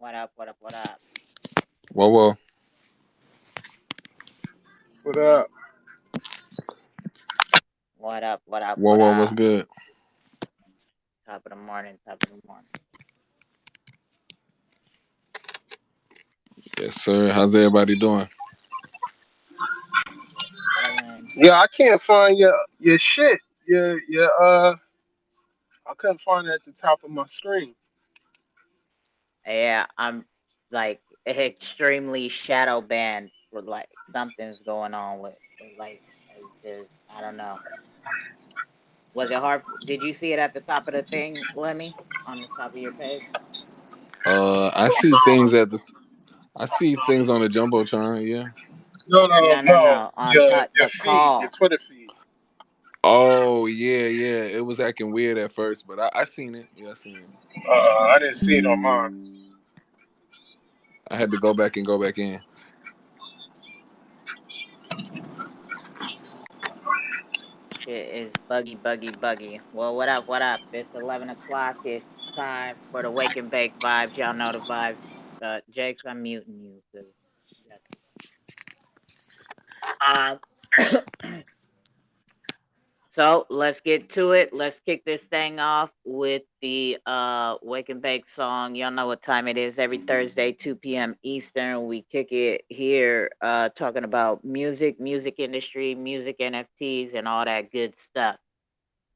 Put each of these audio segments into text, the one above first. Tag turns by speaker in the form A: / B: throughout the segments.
A: What up? What up? What up?
B: Whoa, whoa,
C: What up?
A: What up? What up?
B: whoa,
A: What
B: whoa. What's
A: up?
B: good?
A: Top of the morning. Top of the morning.
B: Yes, sir. How's everybody doing?
A: Chilling.
C: Yeah, I can't find your shit. Your I couldn't find it at the top of my screen.
A: Yeah, I'm like extremely shadow banned for like something's going on with like I don't know. Was it hard? Did you see it at the top of the thing, Lemmy, on the top of your page?
B: I see things I see things on the jumbotron. Yeah.
C: No, no,
A: No, no,
C: no.
A: no. On
C: Your
A: top, the
C: feed, your
A: call.
C: Twitter feed.
B: Oh yeah, yeah. It was acting weird at first, but I seen it. Yeah, I seen it.
C: I didn't see it on mine.
B: I had to go back and go back in.
A: Shit is buggy, buggy, buggy. Well, what up? What up? It's 11 o'clock. It's time for the wake and bake vibes. Y'all know the vibes. Jake's, I'm muting you. 'Cause, so let's get to it. Let's kick this thing off with the Wake and Bake song. Y'all know what time it is. Every Thursday, 2 p.m. Eastern. We kick it here, talking about music, music industry, music NFTs, and all that good stuff.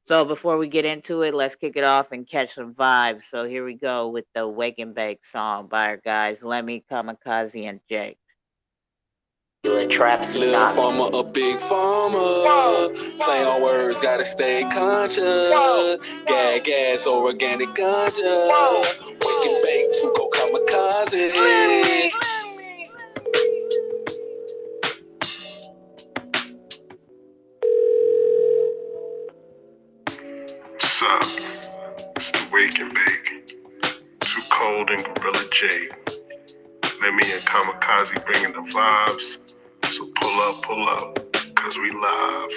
A: So before we get into it, let's kick it off and catch some vibes. So here we go with the Wake and Bake song by our guys Lemmy, Kamikaze, and Jake.
D: Little farmer, a big farmer. Play on words, gotta stay conscious. Gas or organic ganja. Wake and bake, to go kamikaze.
E: What's up? It's the Wake and Bake. Too Cold and Gorilla J. Let me and Kamikaze bringing the vibes. So pull up, cause we live.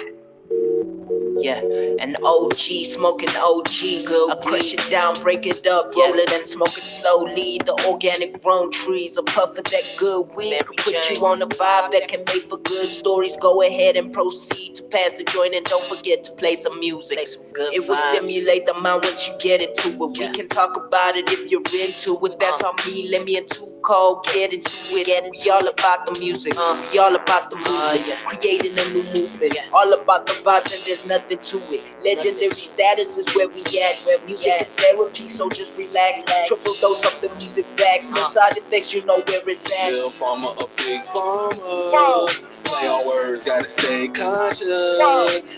F: Yeah, an OG, smoking OG. I crush it down, break it up, roll it and smoke it slowly. The organic grown trees, a puff of that good weed. Could put you on a vibe that can make for good stories. Go ahead and proceed to pass the joint and don't forget to play some music. It will stimulate the mind once you get into it. We can talk about it if you're into it. That's on me, let me into cold, get into it. Y'all about the music, y'all about the movement, creating a new movement. All about the vibes and there's nothing to it. Legendary status is where we at. Where music is therapy, so just relax. Triple dose of the music facts. No side effects, you know where it's at.
D: Little farmer, a big farmer. Play on words, gotta stay conscious.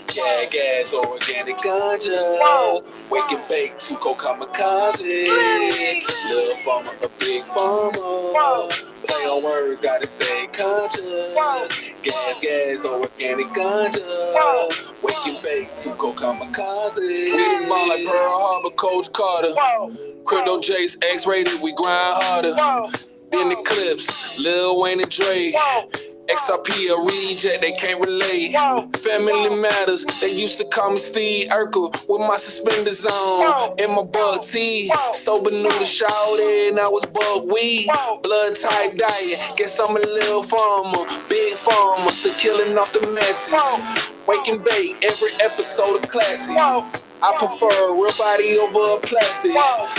D: Gas or organic ganja. Wake and bake, to go kamikaze. Little farmer, a big farmer. Play on words, gotta stay conscious. Gas or organic ganja. Wake and bake, to go kamikaze. We the ball like Pearl Harbor, Coach Carter. Crypto Jace, X-rated, we grind harder. Then the clips, Lil Wayne and Dre. Xrp a reject, they can't relate. Family matters, they used to call me Steve Urkel with my suspenders on and my bug tee. Sober knew the shawty and I was bug weed. Blood type diet, guess I'm a little farmer. Big farmer, still killing off the masses. Wake and bake, every episode a classic. I prefer a real body over a plastic.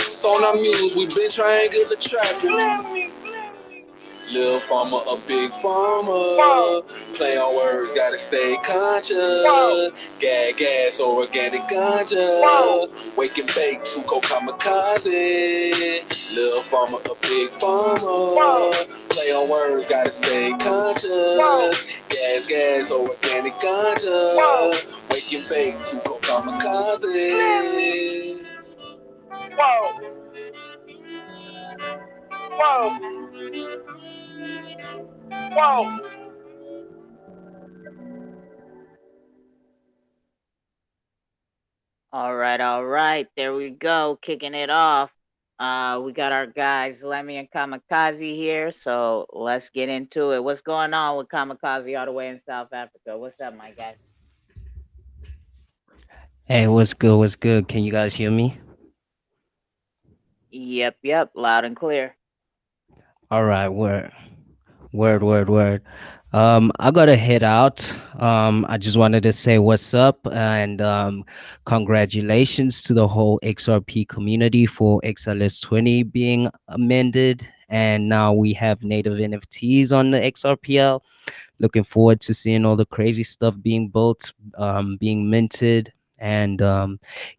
D: So on our muse, we been triangular trapping. Little farmer, a big farmer. Play on words, gotta stay conscious. Gas or organic ganja. Wake and bake, to go kamikaze. Little farmer, a big farmer. Play on words, gotta stay conscious. Gas or organic ganja. Wake and bake, to go kamikaze.
A: All right. There we go. Kicking it off. We got our guys Lemmy and Kamikaze here, so let's get into it. What's going on with Kamikaze all the way in South Africa? What's up, my guy?
G: Hey, what's good? What's good? Can you guys hear me?
A: Yep, yep, loud and clear.
G: All right, word. I gotta head out. I just wanted to say what's up and congratulations to the whole XRP community for XLS 20 being amended, and now we have native NFTs on the XRPL. Looking forward to seeing all the crazy stuff being built, being minted, and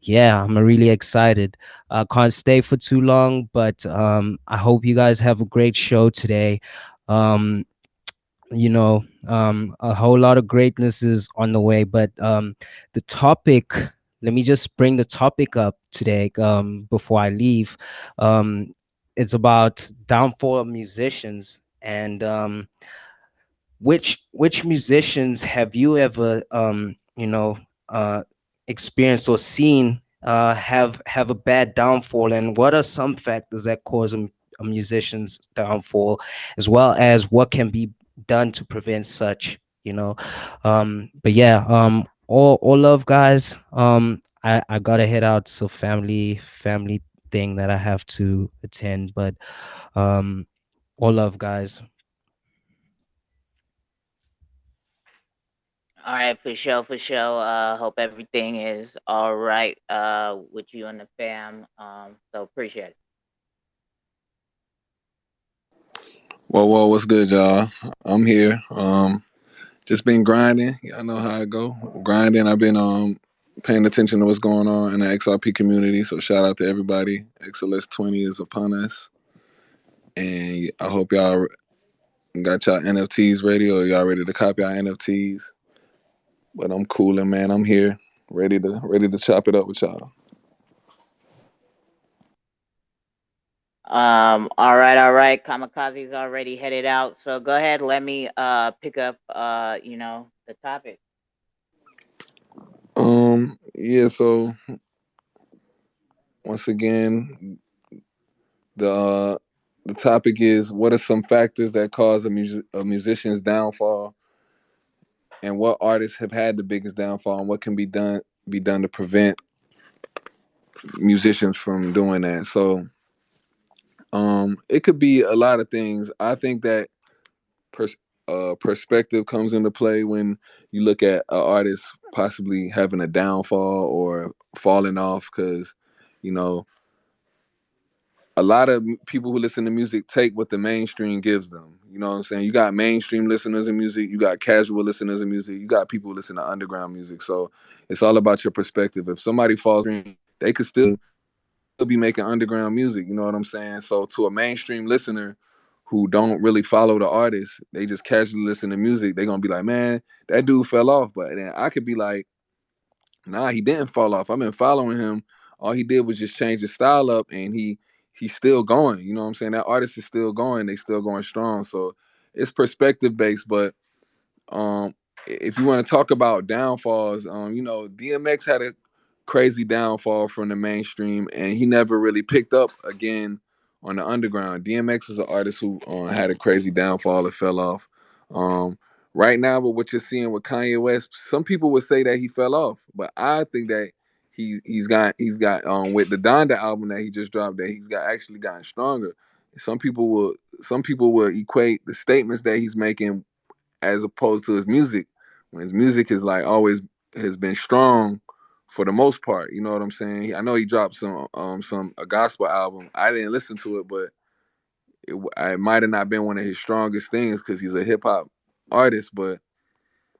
G: yeah, I'm really excited. I can't stay for too long, but I hope you guys have a great show today. Um, a whole lot of greatness is on the way, but the topic. Let me just bring the topic up today before I leave. Um, it's about downfall of musicians and which musicians have you ever uh experienced or seen have a bad downfall, and what are some factors that cause a musician's downfall, as well as what can be done to prevent such, but yeah, all love, guys. I gotta head out, so family thing that I have to attend, but um all love, guys.
A: All right, for sure, for sure. Hope everything is all right with you and the fam. So appreciate it.
B: Well, what's good, y'all? I'm here. Just been grinding. Y'all know how I go. Grinding. I've been paying attention to what's going on in the XRP community. So shout out to everybody. XLS 20 is upon us, and I hope y'all got y'all NFTs ready, or y'all ready to copy our NFTs. But I'm cooling, man. I'm here, ready to chop it up with y'all.
A: All right. Kamikaze's already headed out. So go ahead, let me pick up the topic.
B: Yeah. So once again, the uh, the topic is, what are some factors that cause a musician's downfall, and what artists have had the biggest downfall, and what can be done to prevent musicians from doing that. So it could be a lot of things. I think that pers- perspective comes into play when you look at an artist possibly having a downfall or falling off, because you know a lot of people who listen to music take what the mainstream gives them. You know what I'm saying? You got mainstream listeners of music, you got casual listeners of music, you got people who listen to underground music. So it's all about your perspective. If somebody falls, they could still be making underground music. You know what I'm saying? So to a mainstream listener who don't really follow the artist, they just casually listen to music, they're gonna be like, man, that dude fell off. But then I could be like, nah, he didn't fall off. I've been following him. All he did was just change his style up, and he's still going. You know what I'm saying? That artist is still going. They still going strong. So it's perspective based. But um, if you want to talk about downfalls, DMX had a crazy downfall from the mainstream, and he never really picked up again on the underground. DMX was an artist who had a crazy downfall and fell off. Um, right now, with what you're seeing with Kanye West, some people would say that he fell off, but I think that he's got with the Donda album that he just dropped, that he's got actually gotten stronger. Some people will some people will equate the statements that he's making as opposed to his music, when his music is like always has been strong for the most part. You know what I'm saying? I know he dropped some a gospel album. I didn't listen to it, but it might have not been one of his strongest things because he's a hip hop artist. But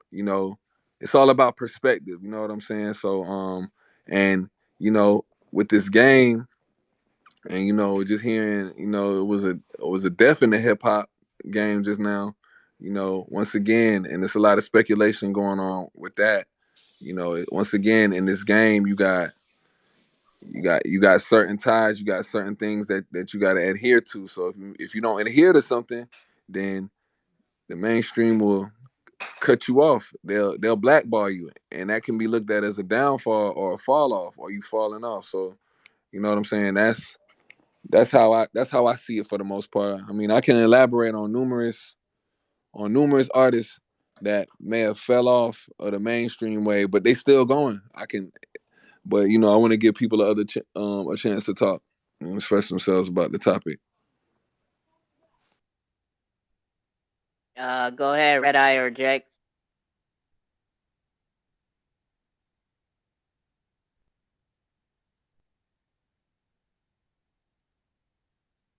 B: you know, it's all about perspective. You know what I'm saying? So and with this game, and just hearing, it was a death in the hip hop game just now. Once again, and there's a lot of speculation going on with that. Once again in this game, you got certain ties, you got certain things that you got to adhere to. So if you don't adhere to something, then the mainstream will cut you off. They'll blackball you, and that can be looked at as a downfall or a fall off, or you falling off. So you know what I'm saying? That's how I see it for the most part. I mean, I can elaborate on numerous artists that may have fell off of the mainstream way, but they still going. But I want to give people a chance to talk and express themselves about the topic.
A: Go ahead, Red Eye or Jake.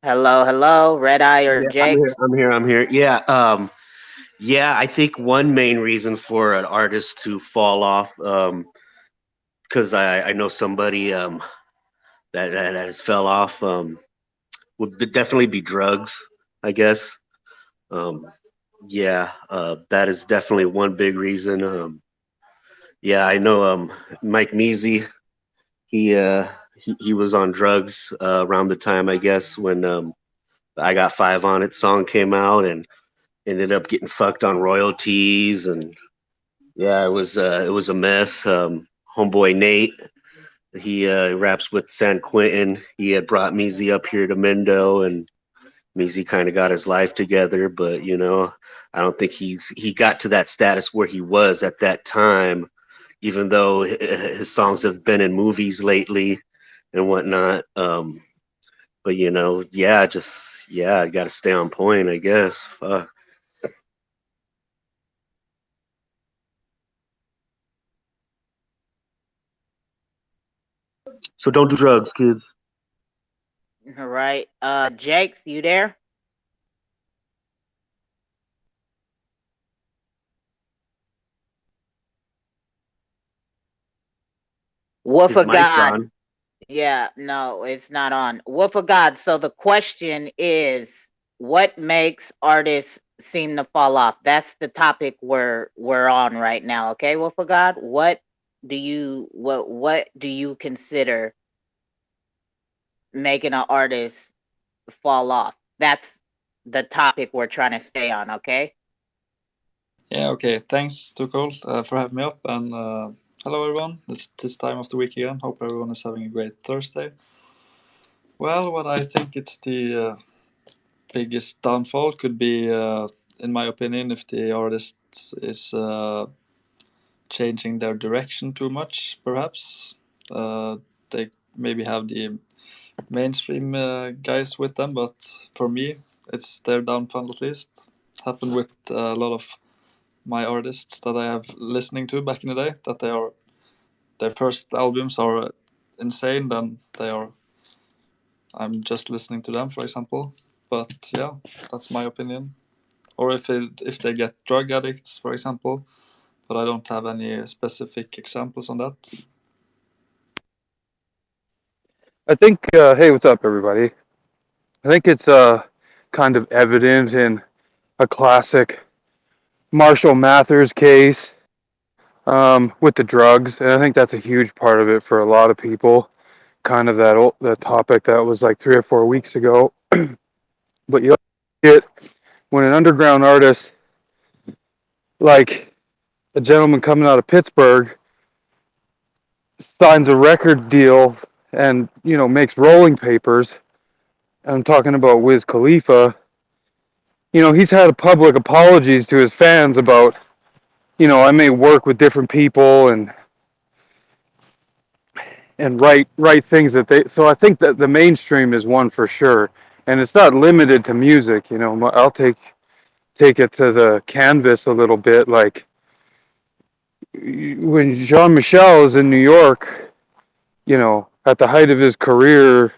A: Hello, hello, Red Eye or
H: Yeah, I'm
A: Jake.
H: here. I'm here. I'm here. Yeah. I think one main reason for an artist to fall off, because I know somebody that has fell off, definitely be drugs. I guess. Um, yeah, that is definitely one big reason. Yeah, I know. Mike Measy, he was on drugs around the time, I guess, when I Got Five on It song came out, and ended up getting fucked on royalties. And yeah, it was a mess. Homeboy Nate, he raps with San Quentin. He had brought Measy up here to Mendo, and Measy kind of got his life together. But I don't think he got to that status where he was at that time. Even though his songs have been in movies lately and whatnot. But yeah, just yeah, I got to stay on point, I guess. Fuck. So don't do drugs, kids.
A: All right. Jake, you there? Wolf
H: His
A: of
H: mic's
A: God.
H: on.
A: Yeah, no, it's not on. Wolf of God. So the question is, what makes artists seem to fall off? That's the topic we're on right now. Okay, Wolf of God. What do you consider making an artist fall off? That's the topic we're trying to stay on. Okay.
I: Yeah, okay. Thanks to Cole for having me up. And hello, everyone. It's this time of the week again. Hope everyone is having a great Thursday. Well, what I think it's the biggest downfall could be, in my opinion, if the artist is changing their direction too much, perhaps. They maybe have the mainstream guys with them, but for me, it's their downfall at least. Happened with a lot of my artists that I have listening to back in the day, that their first albums are insane, then I'm just listening to them, for example. But yeah, that's my opinion. Or if they get drug addicts, for example, but I don't have any specific examples on that.
J: I think, hey, what's up, everybody? I think it's kind of evident in a classic Marshall Mathers case with the drugs, and I think that's a huge part of it for a lot of people. Kind of the topic that was like 3 or 4 weeks ago, but you see it when an underground artist, like a gentleman coming out of Pittsburgh, signs a record deal and makes rolling papers. I'm talking about Wiz Khalifa. He's had public apologies to his fans about, I may work with different people and write things that they. So I think that the mainstream is one for sure, and it's not limited to music. I'll take it to the canvas a little bit. Like when Jean Michel is in New York, at the height of his career,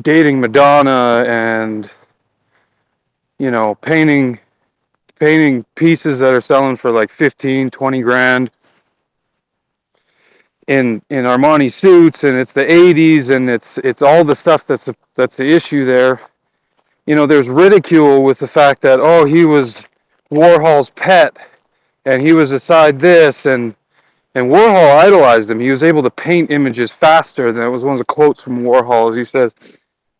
J: dating Madonna and painting pieces that are selling for like 15, 20 grand in Armani suits, and it's the 80s, and it's all the stuff that's the issue there. There's ridicule with the fact that, oh, he was Warhol's pet and he was aside this, and Warhol idolized him. He was able to paint images faster. That was one of the quotes from Warhol. He says,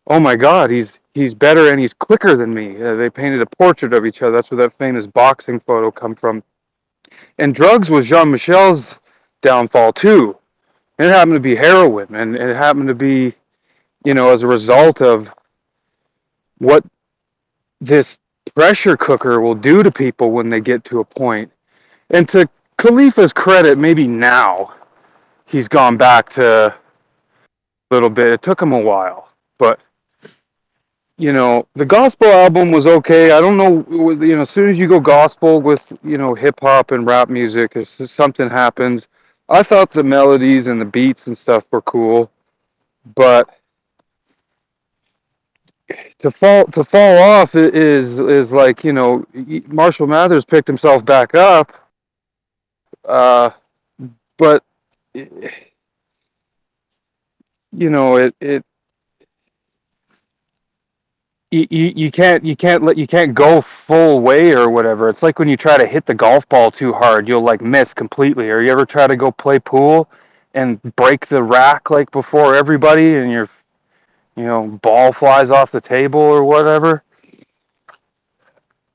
J: "Oh my God, he's better and he's quicker than me." They painted a portrait of each other. That's where that famous boxing photo come from. And drugs was Jean Michel's downfall too. It happened to be heroin, and it happened to be, as a result of what this pressure cooker will do to people when they get to a point. And to Khalifa's credit, maybe now he's gone back to a little bit. It took him a while, but The gospel album was okay. I don't know, as soon as you go gospel with, hip hop and rap music, if something happens. I thought the melodies and the beats and stuff were cool, but to fall off is like, Marshall Mathers picked himself back up, but it you can't go full way or whatever. It's like when you try to hit the golf ball too hard, you'll like miss completely. Or you ever try to go play pool and break the rack like before everybody, and your ball flies off the table or whatever.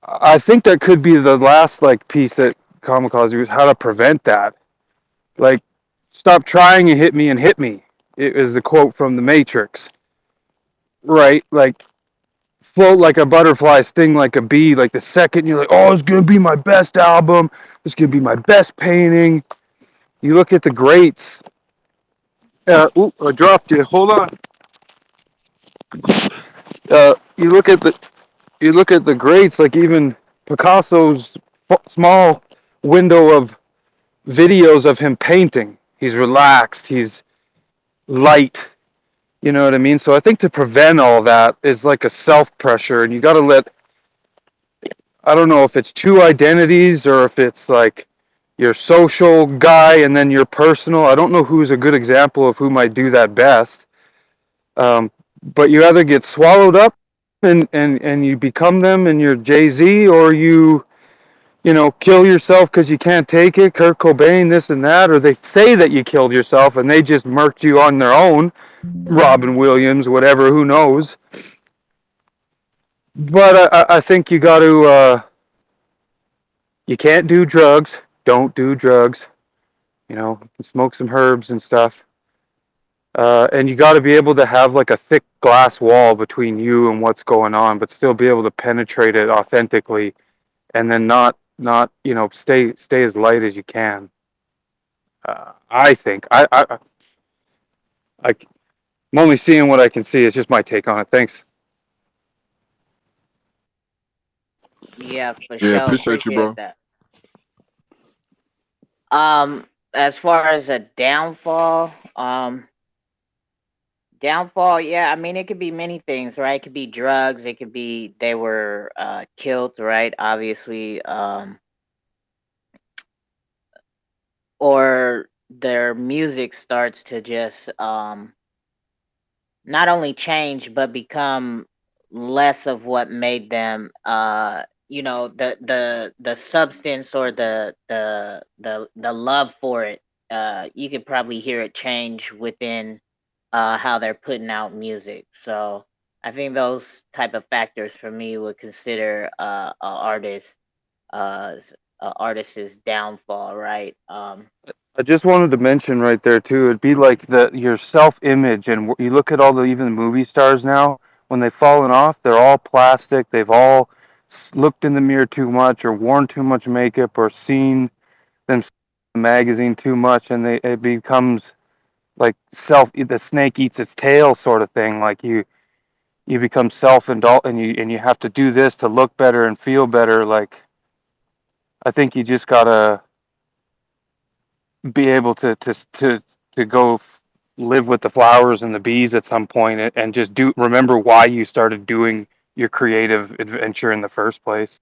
J: I think that could be the last like piece that Kamikaze was how to prevent that. Like, stop trying and hit me. It is a quote from The Matrix, right? Like, float like a butterfly, sting like a bee. Like the second you're like, oh, it's gonna be my best album, it's gonna be my best painting. You look at the greats. I dropped you. Hold on. Uh, you look at the you look at the greats, like even Picasso's small window of videos of him painting. He's relaxed. He's light. You know what I mean? So I think to prevent all that is like a self pressure, and you got to let. I don't know if it's two identities or if it's like your social guy and then your personal. I don't know who's a good example of who might do that best. But you either get swallowed up and you become them and you're Jay-Z, or you kill yourself because you can't take it, Kurt Cobain, this and that, or they say that you killed yourself and they just murked you on their own, Robin Williams, whatever, who knows. But I think you got to, you can't do drugs, don't do drugs, smoke some herbs and stuff. And you got to be able to have like a thick glass wall between you and what's going on, but still be able to penetrate it authentically, and then not stay as light as you can. I think I'm only seeing what I can see. It's just my take on it. Thanks.
A: Yeah, for
B: Yeah,
A: sure.
B: appreciate you,
A: Appreciate
B: bro.
A: that. As far as a downfall, yeah, I mean it could be many things, right? It could be drugs, it could be they were killed, right? Obviously, or their music starts to just not only change but become less of what made them the substance or the love for it. You could probably hear it change within how they're putting out music. So I think those type of factors for me would consider uh a artist's downfall, right?
J: I just wanted to mention right there too. It'd be like your self image, and you look at all the even movie stars now. When they've fallen off, they're all plastic. They've all looked in the mirror too much, or worn too much makeup, or seen themselves in the magazine too much, and it becomes like the snake eats its tail sort of thing. Like you become self-indulgent, and you have to do this to look better and feel better. Like, I think you just gotta be able to go live with the flowers and the bees at some point, and just remember why you started doing your creative adventure in the first place.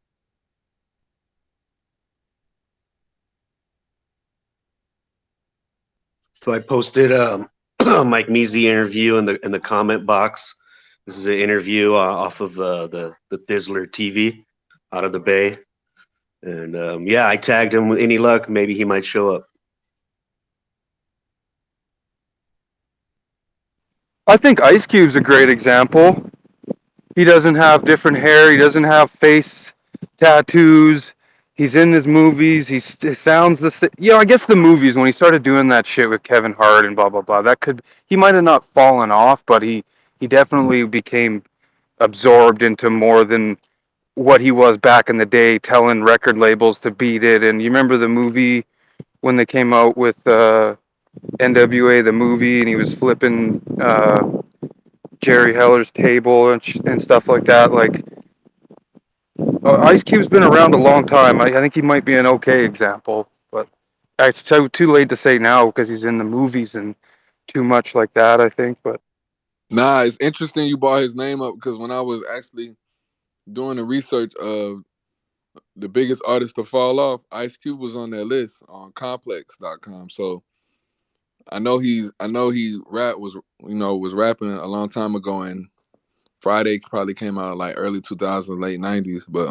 H: So I posted Mike Measy interview in the comment box. This is an interview off of the Thizzler TV out of the Bay, and yeah, I tagged him. With any luck, maybe he might show up.
J: I think Ice Cube's a great example. He doesn't have different hair. He doesn't have face tattoos. He's in his movies. He sounds the same. I guess the movies, when he started doing that shit with Kevin Hart and blah blah blah, he might have not fallen off, but he definitely became absorbed into more than what he was back in the day, telling record labels to beat it. And you remember the movie when they came out with NWA the movie, and he was flipping Jerry Heller's Table and stuff like that. Like Ice Cube's been around a long time. I think he might be an okay example, but it's too late to say now because he's in the movies and too much like that. I think, but
B: Nah, it's interesting you brought his name up because when I was actually doing the research of the biggest artists to fall off, Ice Cube was on that list on complex.com. So I know he was rapping a long time ago, and Friday probably came out like early 2000s, late 90s. But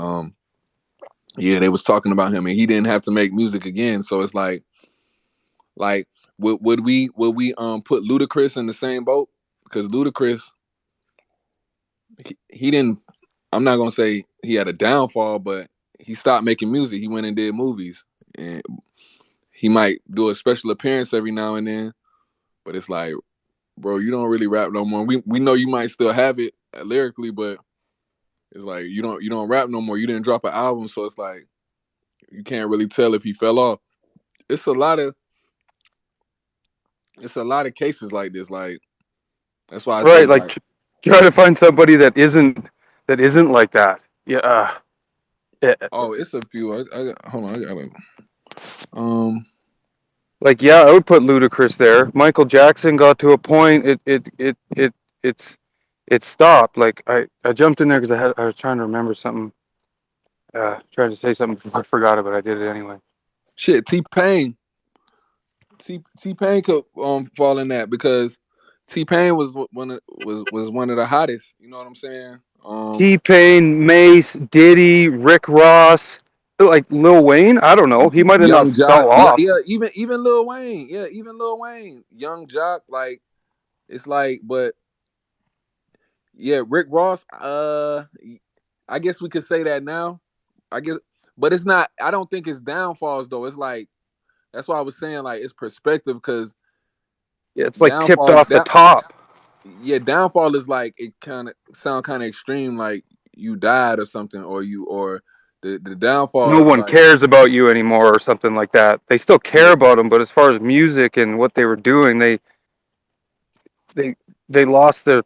B: yeah, they was talking about him, and he didn't have to make music again. So it's like would we put Ludacris in the same boat? Because Ludacris, he didn't. I'm not gonna say he had a downfall, but he stopped making music. He went and did movies, and he might do a special appearance every now and then. But it's like, bro, you don't really rap no more. We know you might still have it lyrically, but it's like you don't rap no more. You didn't drop an album, so it's like you can't really tell if he fell off. It's a lot of cases like this. Like that's why I say
J: right,
B: it's
J: like
B: like,
J: try to find somebody that isn't like that. Yeah, yeah.
B: oh, it's a few. Hold on, I got um.
J: Like yeah, I would put Ludacris there. Michael Jackson got to a point. It's it stopped. Like I jumped in there because I was trying to remember something. Trying to say something I forgot about. I did it anyway.
B: Shit, T Pain could fall in that because T Pain was one of the hottest. You know what I'm saying?
J: T Pain, Mace, Diddy, Rick Ross, like Lil Wayne. I don't know. He might have not
B: Young Jock,
J: fell
B: yeah,
J: off.
B: yeah, even Lil Wayne, yeah, even Lil Wayne, Young Jock, like it's like, but yeah, Rick Ross, I guess we could say that now. I guess, but it's not. I don't think it's downfalls though. It's like that's why I was saying like it's perspective because
J: Yeah, it's like tipped
B: downfall
J: off the
B: down
J: top.
B: yeah, downfall is like it kind of sound kind of extreme, like you died or something, or the downfall
J: No
B: is
J: one
B: like
J: cares about you anymore, or something like that. They still care
B: yeah.
J: about them, but as far as music and what they were doing, they they lost their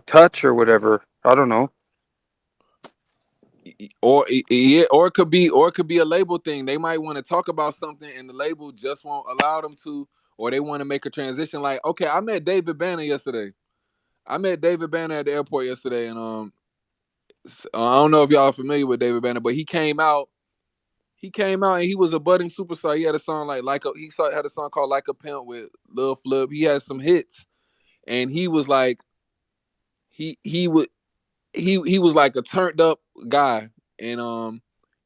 J: touch or whatever. I don't know.
B: Or yeah, or it could be a label thing. They might want to talk about something, and the label just won't allow them to, or they want to make a transition. Like, okay, I met David Banner yesterday. I met David Banner at the airport yesterday, and I don't know if y'all are familiar with David Banner, but he came out. He came out and he was a budding superstar. He had a song had a song called "Like a Pimp" with Lil Flip. He had some hits, and he was like he would he was like a turned up guy, and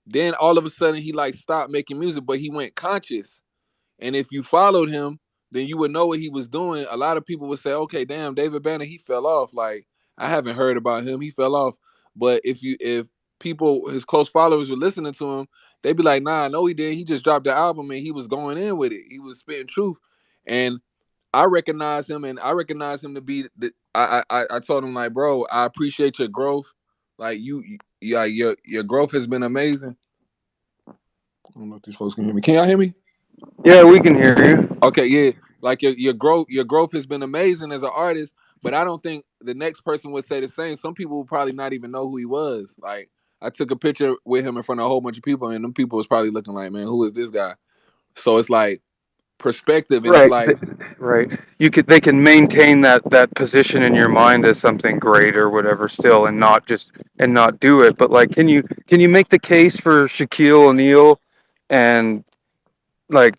B: then all of a sudden he like stopped making music, but he went conscious. And if you followed him, then you would know what he was doing. A lot of people would say, "Okay, damn, David Banner, he fell off. Like I haven't heard about him. He fell off." But if people, his close followers were listening to him, they'd be like, "Nah, no, he didn't. He just dropped the album and he was going in with it. He was spitting truth." And I recognize him, and I recognize him to be the. I told him like, bro, I appreciate your growth. Like yeah, your growth has been amazing. I don't know if these folks can hear me. Can y'all hear me?
J: Yeah, we can hear you.
B: Okay, yeah. Like your growth has been amazing as an artist, but I don't think the next person would say the same. Some people would probably not even know who he was. Like I took a picture with him in front of a whole bunch of people, and them people was probably looking like, man, who is this guy? So it's like perspective, and it's
J: Right,
B: like
J: right. They can maintain that position in your mind as something great or whatever still, and not do it. But like, can you make the case for Shaquille O'Neal and like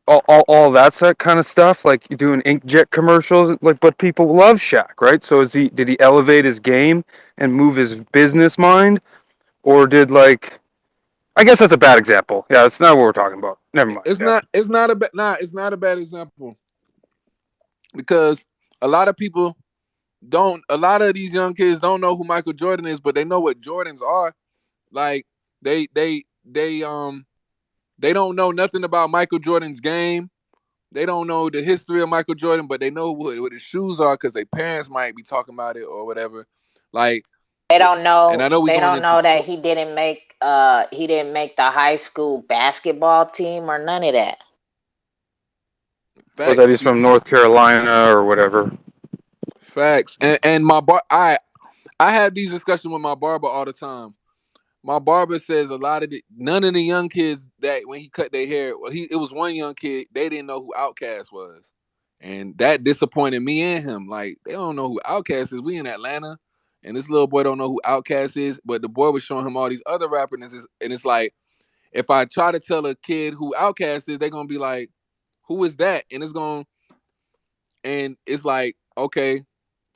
J: all that kind of stuff? Like you doing inkjet commercials, like, but people love Shaq, right? So did he elevate his game and move his business mind, or did like? I guess that's a bad example. Yeah, that's not what we're talking about. Never mind.
B: it's
J: Yeah.
B: not it's not a it's not a bad example because a lot of people don't. A lot of these young kids don't know who Michael Jordan is, but they know what Jordans are. Like they don't know nothing about Michael Jordan's game. They don't know the history of Michael Jordan, but they know what his shoes are because their parents might be talking about it or whatever. Like,
A: They don't
B: and
A: know.
B: I know we
A: They
B: going
A: don't
B: into
A: know that
B: sport
A: he didn't make the high school basketball team or none of that.
J: Or that
B: facts.
J: he's from North Carolina or whatever.
B: Facts. And I have these discussions with my barber all the time. My barber says none of the young kids that when he cut their hair, well, it was one young kid, they didn't know who Outkast was. And that disappointed me and him. Like, they don't know who Outkast is. We in Atlanta, and this little boy don't know who Outkast is, but the boy was showing him all these other rappers, and it's like, if I try to tell a kid who Outkast is, they're gonna be like, who is that? And it's like, okay,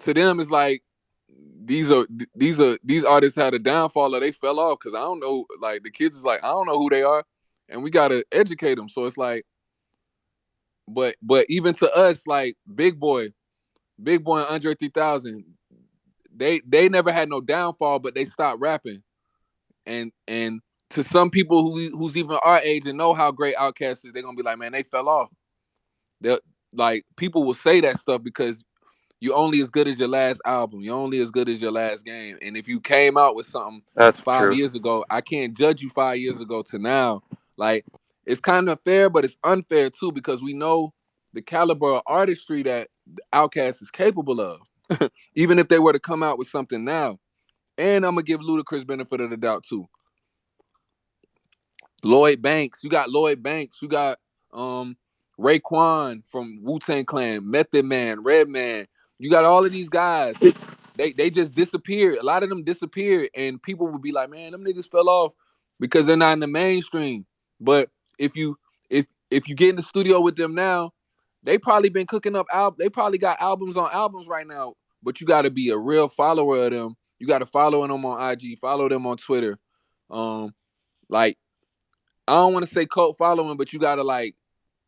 B: to them it's like, these artists had a downfall or they fell off because I don't know. Like, the kids is like, I don't know who they are, and we gotta educate them. So it's like, but even to us, like Big Boy and Andre 3000, they never had no downfall, but they stopped rapping. And to some people who's even our age and know how great Outkast is, they're gonna be like, man, they fell off. They like, people will say that stuff because you're only as good as your last album. You're only as good as your last game. And if you came out with something
J: That's
B: 5 years
J: true.
B: ago, I can't judge you 5 years ago to now. Like, it's kind of fair, but it's unfair too, because we know the caliber of artistry that Outkast is capable of. Even if they were to come out with something now. And I'm gonna give Ludacris benefit of the doubt too. Lloyd Banks. You got Lloyd Banks. You got Raekwon from Wu-Tang Clan, Method Man, Redman. You got all of these guys. They just disappeared. A lot of them disappeared, and people would be like, "Man, them niggas fell off because they're not in the mainstream." But if you if you get in the studio with them now, they probably been cooking up They probably got albums on albums right now. But you got to be a real follower of them. You got to follow them on IG, follow them on Twitter. Like, I don't want to say cult following, but you gotta like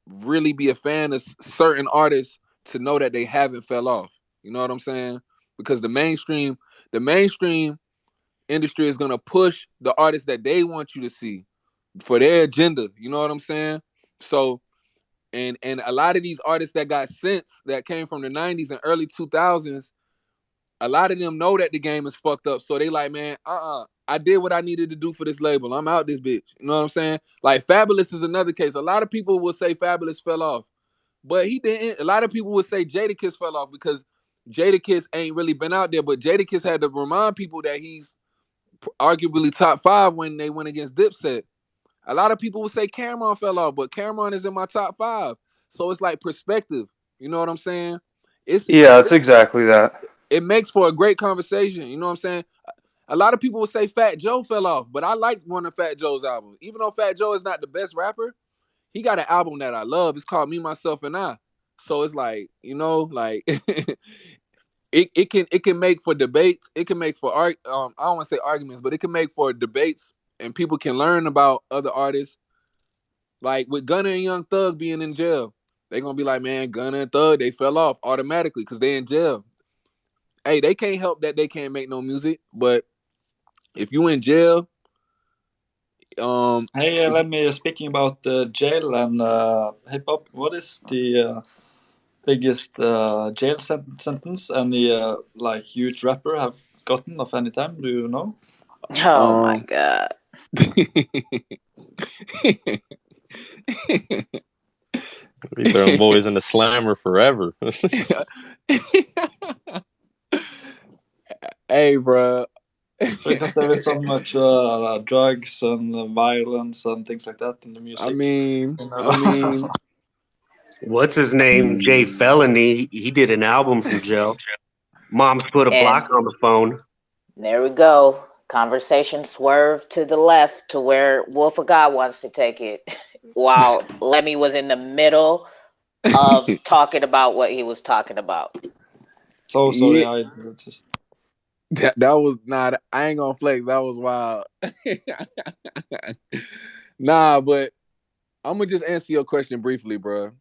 B: really be a fan of certain artists to know that they haven't fell off. You know what I'm saying? Because the mainstream industry is gonna push the artists that they want you to see for their agenda. You know what I'm saying? So, and a lot of these artists that got sense that came from the '90s and early 2000s, a lot of them know that the game is fucked up. So they like, man, I did what I needed to do for this label. I'm out this bitch. You know what I'm saying? Like, Fabulous is another case. A lot of people will say Fabulous fell off, but he didn't. A lot of people would say Jadakiss fell off because Jadakiss ain't really been out there. But Jadakiss had to remind people that he's arguably top 5 when they went against Dipset. A lot of people would say Cameron fell off, but Cameron is in my top 5. So it's like perspective. You know what I'm saying? It's
J: Yeah, it's exactly that.
B: it makes for a great conversation. You know what I'm saying? A lot of people would say Fat Joe fell off, but I like one of Fat Joe's albums. Even though Fat Joe is not the best rapper, he got an album that I love. It's called Me, Myself, and I. So it's like, like it can make for debates. It can make for I don't want to say arguments, but it can make for debates, and people can learn about other artists. Like with Gunna and Young Thug being in jail, they're gonna be like, man, Gunna and Thug, they fell off automatically because they in jail. Hey, they can't help that they can't make no music, but if you in jail,
I: Hey,
B: if,
I: let me speaking about jail and hip hop. What is the biggest jail sentence any like huge rapper have gotten of any time? Do you know?
A: Oh my
B: um,
A: God.
K: We throw them boys in the slammer forever.
B: hey, bro.
I: Because there is so much drugs and violence and things like that in the
B: I
I: music.
B: mean,
I: You
B: I
I: know?
B: mean,
H: What's his name? Jay Felony. He did an album from jail. Mom's put a
A: And
H: block on the phone.
A: there we go. Conversation swerved to the left to where Wolf of God wants to take it, while Lemmy was in the middle of talking about what he was talking about.
I: So sorry,
B: yeah,
I: I just
B: that was not. I ain't gonna flex. That was wild. Nah, but I'm gonna just answer your question briefly, bro.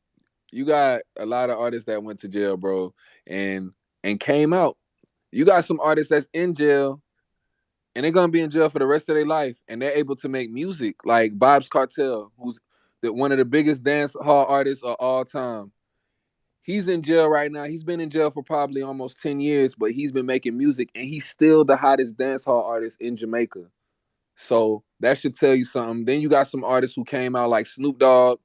B: You got a lot of artists that went to jail, bro, and came out. You got some artists that's in jail and they're gonna be in jail for the rest of their life, and they're able to make music like Vibes Cartel, who's one of the biggest dance hall artists of all time. He's in jail right now. He's been in jail for probably almost 10 years, but he's been making music, and he's still the hottest dance hall artist in Jamaica. So that should tell you something. Then you got some artists who came out like Snoop Dogg.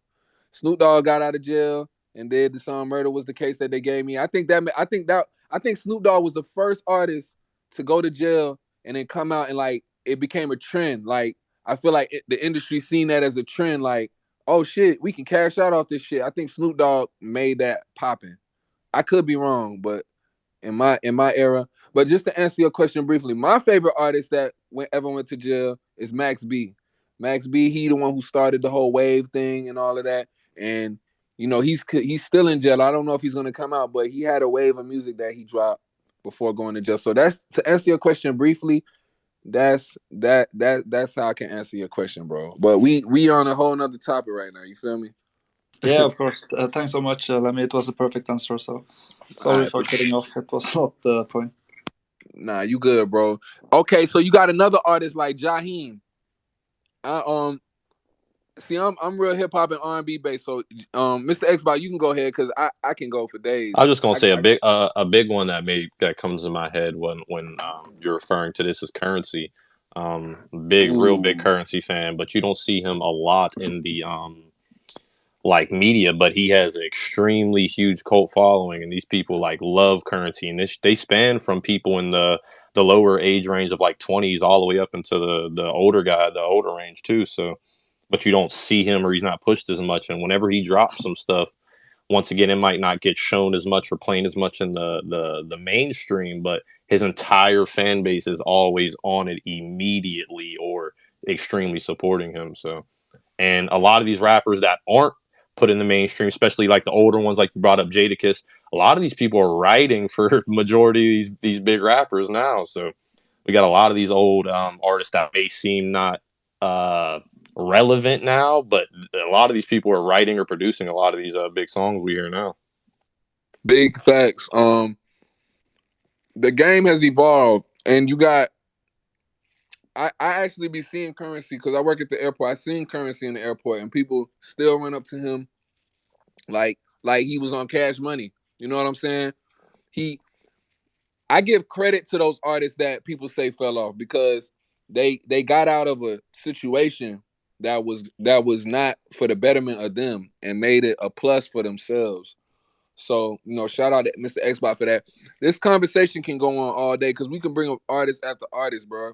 B: Snoop Dogg got out of jail. and Dead to Some Murder was the case that they gave me. I think Snoop Dogg was the first artist to go to jail and then come out and like it became a trend. Like I feel like the industry seen that as a trend. Like, oh shit, we can cash out off this shit. I think Snoop Dogg made that popping. I could be wrong, but in my era. But just to answer your question briefly, my favorite artist that ever went to jail is Max B. Max B, he the one who started the whole wave thing and all of that. And you know, he's still in jail. I don't know if he's gonna come out, but he had a wave of music that he dropped before going to jail. So that's to answer your question briefly. That's how I can answer your question, bro. But we on a whole nother topic right now. You feel me?
I: Yeah, of course. Thanks so much, Lemmy. It was a perfect answer. So sorry
B: Right,
I: for cutting off. It was not the point.
B: nah, you good, bro. Okay, so you got another artist like Jaheim. I see, I'm real hip hop and R&B based. So, Mr. Xbox, you can go ahead because I can go for days.
K: I was just gonna say
B: I
K: a big one that comes to my head when you're referring to this is Currency. Real big
B: ooh,
K: Currency fan, but you don't see him a lot in the like media, but he has an extremely huge cult following, and these people like love Currency, and they span from people in the lower age range of like 20s all the way up into the older range too. So, but you don't see him or he's not pushed as much, and whenever he drops some stuff, once again, it might not get shown as much or playing as much in the mainstream, but his entire fan base is always on it immediately or extremely supporting him. So, and a lot of these rappers that aren't put in the mainstream, especially like the older ones, like you brought up Jadakiss, a lot of these people are writing for majority of these big rappers now. So we got a lot of these old artists that may seem not uh, relevant now, but a lot of these people are writing or producing a lot of these big songs we hear now.
B: big facts. The game has evolved, and you got. I actually be seeing Currency because I work at the airport. I seen Currency in the airport, and people still run up to him like he was on Cash Money. You know what I'm saying? He I give credit to those artists that people say fell off because they got out of a situation that was not for the betterment of them and made it a plus for themselves. So, shout out to Mr. Xbox for that. This conversation can go on all day because we can bring up artist after artist, bro.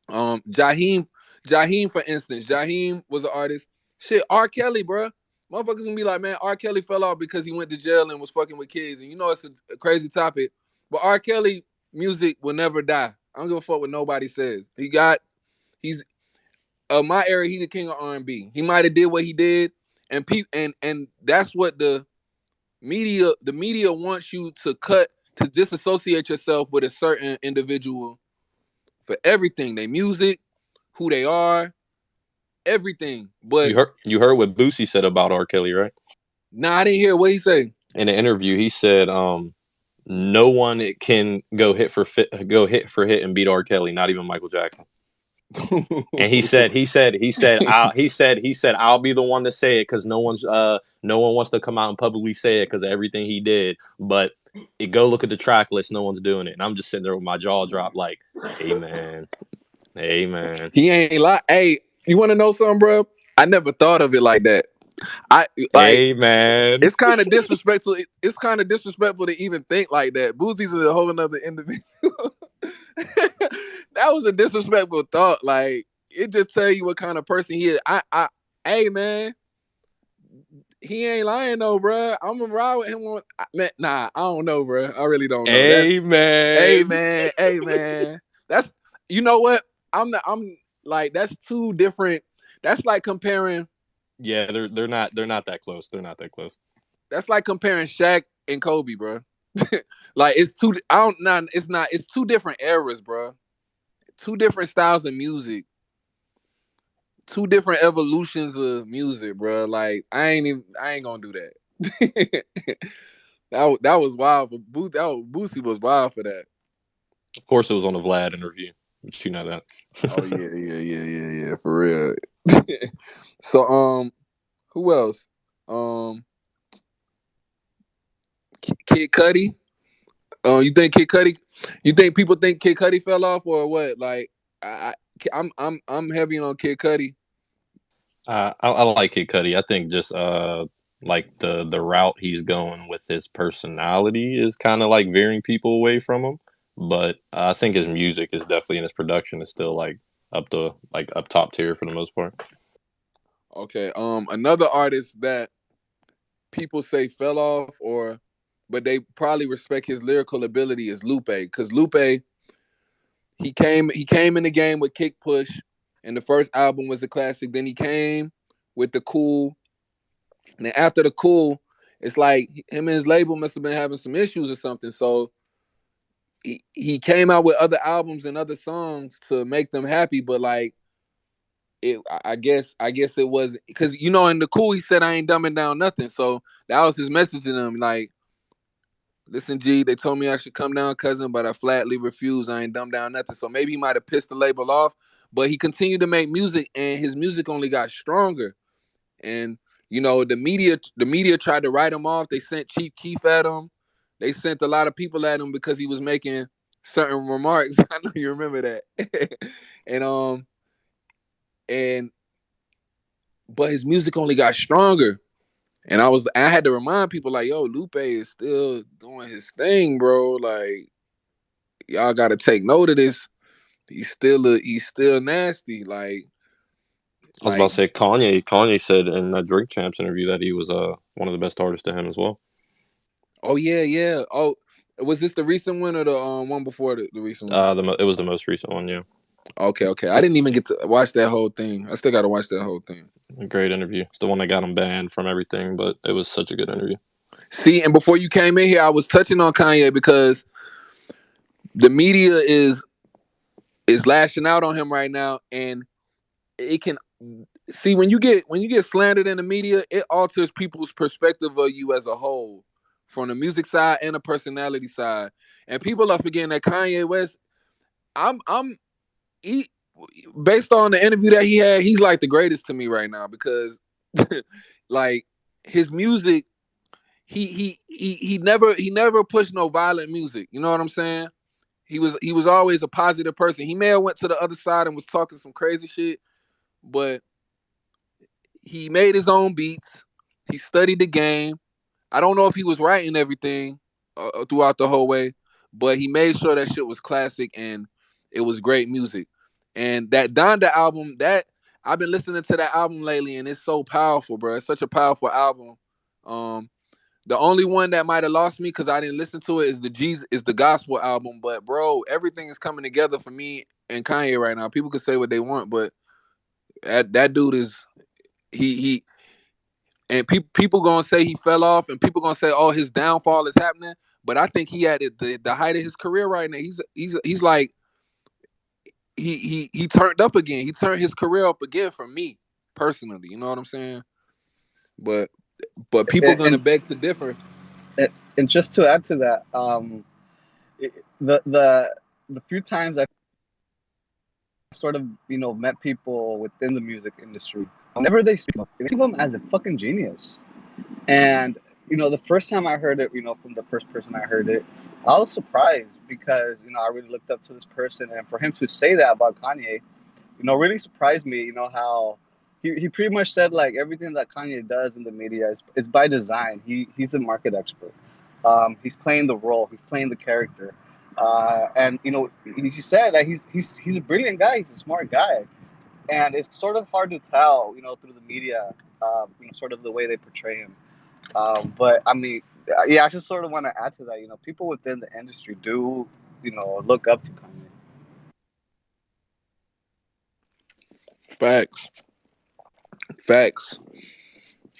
B: Jaheim, Jaheim, for instance, Jaheim was an artist. Shit, R. Kelly, bro. Motherfuckers gonna be like, man, R. Kelly fell off because he went to jail and was fucking with kids. And it's a crazy topic, but R. Kelly music will never die. I don't give a fuck what nobody says. He's my era. He the king of R&B. He might have did what he did, and that's what the media wants you to disassociate yourself with a certain individual for everything. They music, who they are, everything. But
K: You heard what Boosie said about R. Kelly, right?
B: I didn't hear what he say.
K: In an interview, he said, "No one can go hit for hit and beat R. Kelly, not even Michael Jackson." And he said, "I'll be the one to say it because no one wants to come out and publicly say it because of everything he did. But go look at the track list, no one's doing it." And I'm just sitting there with my jaw dropped, like, "Amen, amen."
B: He ain't lie. Hey, you want to know something, bro? I never thought of it like that. I like.
K: Amen.
B: It's kind of disrespectful. It's kind of disrespectful to even think like that. Boosie's a whole another individual. That was a disrespectful thought. Like it just tell you what kind of person he is. Hey man, he ain't lying though, bro. I'm gonna ride with him on. Man, nah, I don't know, bro. I really don't know. Hey
K: Amen.
B: man, hey man. That's you know what? I'm like that's two different. That's like comparing.
K: Yeah, they're not that close. They're not that close.
B: That's like comparing Shaq and Kobe, bro. Like it's two. I don't. Not. It's not. It's two different eras, bro. Two different styles of music. Two different evolutions of music, bro. Like I ain't gonna do that. that was wild for Boosie. Boosie was wild for that.
K: Of course, it was on the Vlad interview, but you know that.
B: Oh yeah, for real. So who else? Kid Cudi. You think Kid Cudi? You think people think Kid Cudi fell off or what? Like I'm heavy on Kid Cudi.
K: I like Kid Cudi. I think just like the route he's going with his personality is kind of like veering people away from him. But I think his music is definitely, and his production is still like up top tier for the most part.
B: Okay. Another artist that people say fell off, or but they probably respect his lyrical ability is Lupe, because Lupe he came in the game with Kick Push, and the first album was a classic. Then he came with the Cool, and then after the Cool, it's like him and his label must have been having some issues or something. So he came out with other albums and other songs to make them happy, but like I guess it was because in the Cool he said I ain't dumbing down nothing. So that was his message to them, like, listen, G, they told me I should come down, cousin, but I flatly refused. I ain't dumb down nothing. So maybe he might have pissed the label off, but he continued to make music, and his music only got stronger. And the media tried to write him off. They sent Chief Keef at him. They sent a lot of people at him because he was making certain remarks. I know you remember that. and and but his music only got stronger. And I had to remind people like, yo, Lupe is still doing his thing, bro. Like, y'all gotta take note of this. He's still nasty. Like
K: I was about
B: like
K: to say Kanye. Kanye said in that Drink Champs interview that he was one of the best artists to him as well.
B: oh yeah, yeah. Oh, was this the recent one or the one before the recent one?
K: It was the most recent one. Yeah,
B: Okay, okay. I didn't even get to watch that whole thing. I still gotta watch that whole thing.
K: a great interview. It's the one that got him banned from everything, but it was such a good interview.
B: See, and before you came in here, I was touching on Kanye because the media is lashing out on him right now, and it can see when you get slandered in the media, it alters people's perspective of you as a whole, from the music side and the personality side. And people are forgetting that Kanye West, I'm he based on the interview that he had, he's like the greatest to me right now because like his music, he never pushed no violent music. You know what I'm saying? He was always a positive person. He may have went to the other side and was talking some crazy shit, but he made his own beats. He studied the game. I don't know if he was writing everything throughout the whole way, but he made sure that shit was classic and it was great music. And that Donda album, that I've been listening to that album lately, and it's so powerful, bro. It's such a powerful album. Um, the only one that might have lost me because I didn't listen to it is the gospel album. But bro, everything is coming together for me and Kanye right now. People can say what they want, but that dude is he and people gonna say he fell off, and people gonna say, "Oh, his downfall is happening." But I think he at the height of his career right now. He's like he turned up again. He turned his career up again for me personally. You know what I'm saying? But people
L: And
B: gonna beg to differ.
L: and just to add to that, the the few times I've sort of met people within the music industry, whenever they speak of him as a fucking genius. And the first time I heard it, from the first person I heard it, I was surprised because I really looked up to this person, and for him to say that about Kanye, really surprised me. How he pretty much said like everything that Kanye does in the media is by design. He's a market expert. He's playing the role. He's playing the character. And he said that he's a brilliant guy. He's a smart guy, and it's sort of hard to tell, through the media, sort of the way they portray him. But I mean, yeah, I just sort of want to add to that. People within the industry do, look up to Kanye.
B: Facts, facts.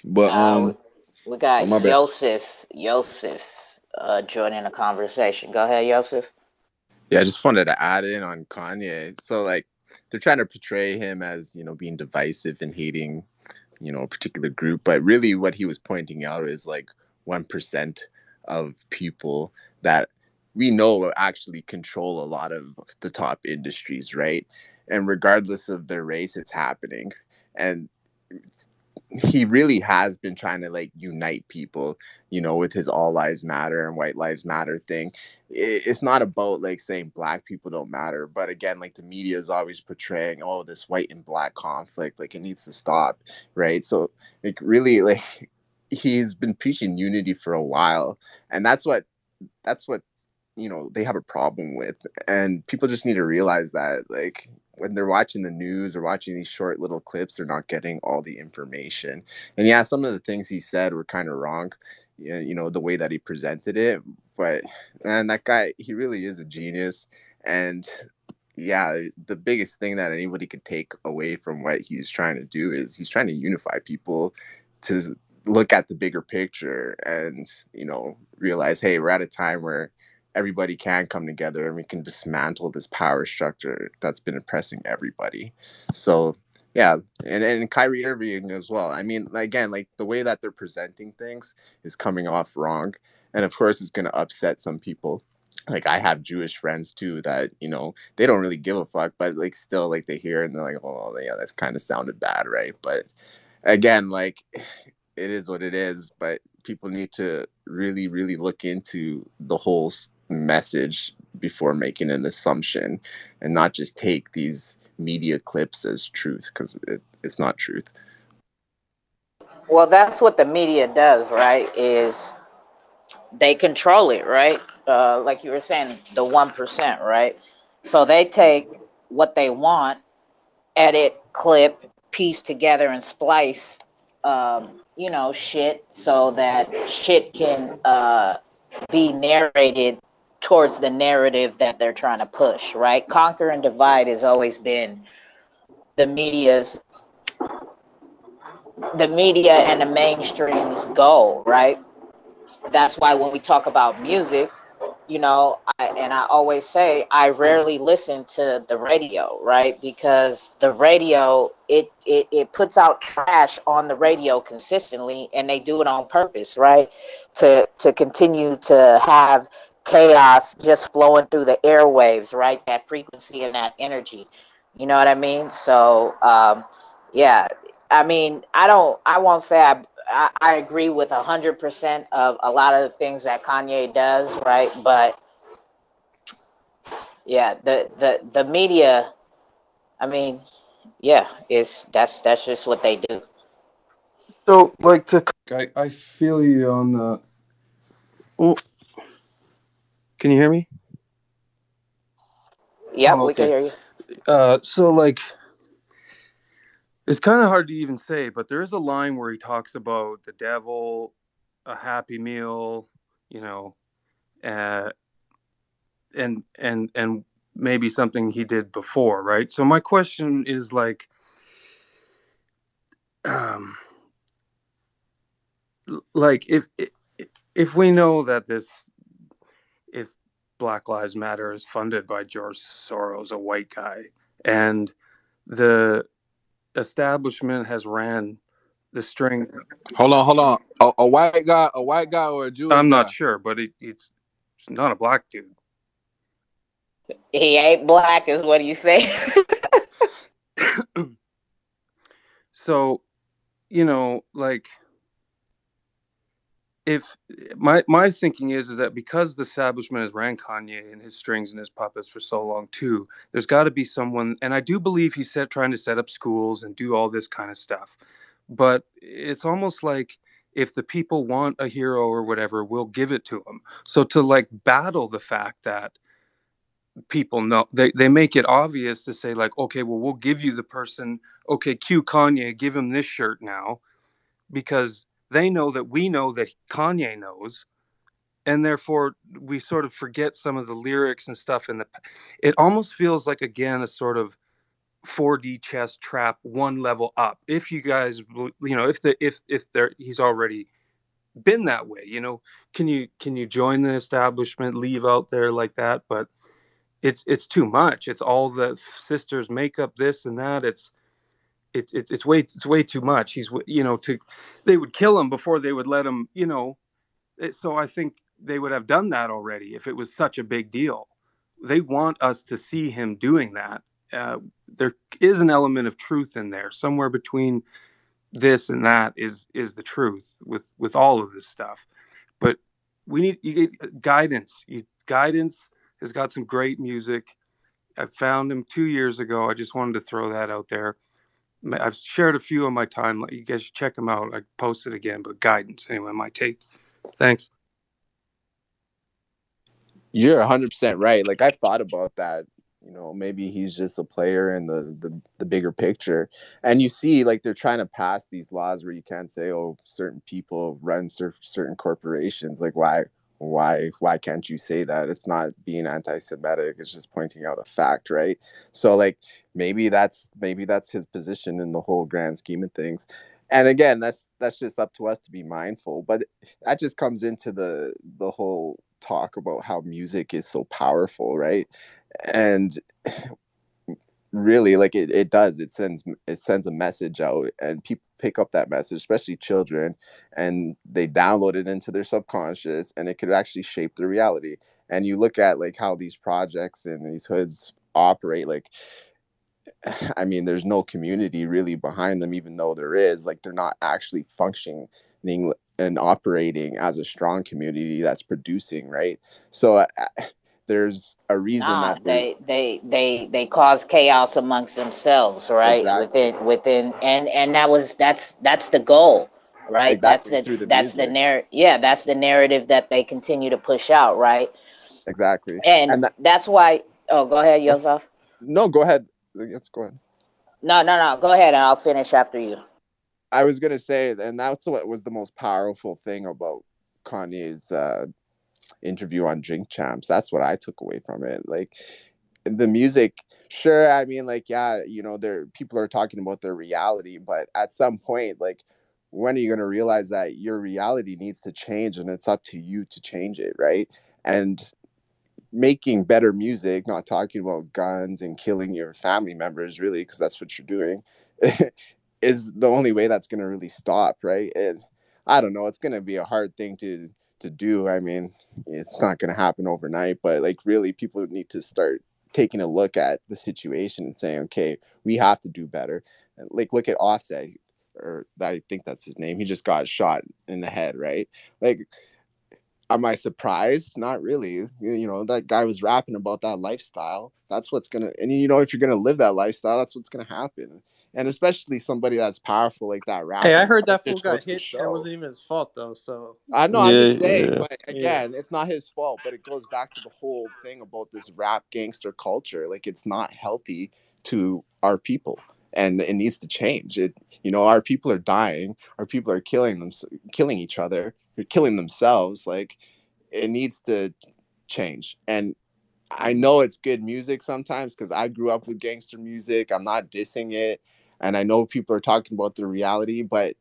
B: But
A: We got
B: oh my bad.
A: Yosef joining the conversation. Go ahead, Yosef.
M: Yeah, I just wanted to add in on Kanye. So like they're trying to portray him as, being divisive and hating, a particular group, but really what he was pointing out is like 1% of people that we know actually control a lot of the top industries, right? And regardless of their race, it's happening. And he really has been trying to like unite people, with his all lives matter and white lives matter thing. It's not about like saying black people don't matter, but again, like the media is always portraying, oh, this white and black conflict, like it needs to stop, right? So like really like he's been preaching unity for a while, and that's what they have a problem with, and people just need to realize that, like, when they're watching the news or watching these short little clips, they're not getting all the information. And yeah, some of the things he said were kind of wrong, yeah, the way that he presented it. But man, that guy, he really is a genius. And yeah, the biggest thing that anybody could take away from what he's trying to do is he's trying to unify people to look at the bigger picture and realize, hey, we're at a time where everybody can come together and we can dismantle this power structure that's been oppressing everybody. So yeah, and Kyrie Irving as well. I mean, again, like, the way that they're presenting things is coming off wrong, and of course it's going to upset some people. Like, I have Jewish friends too that they don't really give a fuck, but like still, like, they hear and they're like, oh yeah, that's kind of sounded bad, right? But again, like, it is what it is. But people need to really, really look into the whole message before making an assumption, and not just take these media clips as truth, because it's not truth.
A: Well, that's what the media does, right? Is they control it, right? Like you were saying, the 1%, right? So they take what they want, edit, clip, piece together, and splice, shit, so that shit can be narrated towards the narrative that they're trying to push, right? Conquer and divide has always been the media's the media and the mainstream's goal, right? That's why when we talk about music, I always say I rarely listen to the radio, right? Because the radio, it puts out trash on the radio consistently, and they do it on purpose, right? To continue to have chaos just flowing through the airwaves, right? That frequency and that energy. You know what I mean? So, yeah. I mean, I won't say I agree with 100% of a lot of the things that Kanye does, right? But yeah, the media, I mean, yeah, that's just what they do.
J: So, like, I feel you on the. Oh, can you hear me?
A: Yep,
J: Oh,
A: we can
J: okay.
A: hear you.
J: So, like, it's kind of hard to even say, but there is a line where he talks about the devil, a happy meal, you know, uh, and maybe something he did before, right? So my question is, like, um, like, if we know that if Black Lives Matter is funded by George Soros, a white guy, and the establishment has ran the strings.
B: Hold on. A white guy, or a Jewish
J: I'm not
B: guy?
J: sure, but it's not a black dude.
A: He ain't black, is what you say.
J: So, like, if my thinking is that because the establishment has ran Kanye and his strings and his puppets for so long too, there's got to be someone, and I do believe he's trying to set up schools and do all this kind of stuff, but it's almost like if the people want a hero or whatever, we'll give it to them. So to, like, battle the fact that people know, they make it obvious to say, like, okay, well, we'll give you the person, okay, cue Kanye, give him this shirt now, because they know that we know that Kanye knows, and therefore we sort of forget some of the lyrics and stuff. It almost feels like, again, a sort of 4D chess trap, one level up. If you guys, if there, he's already been that way, can you join the establishment, leave out there like that? But it's too much. It's all the sisters makeup, this and that. It's way too much. He's, they would kill him before they would let him, so I think they would have done that already if it was such a big deal. They want us to see him doing that. There is an element of truth in there. Somewhere between this and that is the truth with all of this stuff. But you get guidance. Guidance has got some great music. I found him 2 years ago. I just wanted to throw that out there.
N: I've shared a few on my timeline. You guys should check them out. I post it again, but guidance anyway. My take. Thanks.
M: You're 100% right. Like I've thought about that. Maybe he's just a player in the bigger picture. And you see, like they're trying to pass these laws where you can't say, "Oh, certain people run certain corporations." Like why can't you say that? It's not being anti-Semitic. It's just pointing out a fact, right? So like maybe that's his position in the whole grand scheme of things. And again, that's just up to us to be mindful. But that just comes into the whole talk about how music is so powerful, right? And really, like it sends a message out, and people pick up that message, especially children, and they download it into their subconscious, and it could actually shape their reality. And you look at like how these projects and these hoods operate, like I mean, there's no community really behind them, even though there is. Like, they're not actually functioning and operating as a strong community that's producing, right? So there's a reason
A: Nah,
M: that they're
A: they cause chaos amongst themselves, right?
M: exactly,
A: Within, and that's the goal, right?
M: exactly through the
A: That's the
M: music,
A: narrative. Yeah, that's the narrative that they continue to push out, right?
M: exactly.
A: And
M: And that,
A: that's why. Oh, go ahead,
M: oh,
A: Yosef.
M: no, go ahead. Yes, go ahead.
A: No, no, no. Go ahead, and I'll finish after you.
M: I was gonna say, and that's what was the most powerful thing about Kanye's interview on Drink Champs. That's what I took away from it. Like the music, sure, I mean, like, yeah, there people are talking about their reality, but at some point, like, when are you going to realize that your reality needs to change, and it's up to you to change it, right? And making better music, not talking about guns and killing your family members, really, because that's what you're doing, is the only way that's going to really stop, right? And I don't know, it's going to be a hard thing to do. I mean, it's not going to happen overnight, but like really, people need to start taking a look at the situation and saying, okay, we have to do better. Like, look at Offset, or I think that's his name. He just got shot in the head, right? Like, am I surprised? Not really. That guy was rapping about that lifestyle. That's what's gonna, and if you're gonna live that lifestyle, that's what's gonna happen. And especially somebody that's powerful like that
O: Hey, I
M: rapper,
O: heard that
M: it
O: fool got
M: goes to
O: hit and it
M: show.
O: wasn't even his fault though. So
M: I know, I'm
K: Yeah,
M: just saying,
K: yeah.
M: but
O: yeah,
M: again, it's not his fault. But it goes back to the whole thing about this rap gangster culture. Like, it's not healthy to our people, and it needs to change. Our people are dying. Our people are killing each other, or killing themselves. Like, it needs to change. And I know it's good music sometimes because I grew up with gangster music. I'm not dissing it, and I know people are talking about the reality, but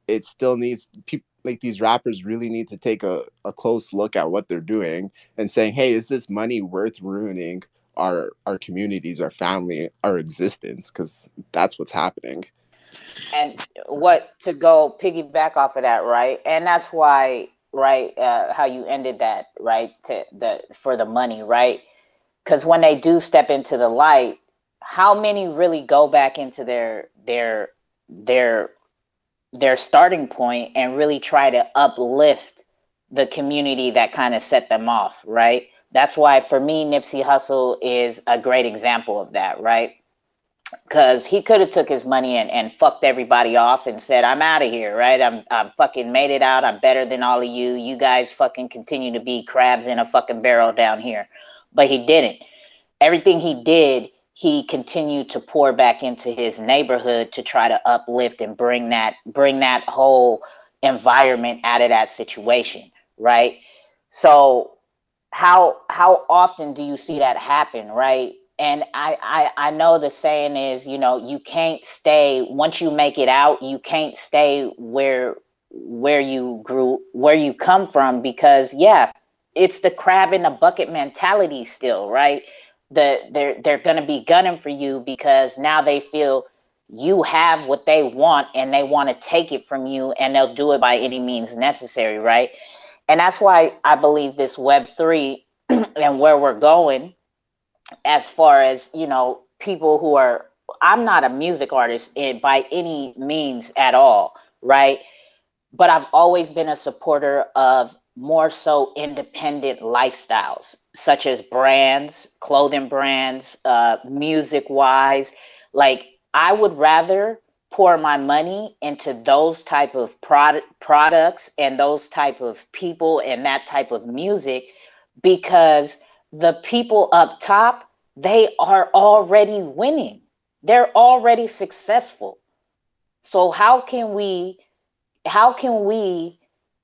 M: it still needs people like these rappers really need to take a close look at what they're doing and saying, hey, is this money worth ruining our communities, our family, our existence? Because that's what's happening.
A: And what to go piggyback off of that, right? And that's why, right, how you ended that, right, to the for the money, right? Because when they do step into the light, how many really go back into their their starting point and really try to uplift the community that kind of set them off, right? That's why for me Nipsey Hussle is a great example of that, right? Because he could have took his money and fucked everybody off and said, I'm out of here, right? I'm fucking made it out. I'm better than all of you. You guys fucking continue to be crabs in a fucking barrel down here. But he didn't. Everything he did, he continued to pour back into his neighborhood to try to uplift and bring that whole environment out of that situation, right? So how often do you see that happen, right? And I know the saying is, you can't stay once you make it out, you can't stay where you come from, because yeah, it's the crab in the bucket mentality still, right? They're gonna be gunning for you because now they feel you have what they want and they want to take it from you, and they'll do it by any means necessary, right? And that's why I believe this Web3 and where we're going, as far as, people who are, I'm not a music artist by any means at all, right? But I've always been a supporter of more so independent lifestyles, such as brands, clothing brands, music wise. Like, I would rather pour my money into those type of products and those type of people and that type of music, because the people up top, they are already winning. They're already successful. So how can we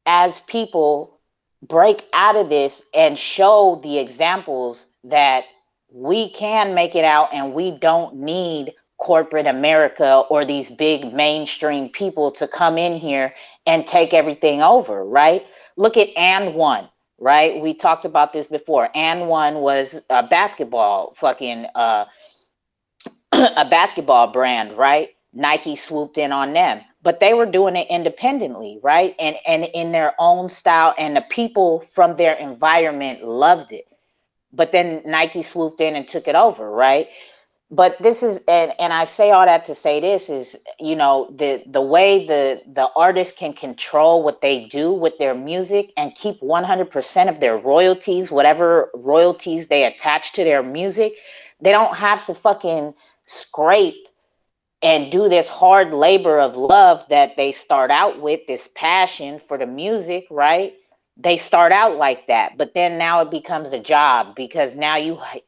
A: as people break out of this and show the examples that we can make it out and we don't need corporate America or these big mainstream people to come in here and take everything over, right? Look at And One, right? We talked about this before. And One was a basketball fucking a basketball brand, right? Nike swooped in on them, but they were doing it independently, right? And in their own style, and the people from their environment loved it. But then Nike swooped in and took it over, right? But this is, and I say all that to say this is, you know, the way the artist can control what they do with their music and keep 100% of their royalties, whatever royalties they attach to their music. They don't have to fucking scrape and do this hard labor of love that they start out with, this passion for the music, right? They start out like that, but then now it becomes a job because now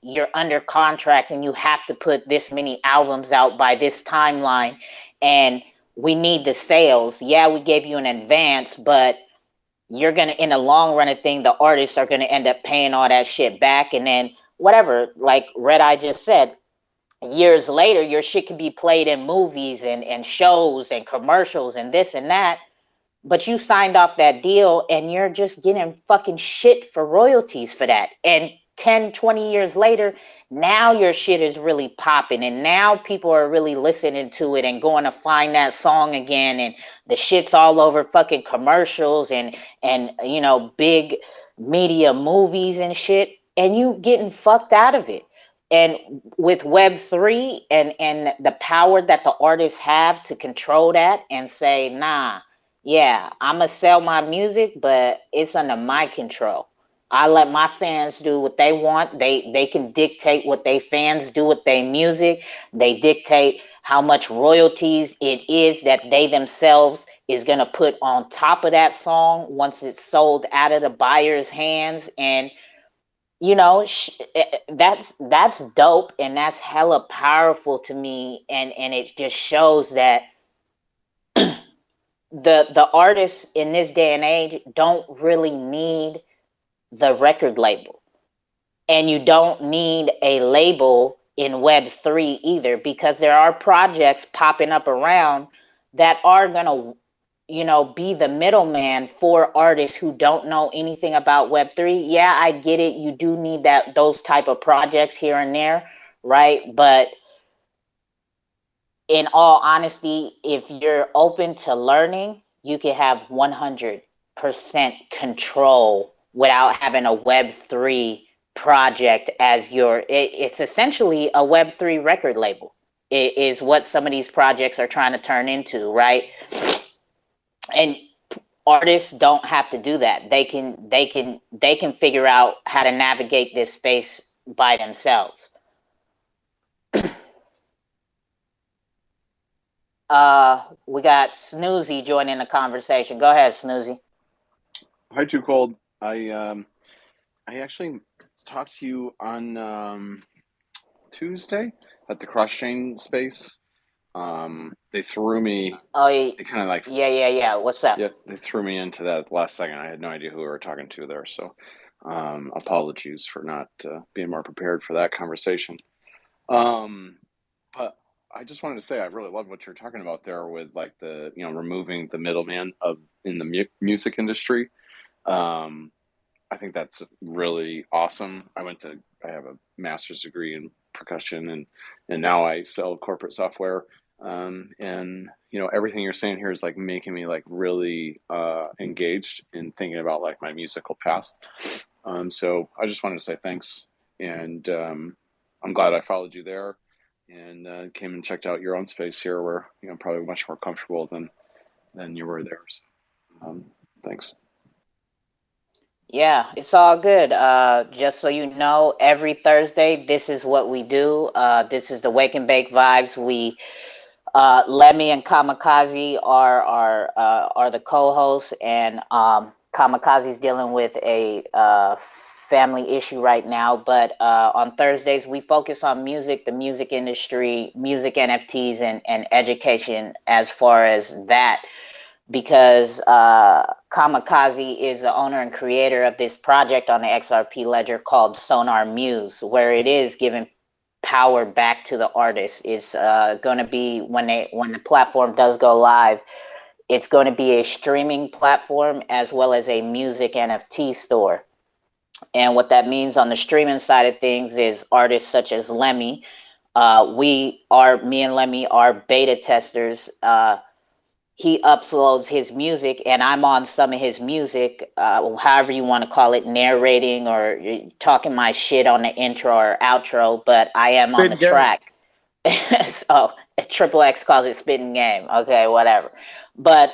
A: you're under contract and you have to put this many albums out by this timeline, and we need the sales. Yeah, we gave you an advance, but you're gonna, in the long run of thing, the artists are gonna end up paying all that shit back, and then whatever, like Red Eye just said, years later your shit can be played in movies and shows and commercials and this and that, but you signed off that deal and you're just getting fucking shit for royalties for that. And 10, 20 years later, now your shit is really popping and now people are really listening to it and going to find that song again, and the shit's all over fucking commercials and you know, big media movies and shit, and you getting fucked out of it. And with Web3 and the power that the artists have to control that and say, nah, yeah, I'm gonna sell my music, but it's under my control. I let my fans do what they want. They can dictate what they fans do with their music. They dictate how much royalties it is that they themselves is gonna put on top of that song once it's sold out of the buyer's hands. And you know, that's dope, and that's hella powerful to me, and it just shows that the artists in this day and age don't really need the record label, and you don't need a label in Web3 either, because there are projects popping up around that are gonna, you know, be the middleman for artists who don't know anything about Web3. Yeah, I get it, you do need that, those type of projects here and there, right? But in all honesty, if you're open to learning, you can have 100% control without having a Web3 project as your, it's essentially a Web3 record label. It is what some of these projects are trying to turn into, right? And artists don't have to do that. They can figure out how to navigate this space by themselves. We got Snoozy joining the conversation. Go ahead, Snoozy.
O: Hi, Too Cold. I actually talked to you on Tuesday at the Cross Chain space. They threw me.
A: Oh,
O: They kind of like.
A: Yeah. What's up?
O: Yeah, they threw me into that last second. I had no idea who we were talking to there, so apologies for not being more prepared for that conversation. But I just wanted to say I really love what you're talking about there with like the, you know, removing the middleman of in the music industry. I think that's really awesome. I have a master's degree in percussion, and now I sell corporate software. And you know, everything you're saying here is like making me like really engaged in thinking about like my musical past. So I just wanted to say thanks, and I'm glad I followed you there, and came and checked out your own space here, where you know, probably much more comfortable than you were there. So thanks.
A: Yeah, it's all good. Just so you know, every Thursday, this is what we do. This is the Wake and Bake Vibes. Lemmy and Kamikaze are the co-hosts, and Kamikaze's dealing with a family issue right now. But on Thursdays, we focus on music, the music industry, music NFTs, and education as far as that. Because Kamikaze is the owner and creator of this project on the XRP Ledger called Sonar Muse, where it is giving power back to the artist. It's going to be when the platform does go live, it's going to be a streaming platform as well as a music NFT store. And what that means on the streaming side of things is artists such as Lemmy. Me and Lemmy are beta testers. He uploads his music, and I'm on some of his music, however you want to call it, narrating or talking my shit on the intro or outro, but I am on the
P: Spitting game.
A: track. So Triple X calls it spitting game. Okay, whatever. But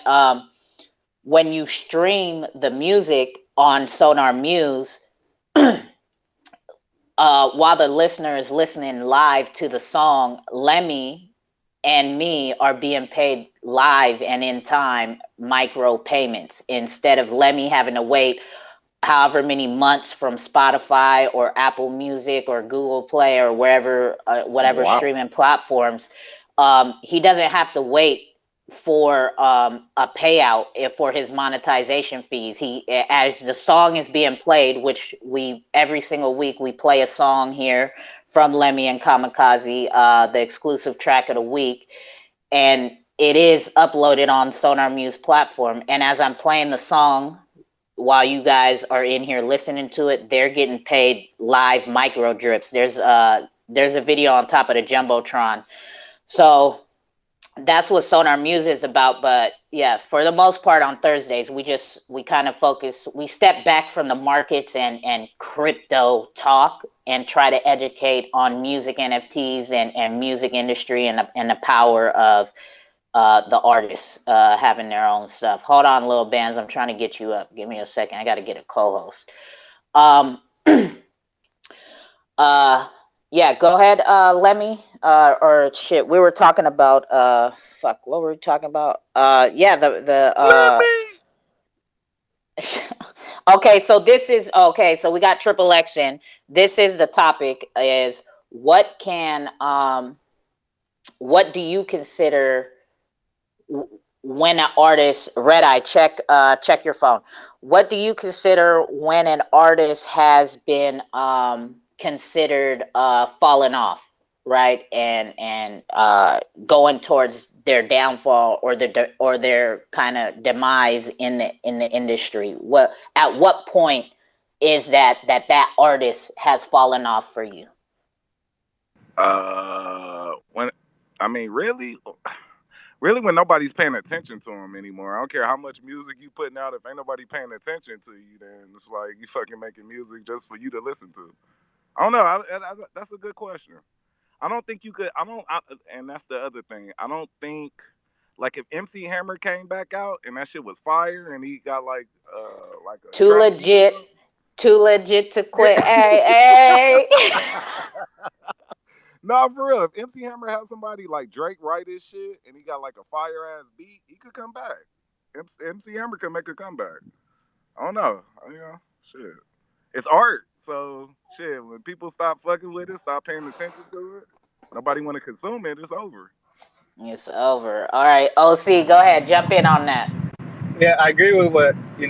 A: when you stream the music on Sonar Muse, while the listener is listening live to the song, Lemmy and me are being paid live and in time micro payments instead of Lemmy having to wait however many months from Spotify or Apple Music or Google Play or wherever, whatever
P: Wow.
A: streaming platforms. He doesn't have to wait for a payout for his monetization fees. He, as the song is being played, which we every single week we play a song here from Lemmy and Kamikaze, the exclusive track of the week, and it is uploaded on Sonar Muse platform. And as I'm playing the song, while you guys are in here listening to it, they're getting paid live micro drips. There's a video on top of the jumbotron, so that's what Sonar Muse is about. But yeah, for the most part on Thursdays, we kind of focus, we step back from the markets and crypto talk and try to educate on music NFTs and music industry and the power of the artists having their own stuff. Hold on, little bands, I'm trying to get you up. Give me a second. I got to get a co-host. Yeah, go ahead, Lemmy. Or shit, we were talking about fuck, what were we talking about? Yeah, okay, so this is okay, so we got Triple X in. This is the topic is what do you consider when an artist, Red Eye, check your phone. What do you consider when an artist has been considered falling off, right, and going towards their downfall or their kind of demise in the industry? At what point is that artist has fallen off for you?
P: When I mean, really when nobody's paying attention to him anymore. I don't care how much music you putting out. If ain't nobody paying attention to you, then it's like you fucking making music just for you to listen to. I don't know. That's a good question. I don't think you could. And that's the other thing. I don't think, like, if MC Hammer came back out and that shit was fire and he got like a
A: Too
P: trap
A: legit,
P: beat
A: too legit to quit. Hey, hey.
P: No, for real. If MC Hammer had somebody like Drake write his shit and he got like a fire ass beat, he could come back. MC Hammer could make a comeback. I don't know. Shit. It's art. So shit, when people stop fucking with it, stop paying attention to it, nobody want to consume it, it's over.
A: It's over. All right, OC, go ahead, jump in on that.
L: Yeah, I agree with what he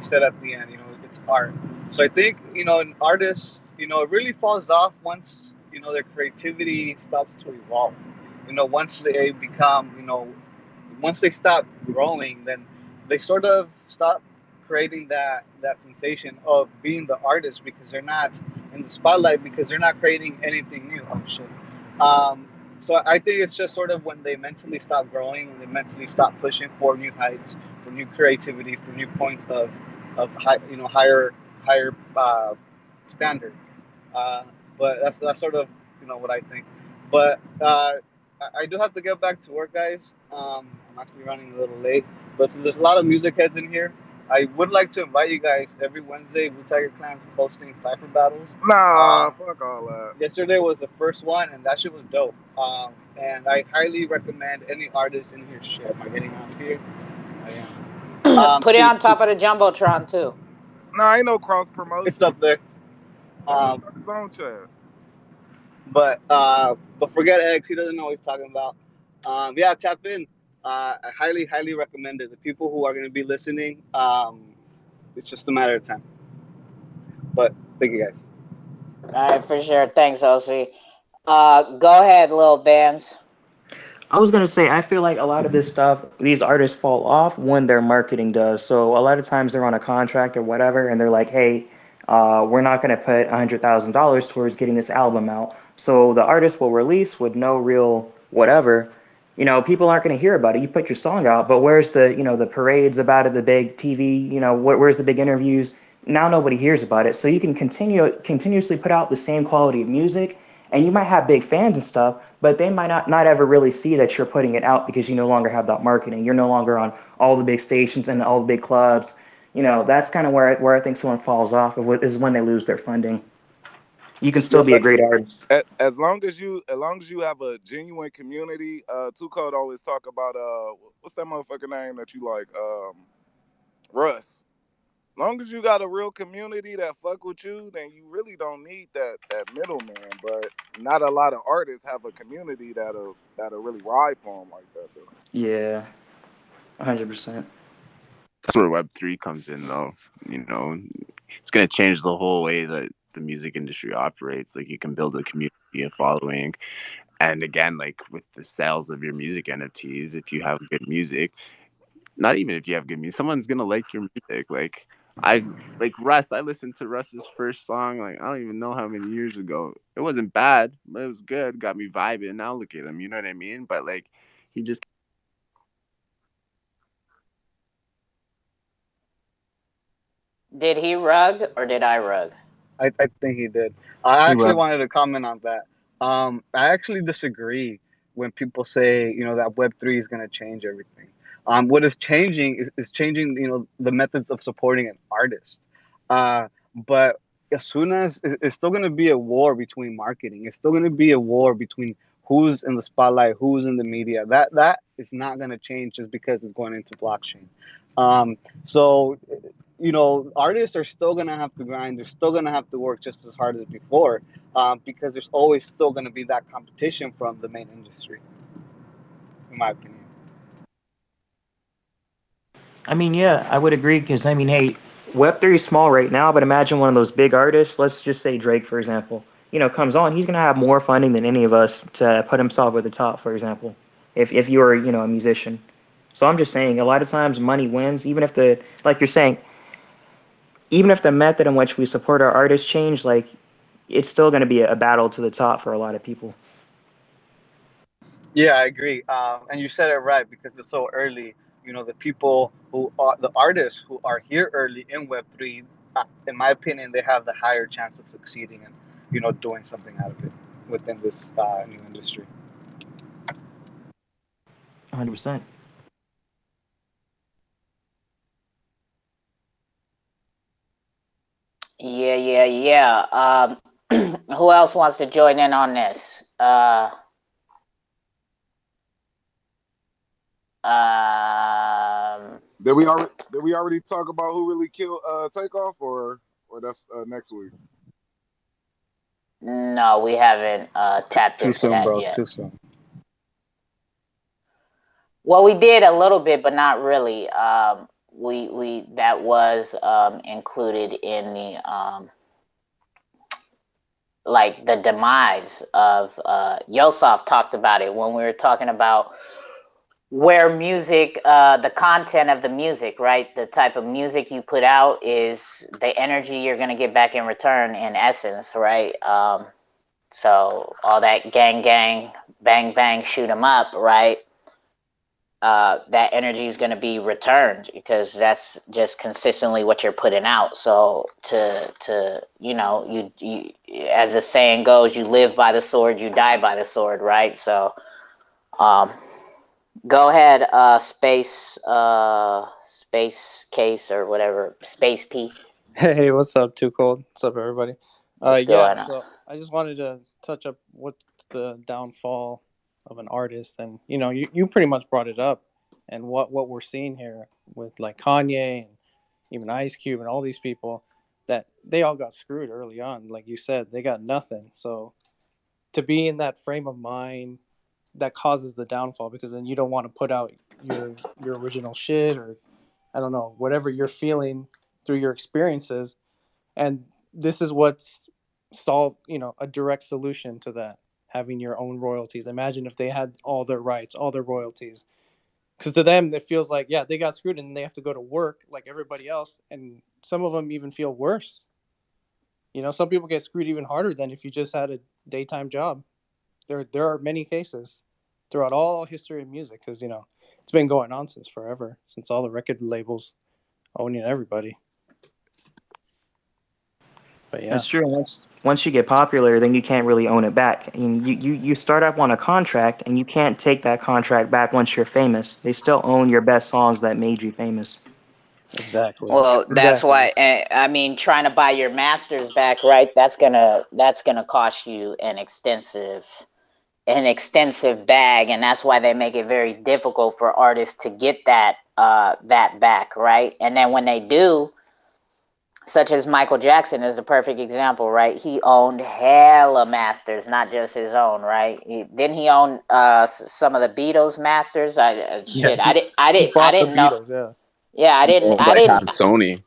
L: said at the end. It's art. So I think an artist, it really falls off once their creativity stops to evolve. Once they become, once they stop growing, then they sort of stop creating that sensation of being the artist because they're not in the spotlight because they're not creating anything new. Oh shit. So I think it's just sort of when they mentally stop growing, when they mentally stop pushing for new heights, for new creativity, for new points of higher standard. Uh, but that's sort of what I think. But I do have to get back to work, guys. I'm actually running a little late, but so there's a lot of music heads in here. I would like to invite you guys every Wednesday. Wu Tiger Clan's hosting Cypher battles.
P: Nah, fuck all that.
L: Yesterday was the first one, and that shit was dope. And I highly recommend any artist in here. Shit, am I getting off here? I am.
A: Put it on top of the jumbotron too.
P: Nah, ain't no cross promotion.
L: It's up there.
P: Tell him to start his own chat.
L: But forget X. He doesn't know what he's talking about. Yeah, tap in. I highly recommend it. The people who are going to be listening, it's just a matter of time. But thank you guys.
A: All right, for sure. Thanks, OC. Go ahead, Lil Bands.
Q: I was gonna say, I feel like a lot of this stuff, these artists fall off when their marketing does. So a lot of times they're on a contract or whatever, and they're like, "Hey, we're not gonna put $100,000 towards getting this album out." So the artist will release with no real whatever. You know, people aren't gonna hear about it. You put your song out, but where's the, you know, the parades about it, the big TV, you know, where's the big interviews? Now nobody hears about it. So you can continuously put out the same quality of music, and you might have big fans and stuff, but they might not ever really see that you're putting it out because you no longer have that marketing. You're no longer on all the big stations and all the big clubs. You know, that's kind of where I think someone falls off of, is when they lose their funding. You can still be a great artist.
P: As long as you have a genuine community, Two Code always talk about what's that motherfucker name that you like? Russ. As long as you got a real community that fuck with you, then you really don't need that middleman. But not a lot of artists have a community that'll really ride for them like that, though.
Q: Yeah, 100%.
M: That's where Web3 comes in, though. You know, it's gonna change the whole way that the music industry operates. Like, you can build a community, a following, and again, like with the sales of your music NFTs, if you have good music, not even if you have good music, someone's gonna like your music. Like Russ, I listened to Russ's first song, like, I don't even know how many years ago. It wasn't bad, but it was good, got me vibing. Now look at him, you know what I mean? But like, he just
A: Did he rug or did I rug?
L: I think he did. I
Q: He
L: actually
Q: rubbed.
L: wanted to comment on that. I actually disagree when people say, you know, that Web3 is going to change everything. What is changing is changing, you know, the methods of supporting an artist. But as soon as it's still going to be a war between marketing, it's still going to be a war between who's in the spotlight, who's in the media. That is not going to change just because it's going into blockchain. So you know, artists are still gonna have to grind. They're still gonna have to work just as hard as before, because there's always still gonna be that competition from the main industry, in my opinion.
Q: I mean, yeah, I would agree because, I mean, hey, Web3 is small right now, but imagine one of those big artists, let's just say Drake, for example, you know, comes on, he's going to have more funding than any of us to put himself at the top, for example, if you're, you know, a musician. So I'm just saying, a lot of times money wins, even if like you're saying, even if the method in which we support our artists change, like, it's still going to be a battle to the top for a lot of people.
L: Yeah, I agree. And you said it right because it's so early. You know, the people who are the artists who are here early in Web3, in my opinion, they have the higher chance of succeeding and, you know, doing something out of it within this new industry.
Q: 100%.
A: Yeah. Who else wants to join in on this?
P: Did we already talk about who really killed Takeoff, or that's next week?
A: No, we haven't tapped
L: Too
A: into
L: soon,
A: that
L: bro.
A: yet.
L: Too soon.
A: Well, we did a little bit, but not really. We that was included in the like the demise of Yosef talked about it when we were talking about where music, the content of the music, right? The type of music you put out is the energy you're gonna get back in return, in essence, right? So all that gang, bang, bang, shoot 'em up, right? That energy is going to be returned because that's just consistently what you're putting out. So to you know, you as the saying goes, you live by the sword, you die by the sword, right? So Go ahead, space case or whatever, space P.
R: Hey, what's up, Too Cold? What's up, everybody?
A: What's
R: Yeah,
A: going on?
R: so I just wanted to touch up what's the downfall of an artist, and you pretty much brought it up, and what we're seeing here with like Kanye and even Ice Cube and all these people, that they all got screwed early on. Like you said, they got nothing. So to be in that frame of mind, that causes the downfall, because then you don't want to put out your original shit, or I don't know, whatever you're feeling through your experiences. And this is what's solved, a direct solution to that, having your own royalties. Imagine if they had all their rights, all their royalties, because to them it feels like, yeah, they got screwed and they have to go to work like everybody else, and some of them even feel worse. Some people get screwed even harder than if you just had a daytime job. There are many cases throughout all history of music, because it's been going on since forever, since all the record labels owning everybody. But yeah,
Q: That's true. Once you get popular, then you can't really own it back. And you start up on a contract, and you can't take that contract back once you're famous. They still own your best songs that made you famous.
R: exactly.
A: Well, that's
R: Exactly.
A: why. I mean, trying to buy your masters back, right? That's gonna cost you an extensive bag, and that's why they make it very difficult for artists to get that back, right? And then when they do, such as Michael Jackson is a perfect example, right? He owned hella masters, not just his own, right? Didn't he own some of the Beatles masters?
R: Yeah,
A: Shit, I
R: he bought the
A: didn't know.
R: Beatles. Yeah.
A: Yeah, I
M: He
A: didn't
M: owned
A: I
M: like
A: didn't
M: half Sony.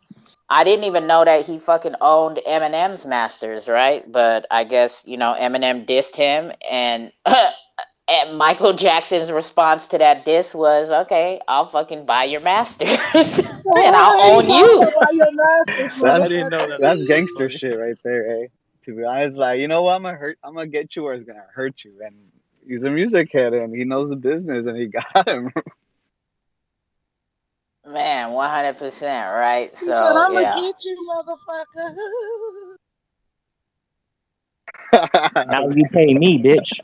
A: I didn't even know that he fucking owned Eminem's masters, right? But I guess, Eminem dissed him, and Michael Jackson's response to that diss was, "Okay, I'll fucking buy your masters and I'll
C: Hey, he
A: own
C: talking
A: you."
C: about your masters,
R: I didn't know
C: motherfucker.
R: that.
L: That's
R: That's
L: gangster
R: funny.
L: shit right there, eh? To be honest, like, you know what, I'm gonna get you where it's gonna hurt you. And he's a music head and he knows the business and he got him.
A: Man, 100%, right?
C: He said,
A: So,
C: "I'm gonna
A: yeah.
C: get you, motherfucker."
Q: Now you pay me, bitch.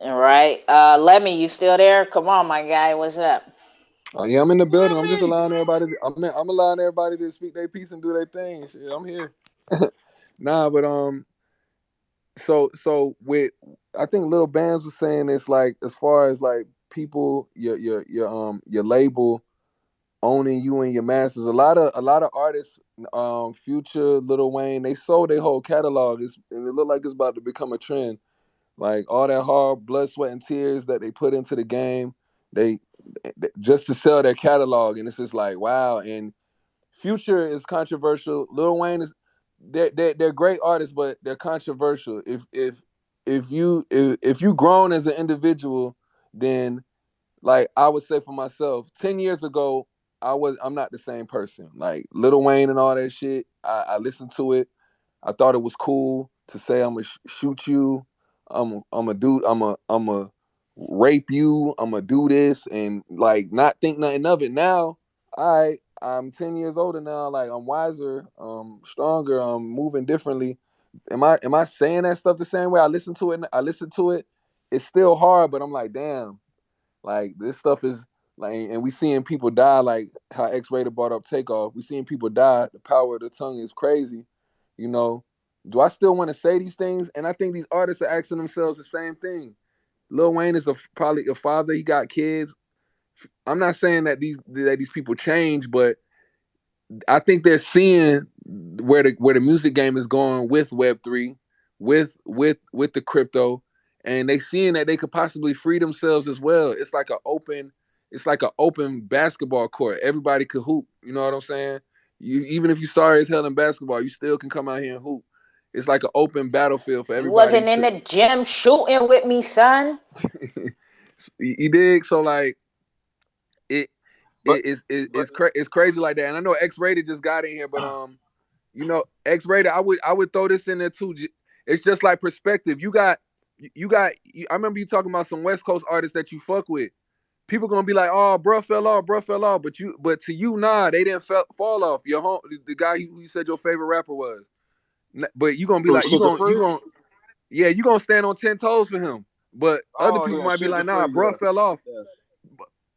A: Right. Lemmy, you still there? Come on, my guy. What's up?
B: Yeah, I'm in the building. I'm just
C: Lemmy.
B: allowing everybody. I'm allowing everybody to speak their piece and do their thing. Shit, I'm here. Nah, but so with I think Little Bands was saying it's like as far as like people your label owning you and your masters. A lot of artists, Future, Lil Wayne, they sold their whole catalog. And it looked like it's about to become a trend. Like all that hard blood, sweat, and tears that they put into the game, they just to sell their catalog, and it's just like wow. And Future is controversial. Lil Wayne is they're great artists, but they're controversial. If you grown as an individual, then like I would say for myself, 10 years ago, I'm not the same person. Like Lil Wayne and all that shit, I listened to it. I thought it was cool to say I'm gonna shoot you, I'm a dude, I'm a rape you, I'm gonna do this, and like not think nothing of it. Now, I'm 10 years older now. Like I'm wiser, stronger, I'm moving differently. Am I saying that stuff the same way? I listen to it. I listen to it. It's still hard, but I'm like, damn. Like this stuff is like, and we seeing people die. Like how X-Rated brought up Takeoff. We seeing people die. The power of the tongue is crazy. You know, do I still want to say these things? And I think these artists are asking themselves the same thing. Lil Wayne is probably a father. He got kids. I'm not saying that these people change, but I think they're seeing where the music game is going with Web3, with the crypto, and they seeing that they could possibly free themselves as well. It's like an open basketball court. Everybody could hoop. You know what I'm saying? You even if you sorry as hell in basketball, you still can come out here and hoop. It's like an open battlefield for
A: You
B: everybody
A: wasn't in
B: to.
A: the gym shooting with me, son.
B: You dig? So like it
C: But
B: it's crazy like that. And I know X Rated just got in here, but X Rated, I would throw this in there too. It's just like perspective. I remember you talking about some West Coast artists that you fuck with. People gonna be like, oh, bruh fell off, bruh fell off. But to you, nah, they didn't fall off. Your home, the guy who you said your favorite rapper was. But you gonna be like,
C: Sugar Free.
B: you gonna stand on 10 toes for him. But other
C: Oh
B: people
C: yeah,
B: might be
C: Sugar
B: like, nah,
C: Free.
B: bruh
C: Yeah,
B: fell off.
C: yeah.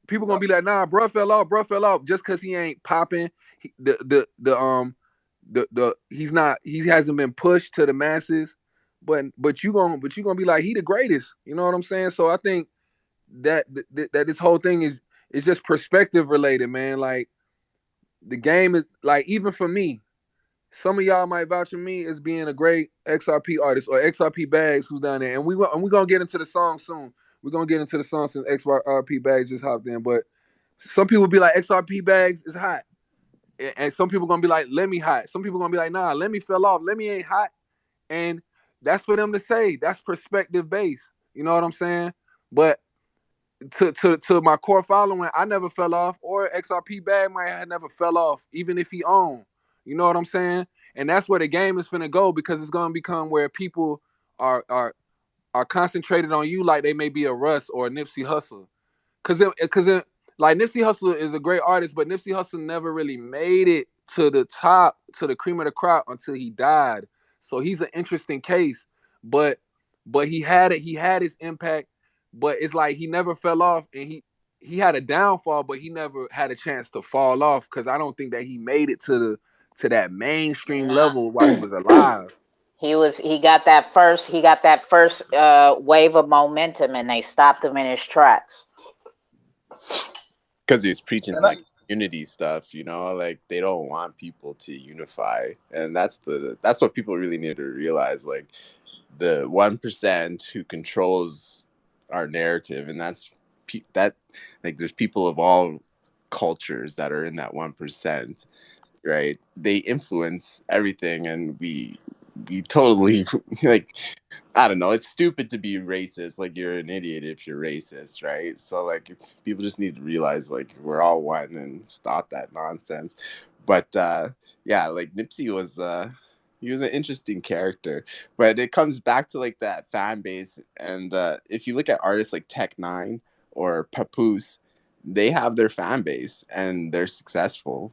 B: people gonna be like, nah, bro fell off just because he ain't popping. He hasn't been pushed to the masses, but you gonna be like, he the greatest. You know what I'm saying? So I think that this whole thing is just perspective related, man. Like the game is like, even for me, some of y'all might vouch for me as being a great XRP artist or XRP Bags who's down there, and we gonna get into the song soon. We're gonna get into the song since XRP Bags just hopped in, but some people be like, XRP Bags is hot, and some people gonna be like, Lemmy hot. Some people gonna be like, nah, Lemmy fell off. Lemmy ain't hot, and that's for them to say. That's perspective based. You know what I'm saying? But to my core following, I never fell off, or XRP Bag might have never fell off, even if he owned. You know what I'm saying? And that's where the game is finna go, because it's gonna become where people are concentrated on you like they may be a Russ or a Nipsey Hussle. Cause like Nipsey Hussle is a great artist, but Nipsey Hussle never really made it to the top, to the cream of the crop until he died. So he's an interesting case. But he had it, he had his impact, but it's like he never fell off, and he had a downfall, but he never had a chance to fall off, because I don't think that he made it to that mainstream
A: Nah.
B: level while he was alive.
A: He got that first wave of momentum, and they stopped him in his tracks.
M: Because he was preaching
C: And I,
M: like unity stuff, like they don't want people to unify, and that's what people really need to realize. Like the 1% who controls our narrative, and that like there's people of all cultures that are in that 1%, right? They influence everything, and we totally like, I don't know, it's stupid to be racist. Like, you're an idiot if you're racist, right? So like, people just need to realize like we're all one and stop that nonsense. But yeah, like Nipsey was he was an interesting character, but it comes back to like that fan base. And if you look at artists like Tech 9 or Papoose, they have their fan base and they're successful.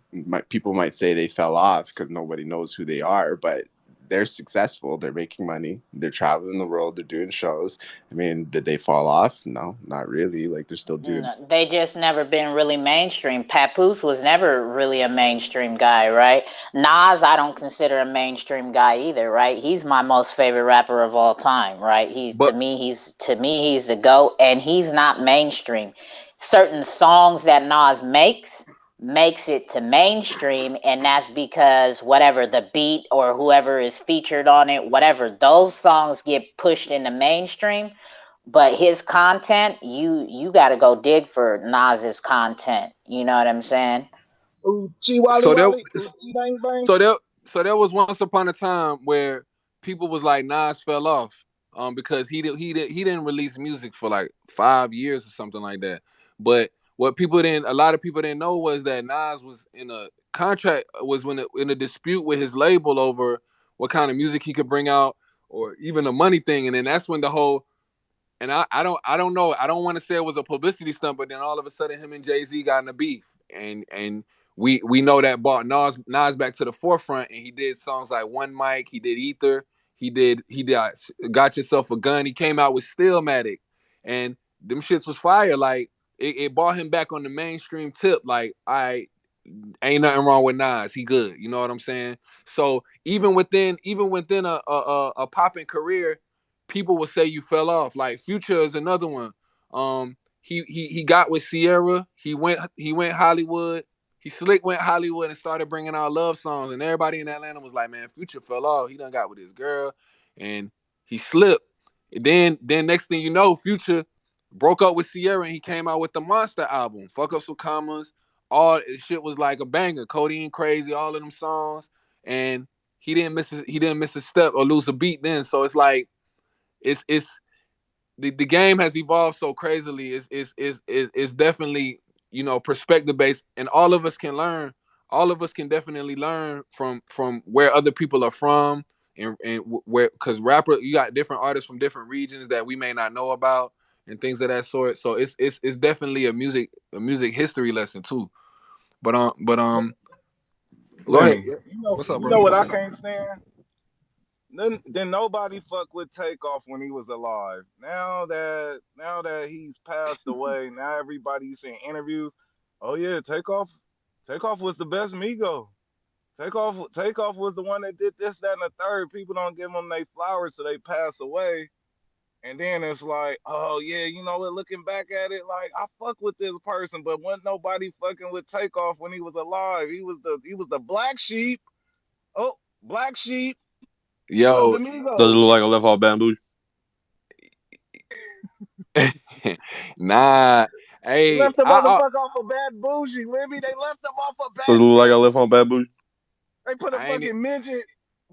M: People might say they fell off because nobody knows who they are, but they're successful. They're making money. They're traveling the world. They're doing shows. I mean, did they fall off? No, not really. Like, they're still doing.
A: No, they just never been really mainstream. Papoose was never really a mainstream guy, right? Nas, I don't consider a mainstream guy either, right? He's my most favorite rapper of all time, right?
B: But
A: To me he's the GOAT, and he's not mainstream. Certain songs that Nas makes it to mainstream, and that's because whatever the beat or whoever is featured on it, whatever, those songs get pushed into mainstream. But his content, you got to go dig for Nas's content. You know what I'm saying?
C: ooh, G Wally
B: so there
C: Wally, ooh, G Bang Bang.
B: so there was once upon a time where people was like, Nas fell off, because he didn't release music for like 5 years or something like that. But what a lot of people didn't know was that Nas was in a contract, was in a dispute with his label over what kind of music he could bring out, or even a money thing. And then that's when the whole, and I don't know, I don't want to say it was a publicity stunt, but then all of a sudden him and Jay-Z got in a beef, and we know that brought Nas back to the forefront, and he did songs like One Mic, he did Ether, he did Got Yourself a Gun, he came out with Stillmatic, and them shits was fire. Like, it brought him back on the mainstream tip. Like, I ain't nothing wrong with Nas. He good. You know what I'm saying? So even within a popping career, people will say you fell off. Like Future is another one. He got with Sierra. He went Hollywood. He slick went Hollywood and started bringing out love songs, and everybody in Atlanta was like, "Man, Future fell off. He done got with his girl, and he slipped." And then next thing you know, Future broke up with Sierra, and he came out with the Monster album. Fuck Up Some Commas. All shit was like a banger. Cody and Crazy, all of them songs, and he didn't miss a step or lose a beat then. So it's like, it's the game has evolved so crazily. It's definitely, perspective based, and all of us can learn. All of us can definitely learn from where other people are from, and where, because you got different artists from different regions that we may not know about, and things of that sort. So it's definitely a music history lesson too. But go ahead.
P: Lemmy,
B: What's up,
C: You
B: bro?
C: know what I can't stand?
P: then nobody fuck with Takeoff when he was alive. Now that he's passed away, now everybody's in interviews. Oh yeah, Takeoff was the best Migo. Takeoff was the one that did this, that, and the third. People don't give them their flowers, so they pass away. And then it's like, oh yeah, you know what? Looking back at it, like I fuck with this person, but wasn't nobody fucking with Takeoff when he was alive. He was the black sheep. Oh, black sheep of
B: Yo,
P: the
K: Does it
P: Migos.
K: look like a left off bamboo?
B: nah.
P: They
B: Hey,
P: left the motherfucker off of Bad Bougie, Libby. They left him off of
K: Does
P: Bad
K: it look like a left
P: Bougie.
K: on bamboo?
P: They put a
B: I ain't
P: fucking midget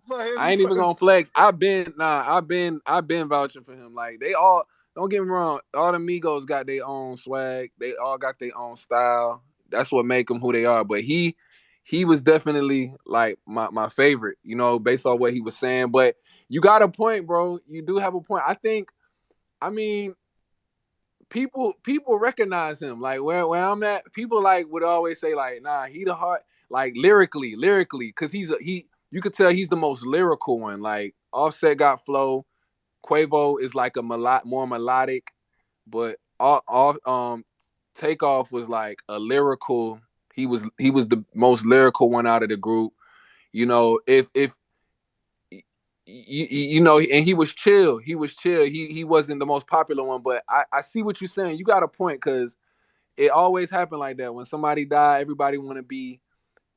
P: for his.
B: I ain't even gonna flex. I've been vouching for him. Like they all, don't get me wrong, all the Migos got their own swag. They all got their own style. That's what make them who they are. But he was definitely like my favorite, based on what he was saying. But you got a point, bro. You do have a point. I mean, people recognize him. Like where I'm at, people like would always say like, nah, he the heart, like lyrically, because he you could tell he's the most lyrical one. Like Offset got flow, Quavo is like a more melodic, but all Takeoff was like a lyrical. He was the most lyrical one out of the group. If and he was chill. He was chill. He wasn't the most popular one, but I see what you're saying. You got a point because it always happened like that. When somebody died, everybody want to be.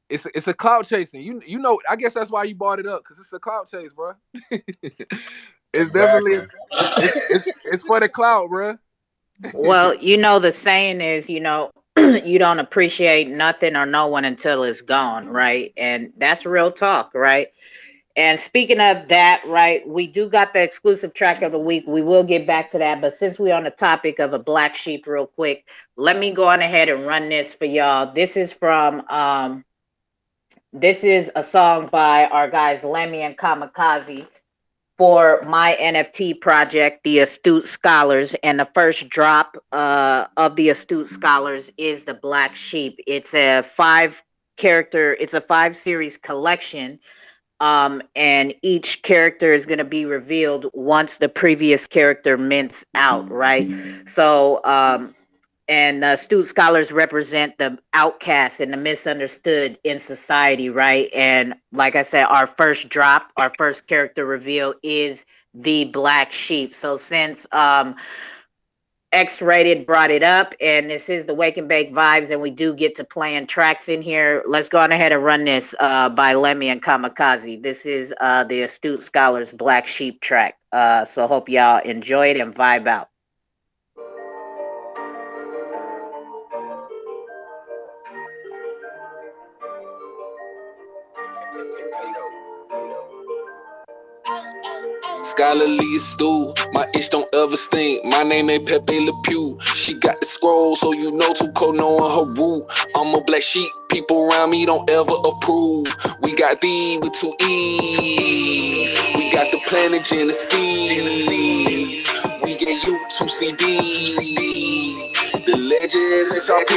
B: It's a clout chasing. I guess that's why you brought it up because it's a clout chase, bro. It's definitely
P: Exactly.
B: it's for the clout, bro.
A: Well, the saying is, you don't appreciate nothing or no one until it's gone, right? And that's real talk, right? And speaking of that, right, we do got the exclusive track of the week. We will get back to that. But since we're on the topic of a black sheep real quick, let me go on ahead and run this for y'all. This is a song by our guys Lemmy and Kamikaze for my NFT project, The Astute Scholars. And the first drop of The Astute Scholars is The Black Sheep. It's a it's a 5 series collection. And each character is going to be revealed once the previous character mints out, right? So, and astute scholars represent the outcast and the misunderstood in society, right? And like I said, our first character reveal is the black sheep. So since X-Rated brought it up, and this is the Wake and Bake Vibes, and we do get to playing tracks in here. Let's go on ahead and run this by Lemmy and Kamikaze. This is the Astute Scholars Black Sheep track. So hope y'all enjoy it and vibe out.
D: Scholarly astute, my itch don't ever stink. My name ain't Pepe Le Pew. She got the scroll, so you know too cold knowing her root. I'm a black sheep, people around me don't ever approve. We got thee with 2 E's. We got the planet Genesis. We get you 2 CDs. The Ledger is Xrp.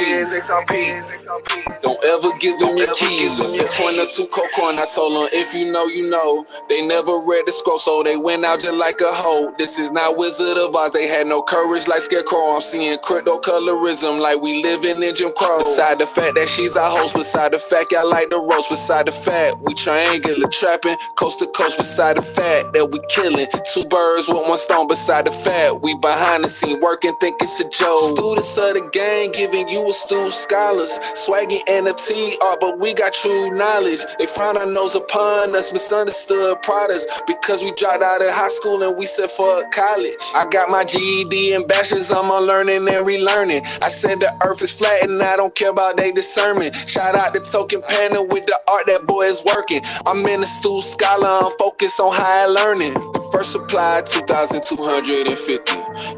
D: Don't ever give them your keys. The point of 2 Coco, and I told them, if you know, you know. They never read the scroll, so they went out just like a hoe. This is not Wizard of Oz, they had no courage like Scarecrow. I'm seeing crypto colorism like we living in Jim Crow. Beside the fact that she's our host, beside the fact I like the roast, beside the fact we triangular trapping coast to coast, beside the fact that we killing 2 birds with 1 stone, beside the fact we behind the scene working, think it's a joke. Students of the gang giving you astute scholars, swagging NFT art, but we got true knowledge. They frown our nose upon us, misunderstood products, because we dropped out of high school and we set for college. I got my GED and bachelor's, I'm on learning and relearning. I said the earth is flat and I don't care about they discernment. Shout out to Token Panda with the art, that boy is working. I'm in a stool scholar, I'm focused on higher learning. The first supply 2,250.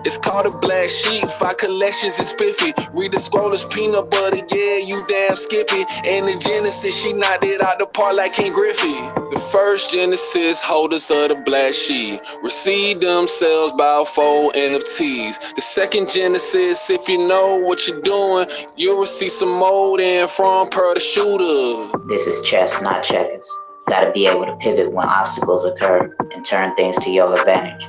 D: It's called a black sheep, 5 collections is spiffy. Read the scroll is peanut butter, yeah, you damn skippy. And the Genesis, she knocked it out the park like King Griffey. The first Genesis holders of the black sheep receive themselves by 4 NFTs. The second Genesis, if you know what you're doing, you'll receive some mold in from Per the Shooter.
A: This is chess, not checkers.
F: Gotta be able to pivot when obstacles occur and turn things to your advantage.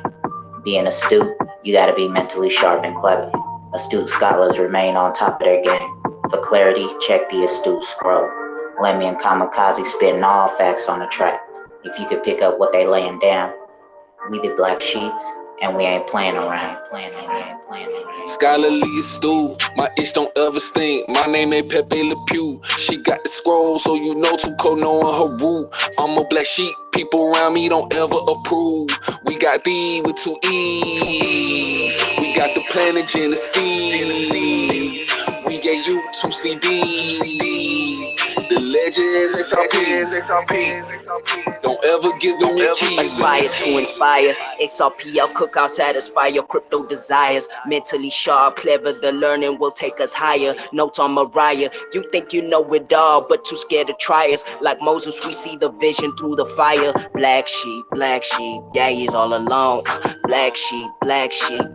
F: Being astute, you gotta be mentally sharp and clever. Astute scholars remain on top of their game. For clarity, check the astute scroll. Lemmy and Kamikaze spitting all facts on the track. If you could pick up what they laying down, we the black sheeps, and we ain't playing around.
D: Scholarly astute, my itch don't ever stink. My name ain't Pepe Le Pew. She got the scroll, so you know too cold knowing her root. I'm a black sheep, people around me don't ever approve. We got thee with two E's. We got the planet Genesis. We gave you two CDs. The Legends XRP. Don't ever give them your keys.
F: Aspire to inspire. XRPL cookout satisfy your crypto desires. Mentally sharp, clever, the learning will take us higher. Notes on Mariah. You think you know it all, but too scared to try us. Like Moses, we see the vision through the fire. Black sheep, yeah, he's all alone. Black sheep,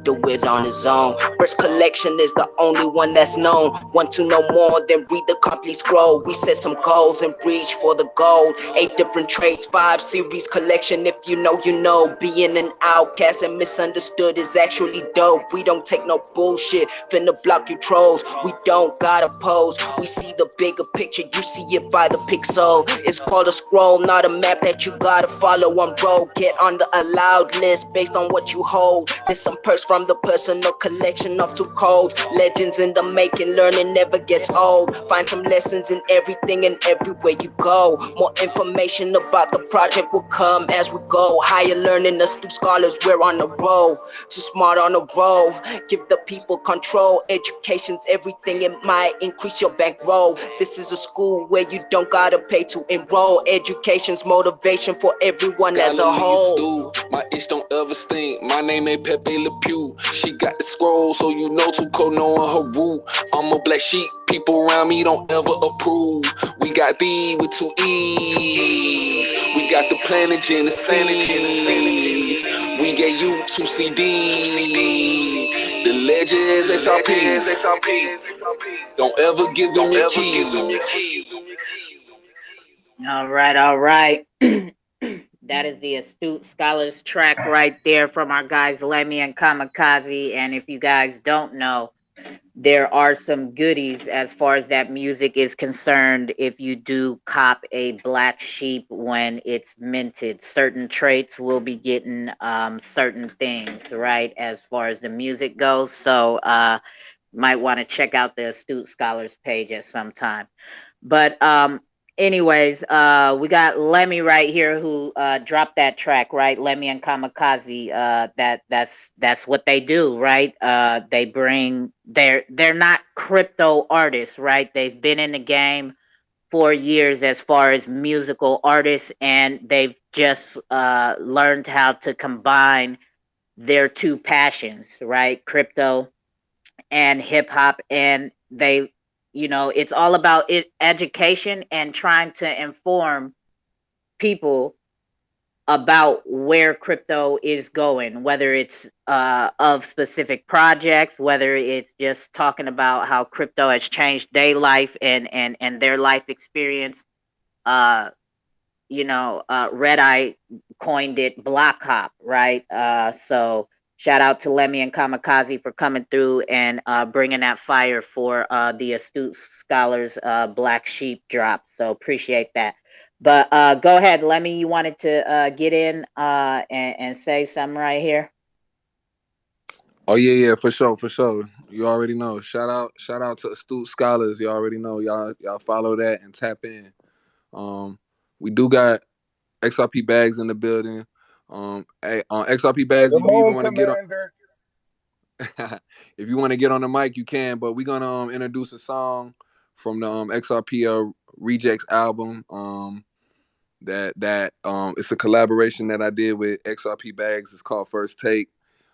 F: do it on his own. First collection is the only one that's known. Want to know more, then read the complete scroll. We set some goals and reach for the gold. 8 different traits, 5 series collection. If you know, you know. Being an outcast and misunderstood is actually dope. We don't take no bullshit, finna block your trolls. We don't gotta pose. We see the bigger picture, you see it by the pixel. It's called a scroll, not a map that you gotta follow on road. Get on the allowed list based on what you hold. There's some perks from the personal collection of 2 codes. Legends in the making, learning never gets old. Find some lessons in everything and everywhere you go. More information about the project will come as we go. Higher learning, astute scholars, we're on the road. Too smart on the road, give the people control. Education's everything, it might increase your bankroll. This is a school where you don't gotta pay to enroll. Education's motivation for everyone as a whole.
D: My itch don't ever stink. My name ain't Pepe Le Pew. She got the scroll, so you know too cold knowing her root. I'm a black sheep, people around me don't ever approve. We got thee with 2 E's. We got the planet Genesis. We gave you 2 CDs. The Legends XRP. Don't ever give them your keys.
A: All right. That is the Astute Scholars track right there from our guys Lemmy and Kamikaze. And if you guys don't know, there are some goodies as far as that music is concerned if you do cop a black sheep when it's minted. Certain traits will be getting certain things, right, as far as the music goes. So might want to check out the Astute Scholars page at some time. But anyways, we got Lemmy right here who dropped that track, right? Lemmy and Kamikaze. That's what they do, right? They bring they're not crypto artists, right? They've been in the game for years as far as musical artists, and they've just learned how to combine their 2 passions, right? Crypto and hip hop, and they, it's all about education and trying to inform people about where crypto is going, whether it's of specific projects, whether it's just talking about how crypto has changed their life and their life experience. uh Red Eye coined it block hop, right? So shout out to Lemmy and Kamikaze for coming through and bringing that fire for the Astute Scholars Black Sheep drop. So appreciate that. But go ahead, Lemmy. You wanted to get in and say something right here.
B: Oh yeah, for sure. You already know. Shout out to Astute Scholars. You already know. Y'all follow that and tap in. We do got XRP bags in the building. On XRP bags, if
C: Come
B: you even
C: on,
B: want to get on,
C: Commander.
B: if you want to get on the mic, you can. But we're gonna introduce a song from the XRPL Rejects album. That it's a collaboration that I did with XRP bags. It's called First Take.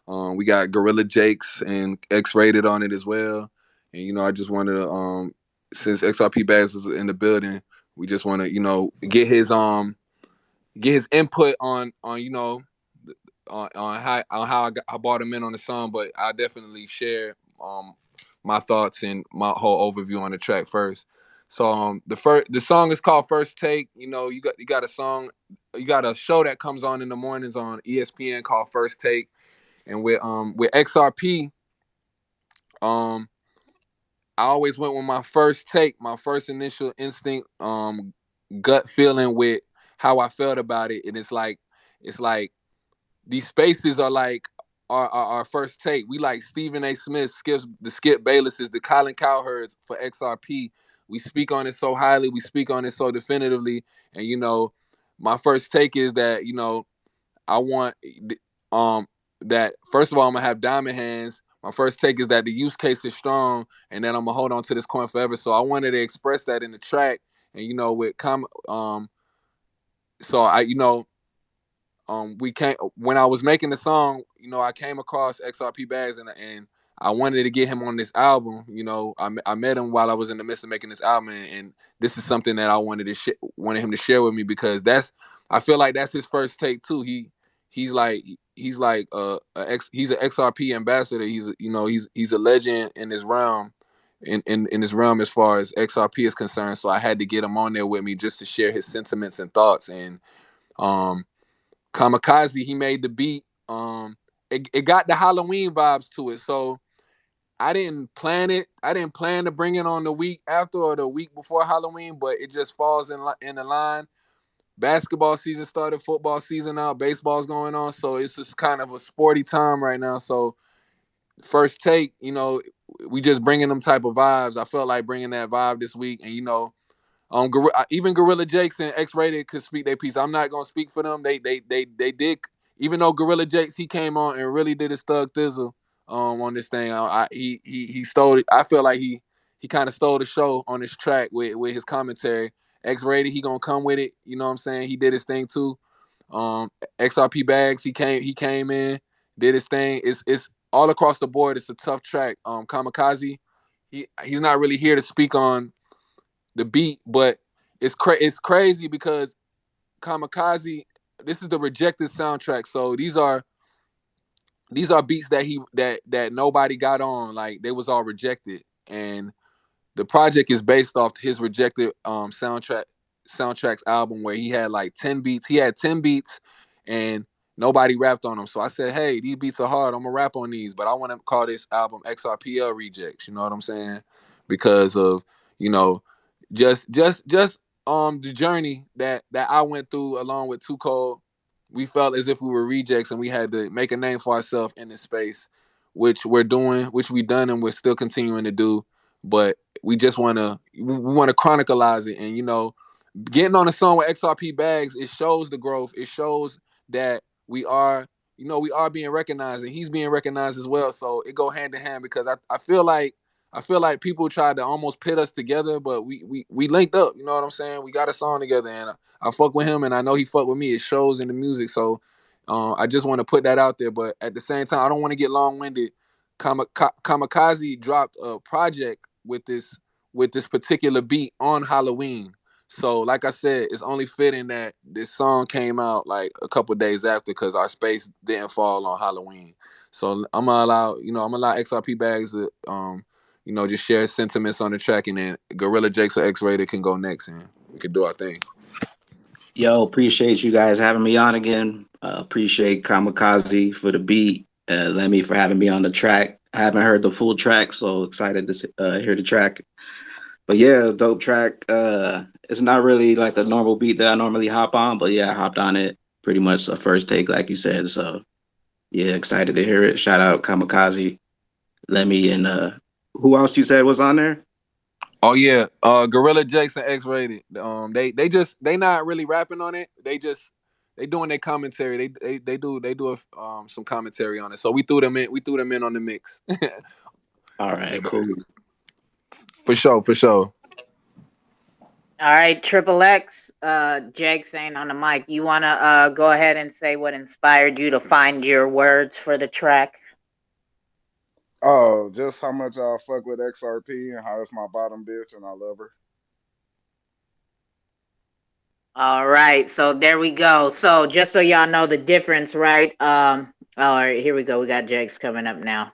B: We got Gorilla Jakes and X Rated on it as well. And I just wanted to since XRP bags is in the building, we just want to get his input on how I brought him in on the song, but I definitely share my thoughts and my whole overview on the track first. So the song is called First Take. You know, you got a song, you got a show that comes on in the mornings on ESPN called First Take, and with XRP, I always went with my first take, my first initial instinct, gut feeling with how I felt about it, and it's like these spaces are like our first take. We like Stephen A. Smith, Skip Baylesses, the Colin Cowherds for XRP. We speak on it so highly, we speak on it so definitively, and my first take is that I want um that first of all I'm gonna have diamond hands. My first take is that the use case is strong, and then I'm gonna hold on to this coin forever. So I wanted to express that in the track, and with so I we came when I was making the song. I came across XRP Bags, and I wanted to get him on this album. I met him while I was in the midst of making this album, and this is something that I wanted him to share with me, because I feel like that's his first take too. He's like he's an XRP ambassador. He's a legend in his realm. In his realm as far as XRP is concerned, so I had to get him on there with me just to share his sentiments and thoughts. And Kamikaze, he made the beat. It got the Halloween vibes to it. So I didn't plan it. I didn't plan to bring it on the week after or the week before Halloween, but it just falls in the line. Basketball season started, football season out, baseball's going on, so it's just kind of a sporty time right now. So first take, we just bringing them type of vibes. I felt like bringing that vibe this week, and even Gorilla Jakes and X-Rated could speak their piece. I'm not gonna speak for them. They did. Even though Gorilla Jakes, he came on and really did his thug thizzle on this thing. He stole it. I feel like he kind of stole the show on this track with his commentary. X-Rated, he gonna come with it. You know what I'm saying? He did his thing too. XRP Bags, he came in, did his thing. It's all across the board. It's a tough track. Kamikaze, he's not really here to speak on the beat, but it's crazy because Kamikaze, this is the rejected soundtrack. So these are beats that nobody got on, like they was all rejected, and the project is based off his rejected soundtracks album, where he had like 10 beats. He had 10 beats and nobody rapped on them. So I said, hey, these beats are hard, I'm gonna rap on these, but I want to call this album XRPL Rejects. You know what I'm saying? Because of you know just the journey that I went through along with Too Cold. We felt as if we were rejects, and we had to make a name for ourselves in this space, which we're doing, which we've done, and we're still continuing to do. But we just want to chronicleize it, and getting on a song with XRP Bags, it shows the growth. It shows that we are being recognized, and he's being recognized as well. So it go hand in hand, because I feel like people tried to almost pit us together, but we linked up. You know what I'm saying? We got a song together, and I fuck with him, and I know he fuck with me. It shows in the music. So I just want to put that out there. But at the same time, I don't want to get long winded. Kamikaze dropped a project with this particular beat on Halloween. So, like I said, it's only fitting that this song came out like a couple days after, because our space didn't fall on Halloween. So I'm gonna allow XRP Bags to just share his sentiments on the track, and then Gorilla Jakes or X-Rated can go next, and we can do our thing.
S: Yo, appreciate you guys having me on again. Appreciate Kamikaze for the beat. Lemmy for having me on the track. I haven't heard the full track, so excited to hear the track. But yeah, dope track. It's not really like the normal beat that I normally hop on, but yeah, I hopped on it pretty much the first take, like you said. So yeah, excited to hear it. Shout out Kamikaze, Lemmy, and who else you said was on there?
B: Oh yeah, Gorilla Jakes and X-Rated. They not really rapping on it. They doing their commentary. They do some commentary on it. So we threw them in. We threw them in on the mix.
S: All right, cool.
B: For sure, for sure.
A: All right, Triple X, Jake saying on the mic, you want to go ahead and say what inspired you to find your words for the track?
P: Oh, just how much I fuck with XRP and how it's my bottom bitch and I love her.
A: All right, so there we go. So just so y'all know the difference, right? All right, here we go. We got Jake's coming up now.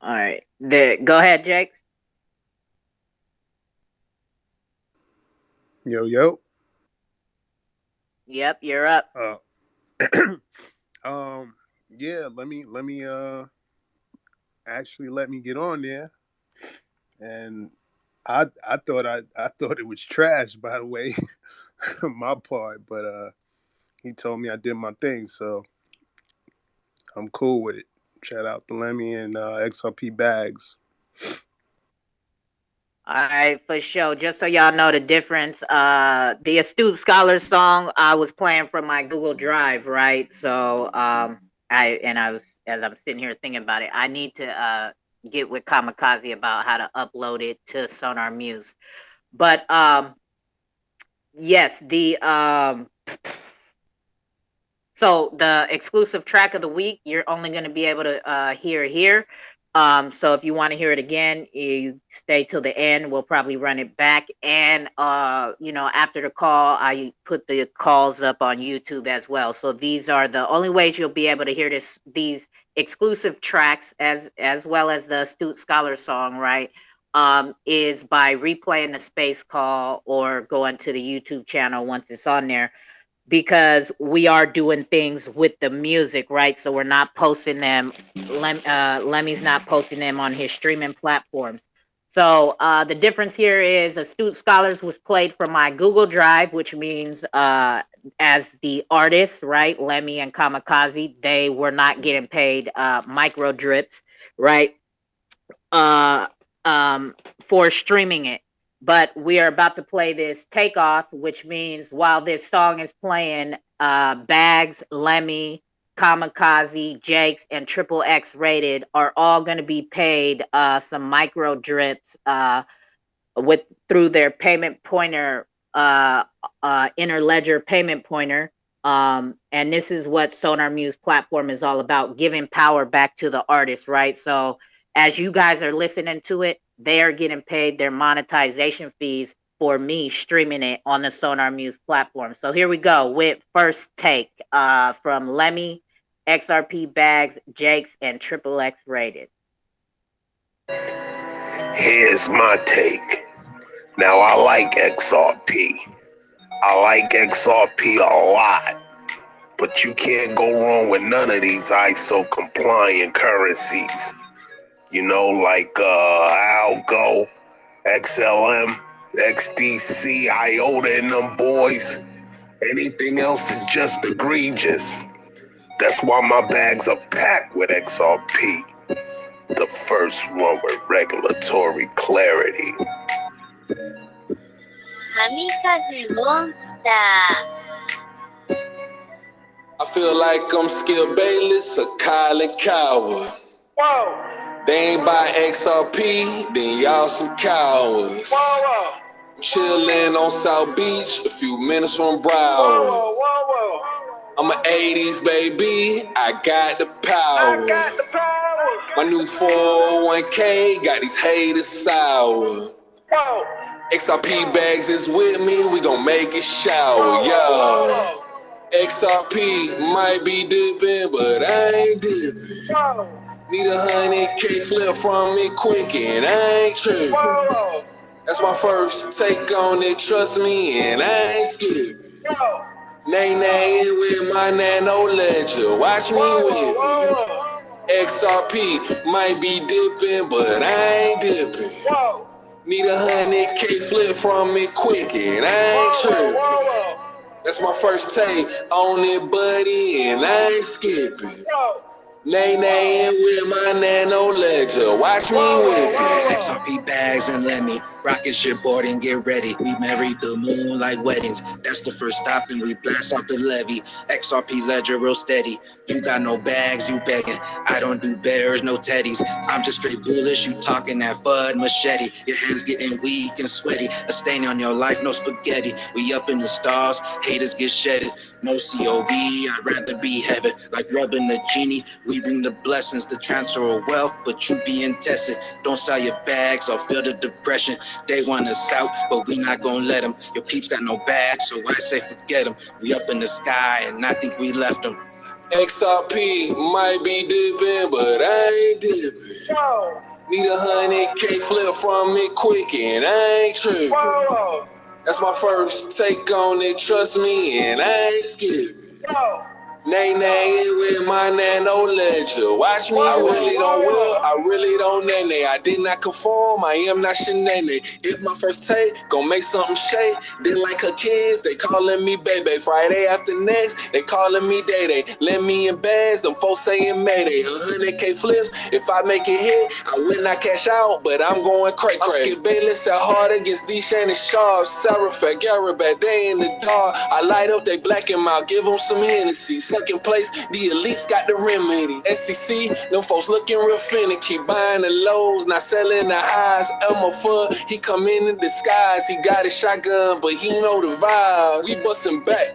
A: All right. Go ahead, Jake.
T: Yo, yo.
A: Yep, you're up.
T: Um, yeah, let me actually let me get on there. And I thought it was trash, by the way, my part, but he told me I did my thing, so I'm cool with it. Shout out to Lemmy and XRP Bags.
A: All right, for sure. Just so y'all know the difference, the Astute Scholar song I was playing from my Google Drive, right? So, I was as I'm sitting here thinking about it, I need to get with Kamikaze about how to upload it to Sonar Muse. But yes, so the exclusive track of the week, you're only going to be able to hear here. So if you want to hear it again, you stay till the end. We'll probably run it back. And after the call, I put the calls up on YouTube as well. So these are the only ways you'll be able to hear these exclusive tracks as well as the Astute Scholar song, right? Is by replaying the space call or going to the YouTube channel once it's on there, because we are doing things with the music, right? So we're not posting them. Lemmy's not posting them on his streaming platforms. So the difference here is Astute Scholars was played from my Google Drive, which means as the artists, right? Lemmy and Kamikaze, they were not getting paid micro drips, right? uh, for streaming it. But we are about to play this takeoff, which means while this song is playing, Bags, Lemmy, Kamikaze, Jakes, and Triple X Rated are all going to be paid some micro drips with through their payment pointer, inner ledger payment pointer. And this is what Sonar Muse platform is all about, giving power back to the artist, right? So as you guys are listening to it, they are getting paid their monetization fees for me streaming it on the Sonar Muse platform. So here we go with first take from Lemmy, XRP Bags, Jakes, and Triple X Rated.
E: Here's my take. Now, I like XRP. I like XRP a lot. But you can't go wrong with none of these ISO compliant currencies. You know, like Algo, XLM, XDC, IOTA, and them boys. Anything else is just egregious. That's why my bags are packed with XRP. The first one with regulatory clarity.
D: Kamikaze Monster. I feel like I'm Skip Bayless or Colin Coward. They ain't buy XRP, then y'all some cowards. I'm chillin' on South Beach, a few minutes from Broward. I'm an 80s baby, I got the power. My new 401k got these haters sour. XRP Bags is with me, we gon' make it shower, yeah. XRP might be dipping, but I ain't dipping. Need 100K flip from it quick and I ain't tripping. That's my first take on it, trust me, and I ain't skipping. Nay with my nano ledger, watch me with it. XRP might be dipping, but I ain't dipping. Need 100K flip from it quick and I ain't tripping. That's my first take on it, buddy, and I ain't skipping. Nay with my nano ledger, watch me with it.
U: XRP Bags and Lemmy, rocket ship board and get ready. We married the moon like weddings. That's the first stop and we blast off the levee. XRP Ledger real steady. You got no bags, you begging. I don't do bears, no teddies. I'm just straight bullish, you talking that FUD machete. Your hands getting weak and sweaty. A stain on your life, no spaghetti. We up in the stars, haters get shedded. No COV, I'd rather be heaven. Like rubbing the genie, we bring the blessings, the transfer of wealth, but you being tested. Don't sell your bags or feel the depression. They want us out, but we not gonna let them. Your peeps got no bags, so I say forget them. We up in the sky, and I think we left them.
D: XRP might be dipping, but I ain't dipping. Need 100K flip from it quick, and I ain't tripping. That's my first take on it, trust me, and I ain't skipping. Nay, nay, with my nano ledger. Watch me, I really don't will, I really don't nay. I did not conform, I am not shenane. If my first take gon' make something shake, then like her kids, they calling me baby. Friday after next, they calling me day day. Let me in bags, them folks saying mayday. 100K flips, if I make it hit, I will not cash out, but I'm going cray cray. I'm Skip Bayless at hard against D. Shannon Sharp. Xrp Ledger, they in the dark. I light up, they black him out, give them some Hennessy. Second place, the elites got the remedy. SEC, them folks looking real finicky. Buying the lows, not selling the highs. Elmo Fudd, he come in disguise. He got a shotgun, but he know the vibes. We bustin' back,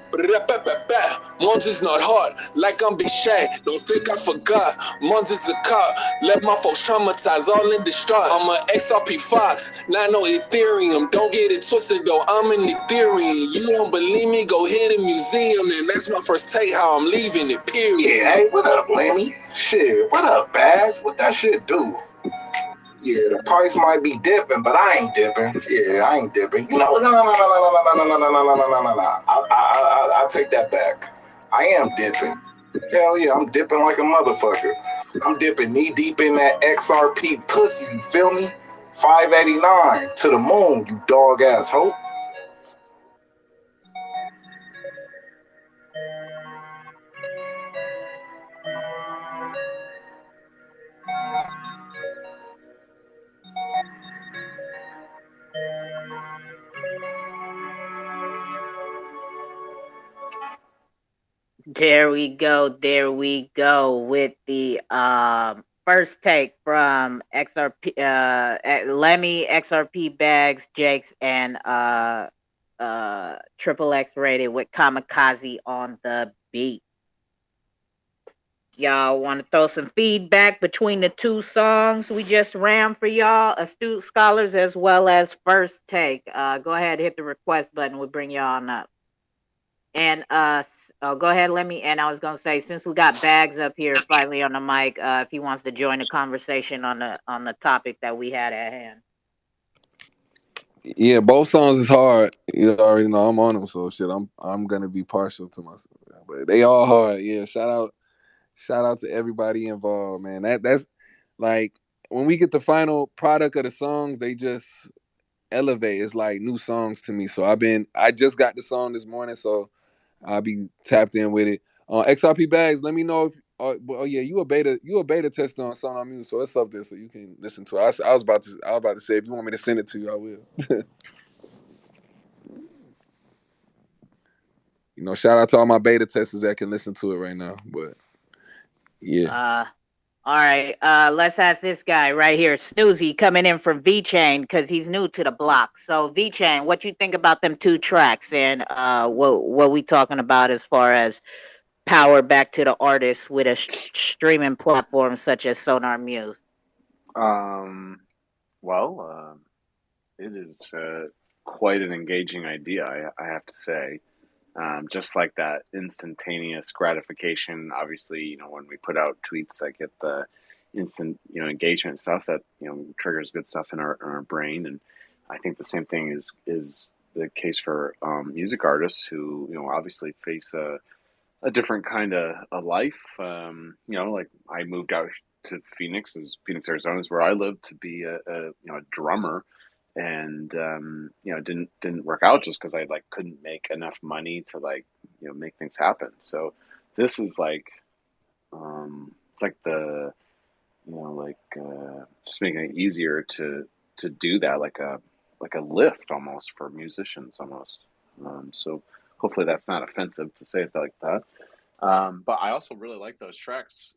D: Mons is not hard, like I'm Big Shaq. Don't think I forgot, Mons is a cop. Left my folks traumatized, all in distraught. I'm a XRP Fox, not no Ethereum. Don't get it twisted though, I'm an Ethereum. You don't believe me, go hit a museum. And that's my first take, how I'm leaving it, period.
G: Yeah, hey, what up, Lemmy? Shit, what up, Bags? What that shit do? Yeah, the price might be dipping, but I ain't dipping. Yeah, I ain't dipping. You know, no. I take that back. I am dipping. Hell yeah, I'm dipping like a motherfucker. I'm dipping knee deep in that XRP pussy, you feel me? 589 to the moon, you dog ass hoe.
A: There we go. There we go with the first take from XRP, Lemmy, XRP Bags, Jakes, and Triple X Rated with Kamikaze on the beat. Y'all want to throw some feedback between the two songs we just ran for y'all, astute scholars as well as first take. Go ahead, hit the request button. We'll bring y'all on up. And go ahead, let me. And I was gonna say, since we got Bags up here finally on the mic, if he wants to join the conversation on the topic that we had at hand.
B: Yeah, both songs is hard. You already know I'm on them, so shit. I'm gonna be partial to myself, but they all hard. Yeah, shout out to everybody involved, man. That's like when we get the final product of the songs, they just elevate. It's like new songs to me. So I just got the song this morning, so I'll be tapped in with it. XRP Bags, let me know if. Oh yeah, you a beta tester on Sound on Mute, so it's up there, so you can listen to it. I was about to say if you want me to send it to you, I will. You know, shout out to all my beta testers that can listen to it right now. But yeah.
A: All right. Let's ask this guy right here, Snoozy, coming in from V Chain because he's new to the block. So V Chain, what you think about them two tracks and what we talking about as far as power back to the artist with a streaming platform such as Sonar Muse?
O: Well, it is quite an engaging idea, I have to say. Just like that instantaneous gratification. Obviously, you know, when we put out tweets that get the instant, you know, engagement stuff that, you know, triggers good stuff in our brain. And I think the same thing is the case for music artists who, you know, obviously face a different kind of a life. You know, like I moved out to Phoenix, Arizona is where I live, to be a you know, a drummer, and you know, didn't work out just because I like couldn't make enough money to like, you know, make things happen. So this is like it's like the, you know, like just making it easier to do that, like a lift almost for musicians almost. So hopefully that's not offensive to say it like that. But I also really like those tracks.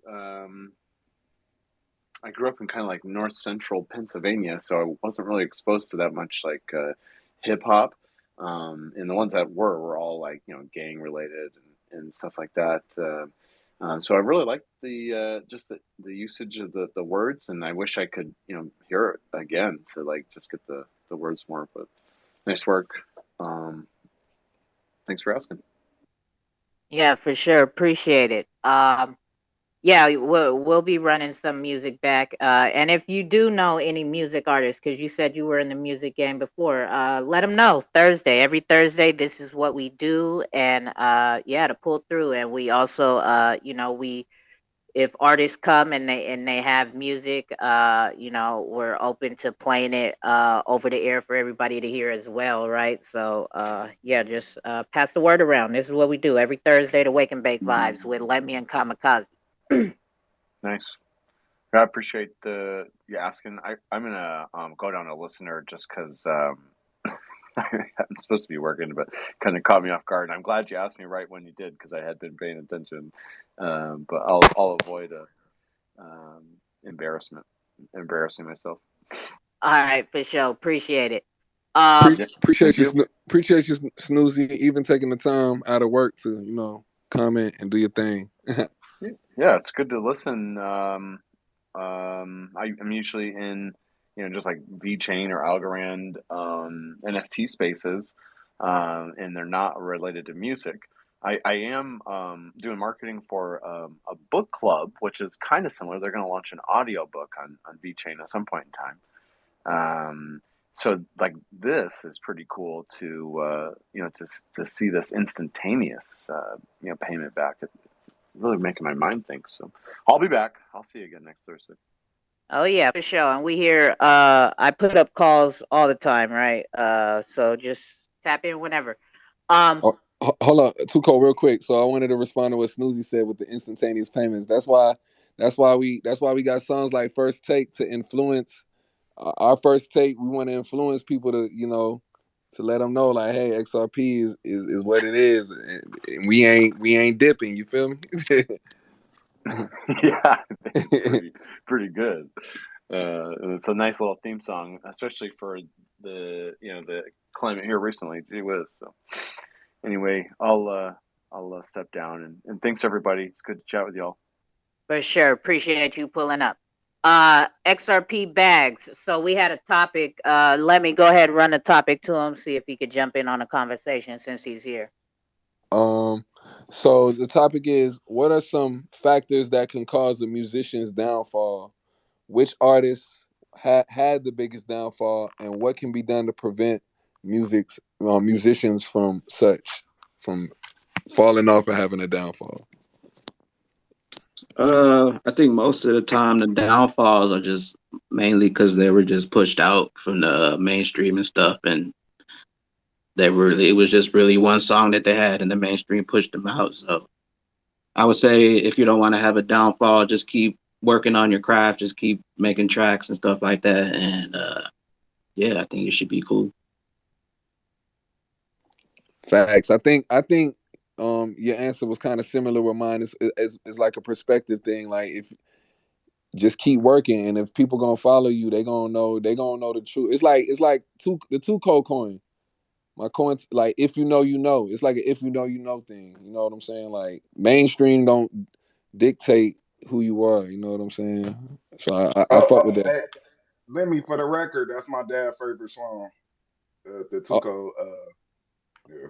O: I grew up in kind of like north central Pennsylvania, so I wasn't really exposed to that much like hip hop. And the ones that were all like, you know, gang related and stuff like that. So I really liked the just the usage of the words, and I wish I could, you know, hear it again to like just get the words more. But nice work. Thanks for asking.
A: Yeah, for sure. Appreciate it. Yeah, we'll be running some music back. And if you do know any music artists, because you said you were in the music game before, let them know. Thursday, every Thursday, this is what we do, and yeah, to pull through. And we also, we if artists come and they have music, we're open to playing it over the air for everybody to hear as well, right? So yeah, just pass the word around. This is what we do every Thursday to Wake and Bake Vibes with Let Me and Kamikaze.
O: Nice. I appreciate you asking. I'm gonna go down a listener just because I'm supposed to be working, but kind of caught me off guard. And I'm glad you asked me right when you did because I had been paying attention. But I'll avoid embarrassment, embarrassing myself.
A: All right, for sure. Appreciate it.
O: Yeah,
B: Appreciate
O: thank
B: you,
O: you.
B: appreciate you, Snoozy, even taking the time out of work to comment and do your thing.
O: Yeah, it's good to listen. I'm usually in, just like VChain or Algorand NFT spaces, and they're not related to music. I am doing marketing for a book club, which is kind of similar. They're going to launch an audio book on VChain at some point in time. So like this is pretty cool to to see this instantaneous payment back. It's really making my mind think. So I'll be back. I'll see you again next Thursday.
A: Oh yeah, for sure. And we here. I put up calls all the time, right? So just tap in whenever. Um,
B: Oh, hold on, Tuco, real quick. So I wanted to respond to what Snoozy said with the instantaneous payments. That's why we got songs like First Take to influence our first take. We want to influence people to to let them know like, hey, XRP is what it is, and we ain't dipping. You feel me?
O: Yeah, I think it's pretty good. It's a nice little theme song, especially for the climate here recently. Gee whiz. So anyway, I'll step down and thanks everybody. It's good to chat with y'all.
A: for sure. Appreciate you pulling up. XRP bags. So we had a topic. Let me go ahead and run the topic to him. See if he could jump in on the conversation since he's here.
B: um, so the topic is: what are some factors that can cause a musician's downfall? Which artists had the biggest downfall, and what can be done to prevent musicians from falling off and having a downfall?
S: I think most of the time the downfalls are just mainly because they were just pushed out from the mainstream and stuff, and it was just really one song that they had, and the mainstream pushed them out. So I would say if you don't want to have a downfall, just keep working on your craft, just keep making tracks and stuff like that, and yeah, I think it should be cool.
B: Facts. I think your answer was kind of similar with mine. It's like a perspective thing. Like, if just keep working, and if people gonna follow you, they gonna know the truth. It's like the two cold coin. My coin, like, if you know, you know. It's like an if you know, you know thing. You know what I'm saying? Like, mainstream don't dictate who you are. You know what I'm saying? So I fuck with that.
P: Hey, let me for the record. That's my dad's favorite song. The
B: Oh,
P: Tuco. Yeah.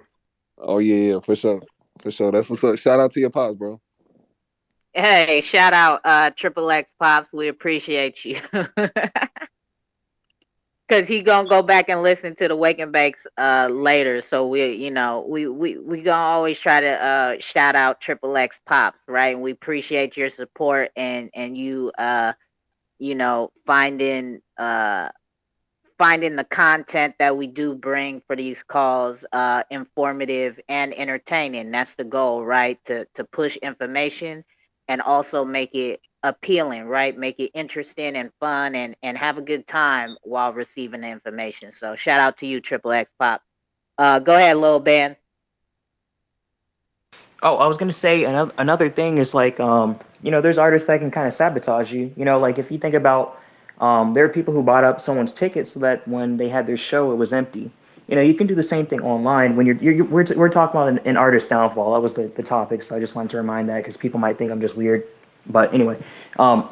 B: oh yeah, yeah, for sure, for sure. That's what's up. Shout out to your pops, bro.
A: Hey, shout out Triple X Pops. We appreciate you. Cause he gonna go back and listen to the Wake and Bakes later. So we gonna always try to shout out Triple X Pops, right? And we appreciate your support and you finding the content that we do bring for these calls informative and entertaining. That's the goal, right? To push information and also make it appealing, right? Make it interesting and fun and have a good time while receiving the information. So shout out to you, Triple X Pop. Go ahead, Lil Band.
Q: Oh, I was gonna say another thing is like there's artists that can kind of sabotage you. Like if you think about there are people who bought up someone's ticket so that when they had their show, it was empty. You can do the same thing online when we're talking about an artist downfall. That was the topic, so I just wanted to remind that because people might think I'm just weird. But anyway, um,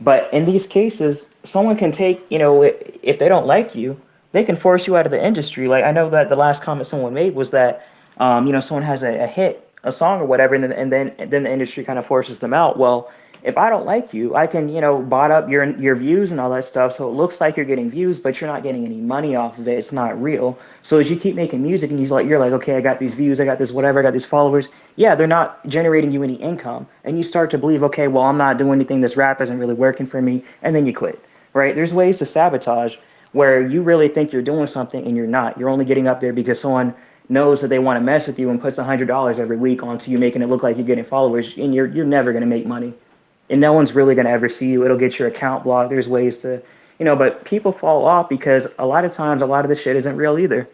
Q: but in these cases, someone can take, if they don't like you, they can force you out of the industry. Like I know that the last comment someone made was that, someone has a hit a song or whatever, and then the industry kind of forces them out. Well, if I don't like you, I can, bot up your views and all that stuff, so it looks like you're getting views, but you're not getting any money off of it. It's not real. So as you keep making music and you're like, okay, I got these views, I got this whatever, I got these followers. Yeah, they're not generating you any income, and you start to believe, okay, well, I'm not doing anything. This rap isn't really working for me, and then you quit. Right? There's ways to sabotage where you really think you're doing something and you're not. You're only getting up there because someone knows that they want to mess with you and puts $100 every week onto you, making it look like you're getting followers, and you're never going to make money, and no one's really going to ever see you. It'll get your account blocked. There's ways to, but people fall off because a lot of times a lot of the shit isn't real either.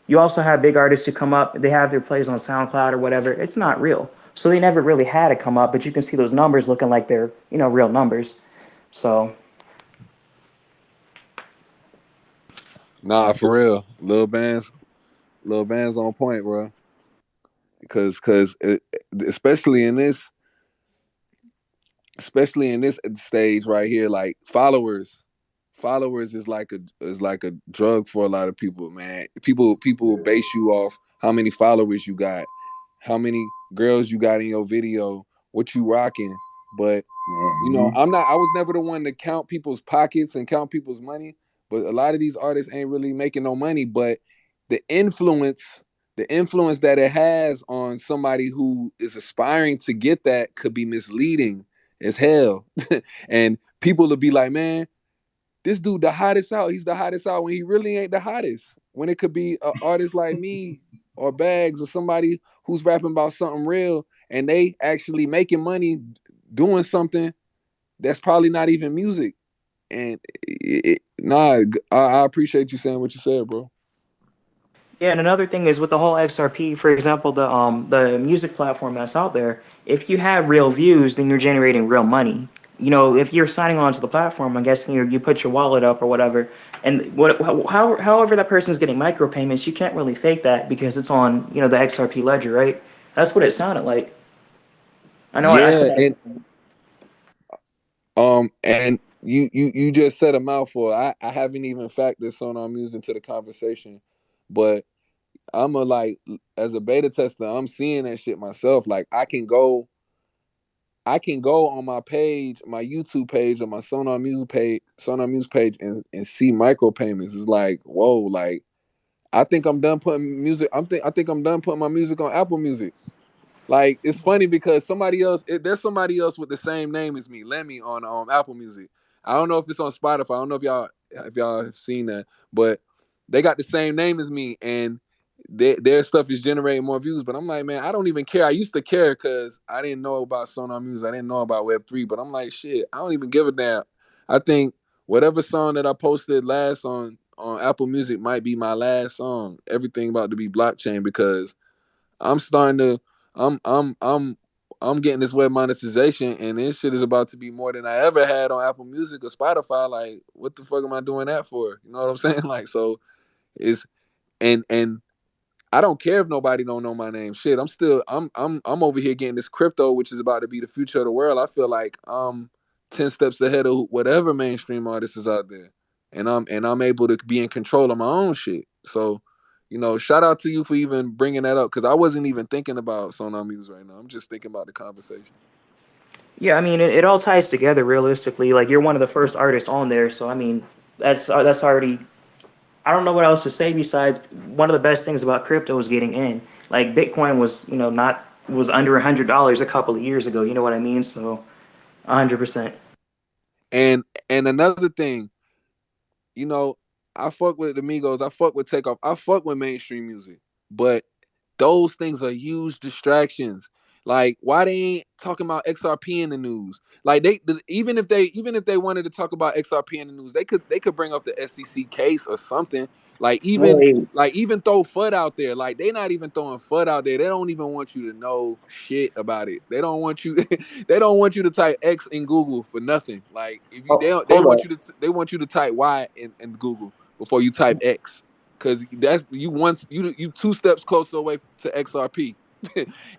Q: You also have big artists who come up, they have their plays on SoundCloud or whatever. It's not real. So they never really had to come up, but you can see those numbers looking like they're, real numbers. So
B: Nah, for real, Lil Band's on point, bro. Because especially in this stage right here, like followers is like a drug for a lot of people, man. People base you off how many followers you got, how many girls you got in your video, what you rocking. But I was never the one to count people's pockets and count people's money, but a lot of these artists ain't really making no money. But the influence the influence that it has on somebody who is aspiring to get that could be misleading as hell. And people will be like, man, this dude the hottest out. He's the hottest out when he really ain't the hottest. When it could be an artist like me or Bags or somebody who's rapping about something real and they actually making money doing something that's probably not even music. And I appreciate you saying what you said, bro.
Q: yeah, and another thing is with the whole XRP, for example, the music platform that's out there, if you have real views, then you're generating real money. If you're signing on to the platform, I'm guessing you put your wallet up or whatever, and however that person's getting micropayments, you can't really fake that because it's on, the XRP ledger, right? That's what it sounded like. I know I said
B: Yeah,
Q: that.
B: and you just said a mouthful. I haven't even factored Sonar Music into the conversation, but I'm as a beta tester, I'm seeing that shit myself. Like I can go on my page, my YouTube page or my Sonar Music page and see micropayments. It's like, whoa, like I think I'm done putting music. I think I'm done putting my music on Apple Music. Like it's funny because there's somebody else with the same name as me, Lemmy, on Apple Music. I don't know if it's on Spotify. I don't know if y'all have seen that, but they got the same name as me, and their stuff is generating more views. But I'm like, man, I don't even care. I used to care because I didn't know about Sonar Music. I didn't know about Web3. But I'm like, shit, I don't even give a damn. I think whatever song that I posted last on Apple Music might be my last song. Everything about to be blockchain because I'm starting to I'm getting this web monetization and this shit is about to be more than I ever had on Apple Music or Spotify. Like, what the fuck am I doing that for? You know what I'm saying? Like, so it's and I don't care if nobody don't know my name. Shit, I'm over here getting this crypto, which is about to be the future of the world. I feel like I'm 10 steps ahead of whatever mainstream artist is out there. And I'm able to be in control of my own shit. So, shout out to you for even bringing that up because I wasn't even thinking about Sonar Music right now. I'm just thinking about the conversation.
Q: Yeah, I mean, it all ties together realistically. Like you're one of the first artists on there, so I mean, that's already. I don't know what else to say besides one of the best things about crypto is getting in. Like Bitcoin was, not was under $100 a couple of years ago. You know what I mean? So, 100%.
B: And another thing, you know, I fuck with the Migos, I fuck with Takeoff, I fuck with mainstream music, but those things are huge distractions. Like, why they ain't talking about XRP in the news? Like, even if they wanted to talk about XRP in the news, they could bring up the SEC case or something. Like even
Q: Right.
B: like even throw FUD out there. Like they not even throwing FUD out there. They don't even want you to know shit about it. They don't want you. They don't want you to type X in Google for nothing. Like if you
Q: Oh,
B: they
Q: hold
B: want
Q: up.
B: you to they want you to type Y in Google before you type X. Cause that's you two steps closer away to XRP.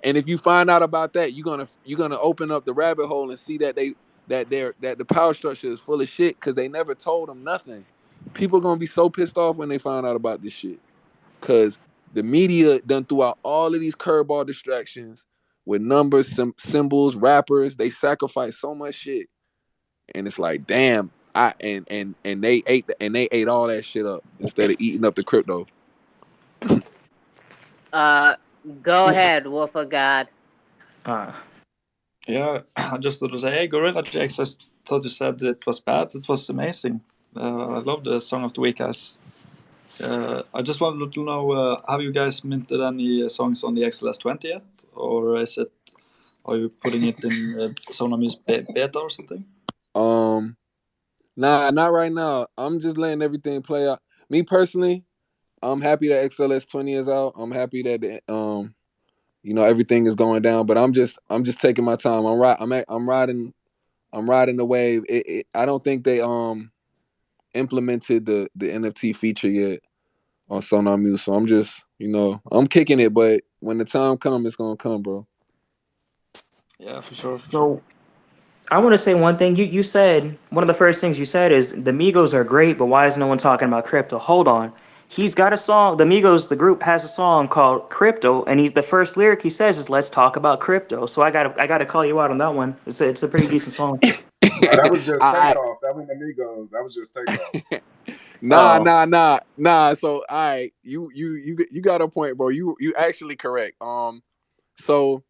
B: And if you find out about that, you're gonna open up the rabbit hole and see that the power structure is full of shit because they never told them nothing. People gonna be so pissed off when they find out about this shit. Cause the media done threw out all of these curveball distractions. with numbers, symbols, rappers. They sacrifice so much shit, and it's like, damn. They ate all that shit up instead of eating up the crypto.
A: Uh, go ahead, Wolf of God.
I: Yeah, I just want to say, hey, Gorilla Jakes, I thought you said it was bad. It was amazing. I love the Song of the Week, guys. I just wanted to know, have you guys minted any songs on the XLS20 yet? Or are you putting it in Sonamus beta or something?
B: Nah, not right now. I'm just letting everything play out. Me personally, I'm happy that XLS20 is out. I'm happy that everything is going down. But I'm just taking my time. I'm riding the wave. I don't think they implemented the NFT feature yet on Sonar Muse. So I'm just I'm kicking it. But when the time comes, it's gonna come, bro.
I: Yeah, for sure.
Q: So I want to say one thing. You said one of the first things you said is the Migos are great, but why is no one talking about crypto? Hold on. He's got a song. The Migos, the group, has a song called Crypto, and the first lyric he says is "Let's talk about crypto." So I gotta call you out on that one. It's a pretty decent song.
G: Oh, that was just
B: I
G: takeoff. That was Amigos. That was just takeoff.
Q: Oh,
B: nah. So all right, you got a point, bro. You actually correct. So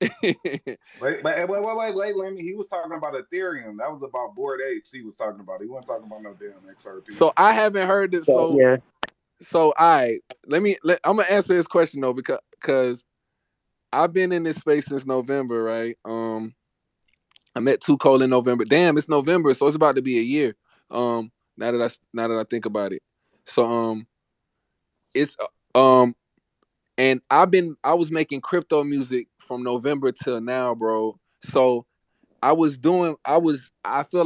G: Wait, Lemmy. He was talking about Ethereum. That was about Board Apes. He was talking about. He wasn't talking about no damn XRP.
B: so I haven't heard this. So
Q: yeah.
B: all right, I'm gonna answer this question though because I've been in this space since November, right? I met Too Cold in November. Damn, it's November, so it's about to be a year. Now that I think about it, so it's and I was making crypto music from November till now, bro. So I feel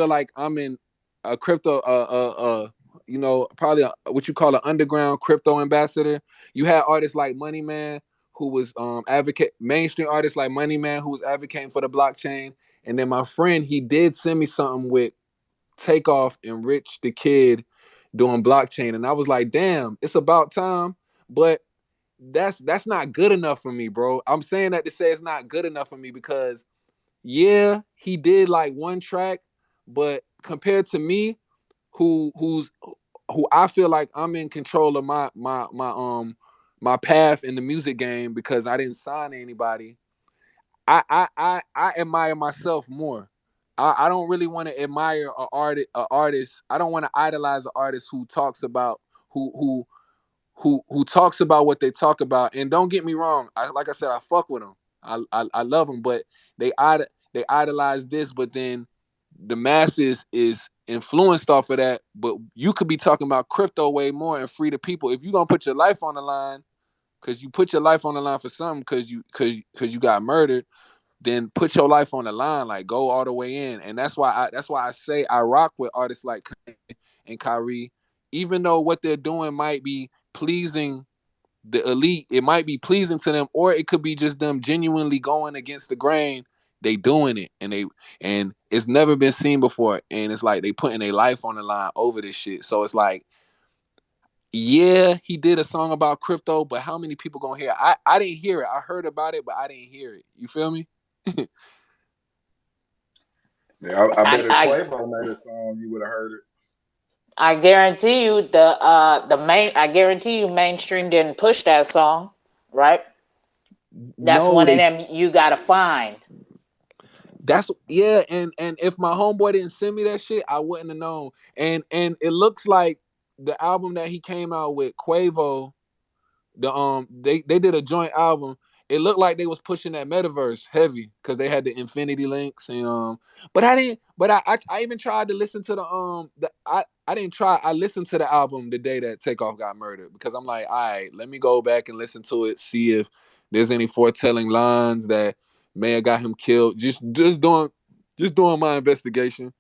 B: like I'm in a crypto probably what you call an underground crypto ambassador. You had artists like Money Man who was mainstream artists like Money Man who was advocating for the blockchain. And then my friend, he did send me something with Takeoff and Rich the Kid doing blockchain. And I was like, damn, it's about time. But that's not good enough for me, bro. I'm saying that to say it's not good enough for me because yeah, he did like one track, but compared to me, who I feel like I'm in control of my path in the music game because I didn't sign anybody. I admire myself more. I don't really want to admire a artist. I don't want to idolize an artist who talks about who talks about what they talk about. And don't get me wrong, like I said, I fuck with them. I love them, but they idolize this, but then the masses is influenced off of that. But you could be talking about crypto way more and free the people. If you're gonna put your life on the line, because you put your life on the line for something, because you got murdered, then put your life on the line, like go all the way in. And that's why I say I rock with artists like Kanye and Kyrie, even though what they're doing might be pleasing the elite, it might be pleasing to them, or it could be just them genuinely going against the grain. They doing it, and it's never been seen before, and it's like they putting their life on the line over this shit. So it's like, yeah, he did a song about crypto, but how many people gonna hear it? I didn't hear it. I heard about it, but I didn't hear it. You feel me?
G: Yeah, I bet if
A: I
G: Quavo made a song, you would have heard it.
A: I guarantee you I guarantee you mainstream didn't push that song, right? That's
B: No,
A: one of
B: they
A: them you gotta find.
B: That's yeah, and if my homeboy didn't send me that shit, I wouldn't have known. And it looks like the album that he came out with Quavo, they did a joint album. It looked like they was pushing that metaverse heavy because they had the infinity links and but I didn't but I even tried to listen to I didn't try. I listened to the album the day that Takeoff got murdered because I'm like, all right, let me go back and listen to it, see if there's any foretelling lines that may have got him killed. Just doing my investigation.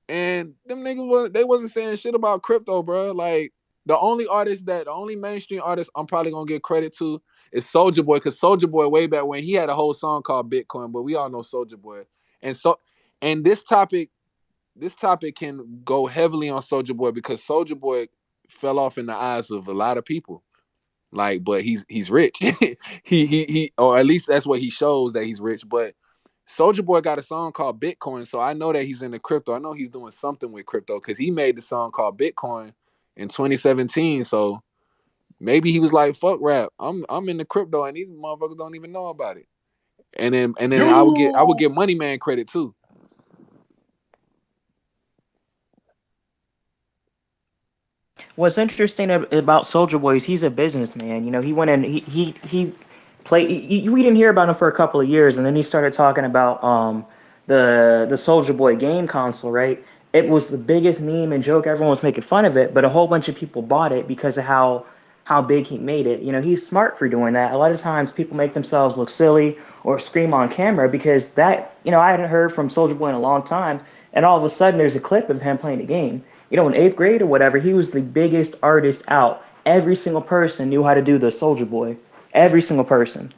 B: And them niggas wasn't saying shit about crypto, bro. Like the only mainstream artist I'm probably gonna give credit to is Soldier Boy, because Soldier Boy way back when he had a whole song called Bitcoin, but we all know Soldier Boy. And so and this topic can go heavily on Soldier Boy because Soldier Boy fell off in the eyes of a lot of people. Like, but he's rich. he or at least that's what he shows, that he's rich. But Soldier Boy got a song called Bitcoin, so I know that he's into crypto. I know he's doing something with crypto because he made the song called Bitcoin in 2017. So maybe he was like, "Fuck rap, I'm into crypto, and these motherfuckers don't even know about it." And then I would get Money Man credit too.
Q: What's interesting about Soldier Boy is he's a businessman. You know, he went in, he played. We didn't hear about him for a couple of years, and then he started talking about the Soldier Boy game console. Right? It was the biggest meme and joke. Everyone was making fun of it, but a whole bunch of people bought it because of how big he made it. You know, he's smart for doing that. A lot of times people make themselves look silly or scream on camera because that, you know, I hadn't heard from Soldier Boy in a long time, and all of a sudden there's a clip of him playing the game. You know, in eighth grade or whatever, he was the biggest artist out. Every single person knew how to do the Soldier Boy. Every single person.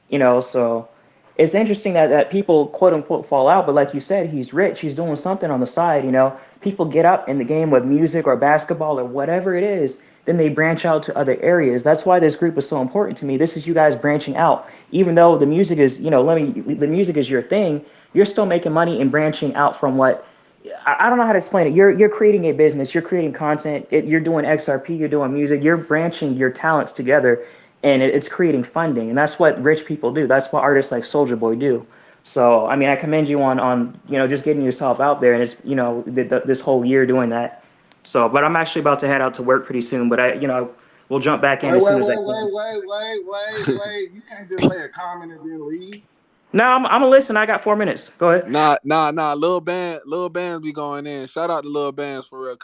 Q: You know, so it's interesting that people quote unquote fall out, but like you said, he's rich. He's doing something on the side. You know, people get up in the game with music or basketball or whatever it is, then they branch out to other areas. That's why this group is so important to me. This is you guys branching out. Even though the music is, you know, the music is your thing, you're still making money and branching out from what I don't know how to explain it. You're creating a business. You're creating content. You're doing XRP. You're doing music. You're branching your talents together, and it's creating funding. And that's what rich people do. That's what artists like Soldier Boy do. So I mean, I commend you on you know just getting yourself out there, and it's you know this whole year doing that. So, but I'm actually about to head out to work pretty soon. But I you know we'll jump back in
G: Wait,
Q: as
G: wait,
Q: soon as I
G: wait,
Q: can.
G: wait, wait, wait, wait, wait. You can't just lay a comment and then leave.
Q: No, I'm gonna listen. I got 4 minutes. Go ahead.
B: Nah. Lil Bands be going in. Shout out to Lil Bands for real,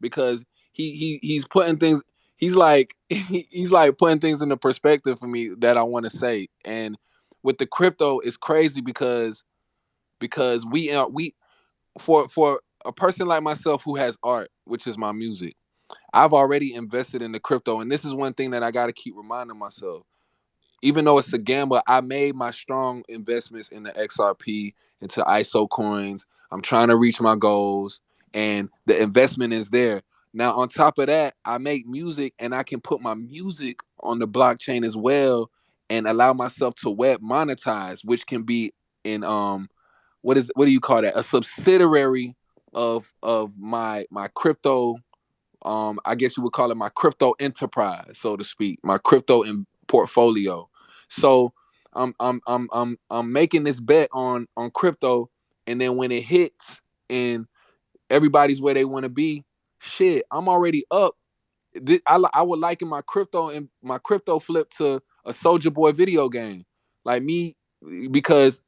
B: because he's putting things. He's like he's like putting things into perspective for me that I want to say. And with the crypto, it's crazy because we for a person like myself who has art, which is my music. I've already invested in the crypto, and this is one thing that I got to keep reminding myself. Even though it's a gamble, I made my strong investments in the XRP, into ISO coins. I'm trying to reach my goals, and the investment is there. Now, on top of that, I make music, and I can put my music on the blockchain as well, and allow myself to web monetize, which can be in what do you call that? A subsidiary of my crypto, I guess you would call it my crypto enterprise, so to speak, my crypto in portfolio. So I'm making this bet on crypto, and then when it hits and everybody's where they want to be, shit, I'm already up. I would liken my crypto and my crypto flip to a Soldier Boy video game, like me, because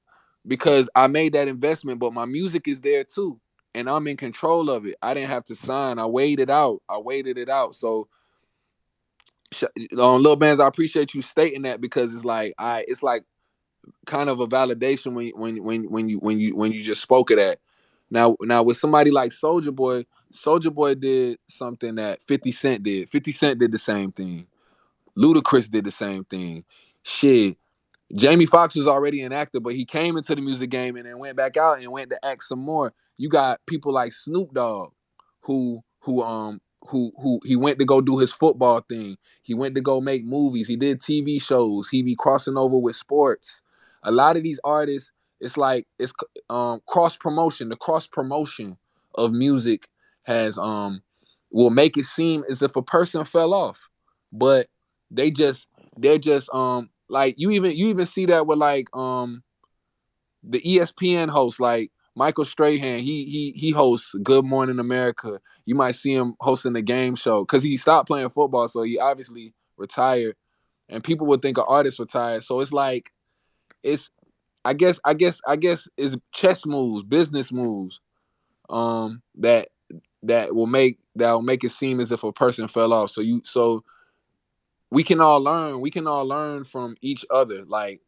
B: I made that investment, but my music is there too, and I'm in control of it. I didn't have to sign. I waited out. I waited it out. So, on Lil Bands, I appreciate you stating that because it's like kind of a validation when you just spoke of that. Now with somebody like Soldier Boy did something that 50 Cent did. 50 Cent did the same thing. Ludacris did the same thing. Shit, Jamie Foxx was already an actor, but he came into the music game and then went back out and went to act some more. You got people like Snoop Dogg, who he went to go do his football thing. He went to go make movies. He did TV shows. He be crossing over with sports. A lot of these artists, it's like it's cross promotion. The cross promotion of music has will make it seem as if a person fell off, but they just they're just like you even see that with like the ESPN host like Michael Strahan. He hosts Good Morning America. You might see him hosting the game show because he stopped playing football, so he obviously retired. And people would think an artist retired. So it's like it's I guess it's chess moves, business moves, that will make it seem as if a person fell off. So we can all learn. We can all learn from each other, like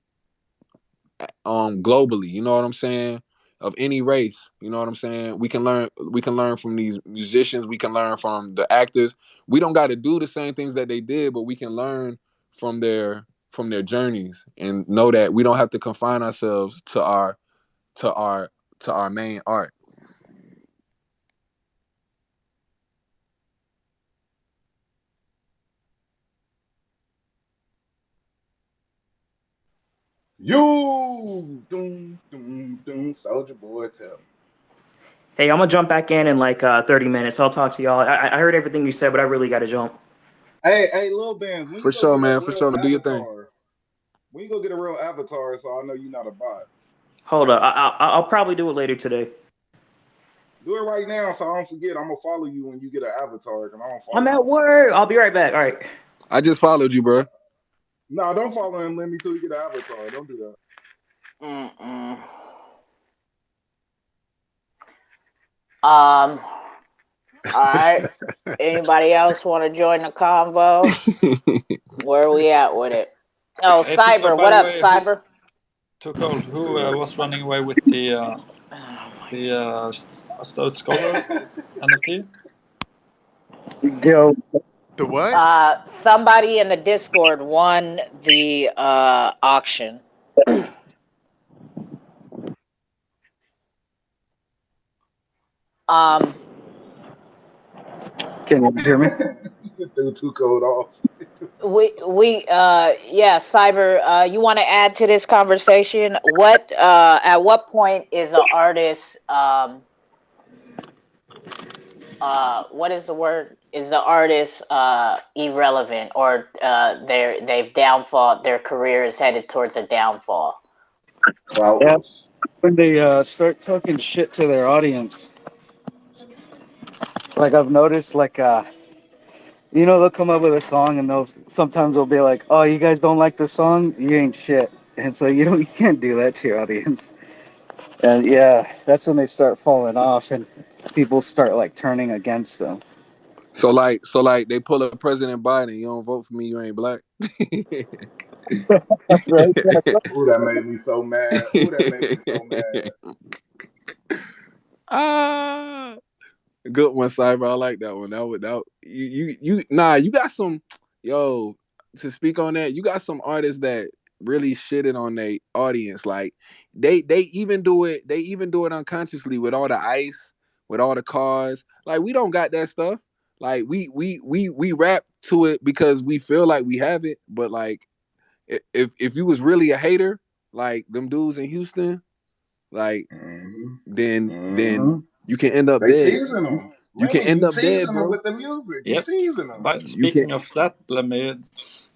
B: globally. You know what I'm saying? Of any race, you know what I'm saying? We can learn. We can learn from these musicians. We can learn from the actors. We don't got to do the same things that they did, but we can learn from their journeys and know that we don't have to confine ourselves to our to our main art.
C: You, doom, doom, doom, Soldier Boy, tell me.
Q: Hey, I'm gonna jump back in like 30 minutes. I'll talk to y'all. I heard everything you said, but I really gotta jump.
C: Hey, Lil Bands, when
B: For
C: you go
B: sure,
C: get a
B: man. For
C: real
B: sure. Do your thing.
C: avatar, when you go get a real avatar, so I know you're not a bot.
Q: Hold up. I'll probably do it later today.
C: Do it right now, so I don't forget. I'm gonna follow you when you get an avatar, cause I don't
Q: I'm
C: follow
Q: at
C: you.
Q: work. I'll be right back. All right.
B: I just followed you, bro.
C: No, don't follow him. Let me till you get an avatar. Don't do that.
A: Mm-mm. All right. Anybody else want to join the convo? Where are we at with it? Oh,
I: Hey, Too Cold,
A: Cyber.
I: by
A: What
I: the
A: up,
I: way, who
A: Cyber?
I: Too Cold? Who was running away with the Stout Scholar NFT?
J: Yo,
H: The what?
A: Somebody in the Discord won the auction. Um,
J: can you hear me?
C: Threw too cold off.
A: yeah, Cyber, you want to add to this conversation? At what point is an artist, what is the word? Is the artist irrelevant, or their career is headed towards a downfall?
J: Yeah.
C: Cloudless.
J: When they start talking shit to their audience, like I've noticed, like they'll come up with a song and they'll be like, "Oh, you guys don't like the song? You ain't shit." And so you can't do that to your audience. And yeah, that's when they start falling off and people start like turning against them.
B: So like they pull up President Biden. You don't vote for me, you ain't black.
J: Right?
C: Ooh, that made me so mad. Ooh, that made me so mad.
B: Ah, good one, Cyber. I like that one. You got some, yo, to speak on that. You got some artists that really shitted on their audience. Like they even do it. They even do it unconsciously with all the ice, with all the cars. Like we don't got that stuff. Like we rap to it because we feel like we have it. But like if you was really a hater, like them dudes in Houston, like then
C: Mm-hmm.
B: you can end up
C: They
B: dead.
C: teasing
B: You,
C: them.
B: you can
C: Lemmy,
B: end
C: he
B: up dead,
C: teasing them
B: bro.
C: with the music. He
I: Yep.
C: teasing them.
I: But
B: You can.
I: speaking of that, let me.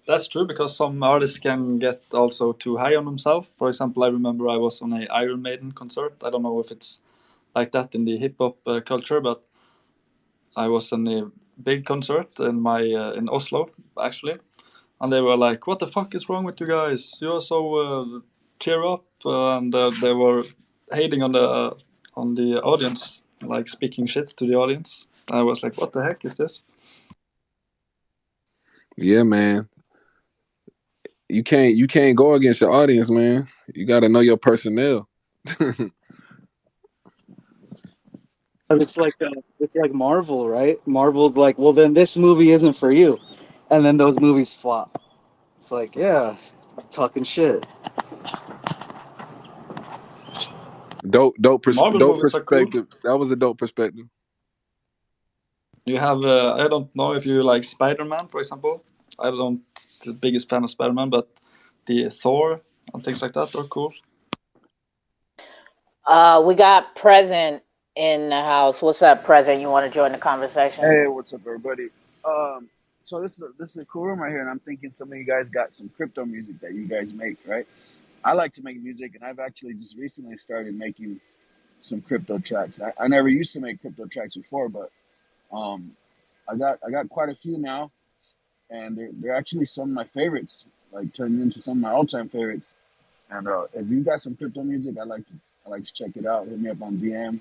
I: That's true because some artists can get also too high on themselves. For example, I remember I was on a Iron Maiden concert. I don't know if it's like that in the hip hop culture, but I was in a big concert in Oslo actually, and they were like, "What the fuck is wrong with you guys? You're so cheer up," and they were hating on the audience, like speaking shit to the audience. I was like, "What the heck is this?"
B: Yeah, man. You can't go against your audience, man. You got to know your personnel.
J: It's like Marvel, right? Marvel's like, well, then this movie isn't for you, and then those movies flop. It's like, yeah, talking shit.
I: Marvel
B: Dope
I: movies are cool.
B: perspective. That was a dope perspective.
I: You have I don't know if you like Spider-Man, for example. I don't the biggest fan of Spider-Man, but the Thor and things like that are cool.
A: We got Present in the house. What's up, Present? You want to join the conversation?
V: Hey, what's up, everybody? So this is a cool room right here, and I'm thinking some of you guys got some crypto music that you guys make, right? I like to make music, and I've actually just recently started making some crypto tracks. I never used to make crypto tracks before, but um, I got quite a few now, and they're actually some of my favorites, like turning into some of my all time favorites. And if you got some crypto music, I like to check it out. Hit me up on DM,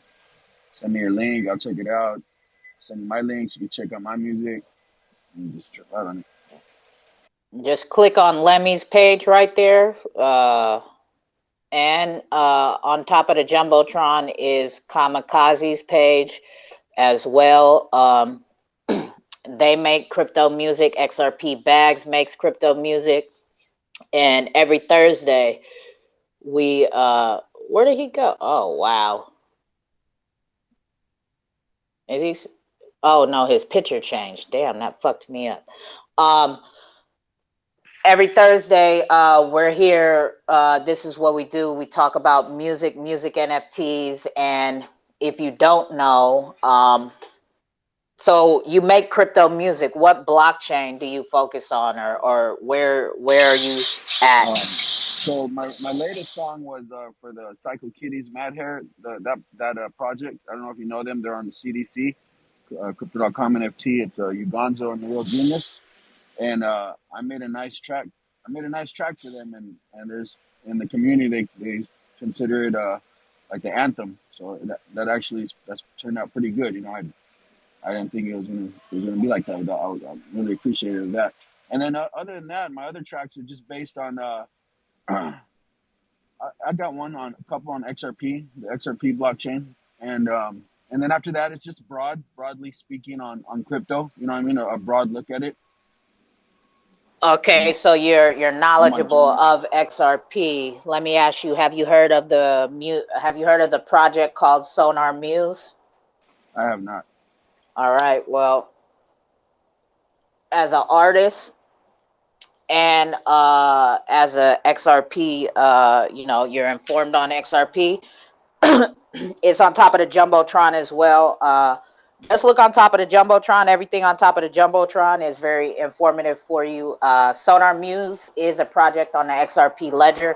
V: send me your link, I'll check it out. Send you my links, you can check out my music and just trip out on it.
A: Just click on Lemmy's page right there. And on top of the Jumbotron is Kamikaze's page as well. They make crypto music. XRP Bags makes crypto music. And every Thursday, we where did he go? Oh wow. Is he? Oh no, his picture changed. Damn, that fucked me up. Um, Every Thursday, we're here. This is what we do. We talk about music NFTs, and if you don't know, so you make crypto music. What blockchain do you focus on, or where are you at?
V: So my latest song was for the Psycho Kitties Mad Hair, that project. I don't know if you know them. They're on the CDC, Crypto.com NFT. It's Ugonzo and the Real Genius, and I made a nice track. I made a nice track for them, and there's in the community they consider it like the anthem. So that actually that's turned out pretty good. You know, I didn't think it was gonna be like that. But I'm really appreciative of that. And then other than that, my other tracks are just based on. I got a couple on XRP, the XRP blockchain, and then after that, it's just broadly speaking on crypto. You know what I mean? A broad look at it.
A: Okay, so you're
V: On my
A: knowledgeable
V: journey.
A: of XRP. Let me ask you: Have you heard of Have you heard of the project called Sonar Muse?
V: I have not.
A: All right. Well, as an artist and as a XRP, you're informed on XRP. It's on top of the jumbotron as well. Just look on top of the jumbotron. Everything on top of the jumbotron is very informative for you. Sonar Muse is a project on the XRP Ledger.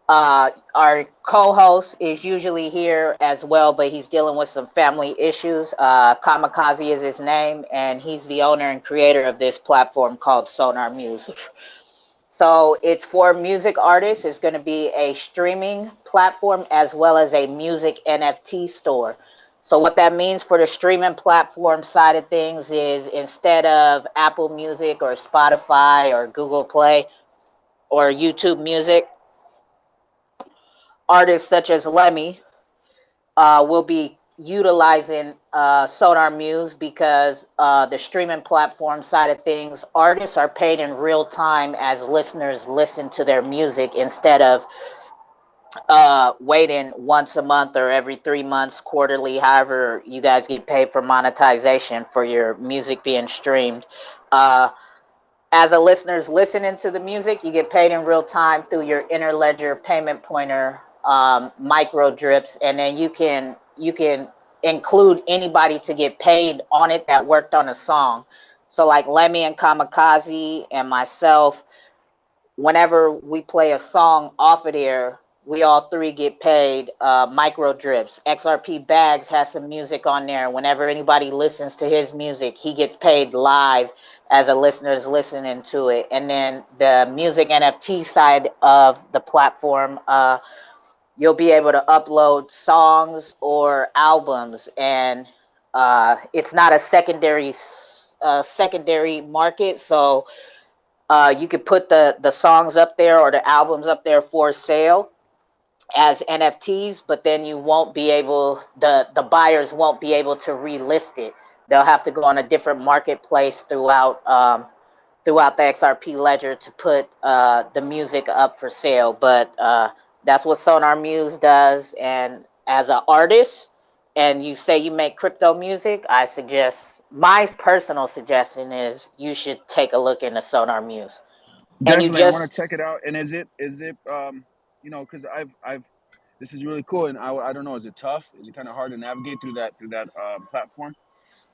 A: Our co-host is usually here as well, but he's dealing with some family issues. Kamikaze is his name, and he's the owner and creator of this platform called Sonar Muse. So it's for music artists. It's going to be a streaming platform as well as a music NFT store. So what that means for the streaming platform side of things is instead of Apple Music or Spotify or Google Play or YouTube Music, artists such as Lemmy will be utilizing Sonar Muse because the streaming platform side of things, artists are paid in real time as listeners listen to their music instead of waiting once a month or every 3 months, quarterly, however you guys get paid for monetization for your music being streamed. Uh, as a listener's listening to the music, you get paid in real time through your interledger payment pointer micro drips, and then you can include anybody to get paid on it that worked on a song. So like Lemmy and Kamikaze and myself, whenever we play a song off of there, we all three get paid micro drips. XRP Bags has some music on there. Whenever anybody listens to his music, he gets paid live as a listener is listening to it. And then the music NFT side of the platform, you'll be able to upload songs or albums, and it's not a secondary market, so you could put the songs up there or the albums up there for sale as NFTs, but then you won't be able the buyers won't be able to relist it. They'll have to go on a different marketplace throughout the XRP ledger to put the music up for sale. But that's what Sonar Muse does. And as an artist, and you say you make crypto music, my personal suggestion is you should take a look into Sonar Muse. And you
V: Definitely, I want
A: just
V: to check it out. And is it because I've this is really cool, and I don't know, is it tough? Is it kind of hard to navigate through that platform?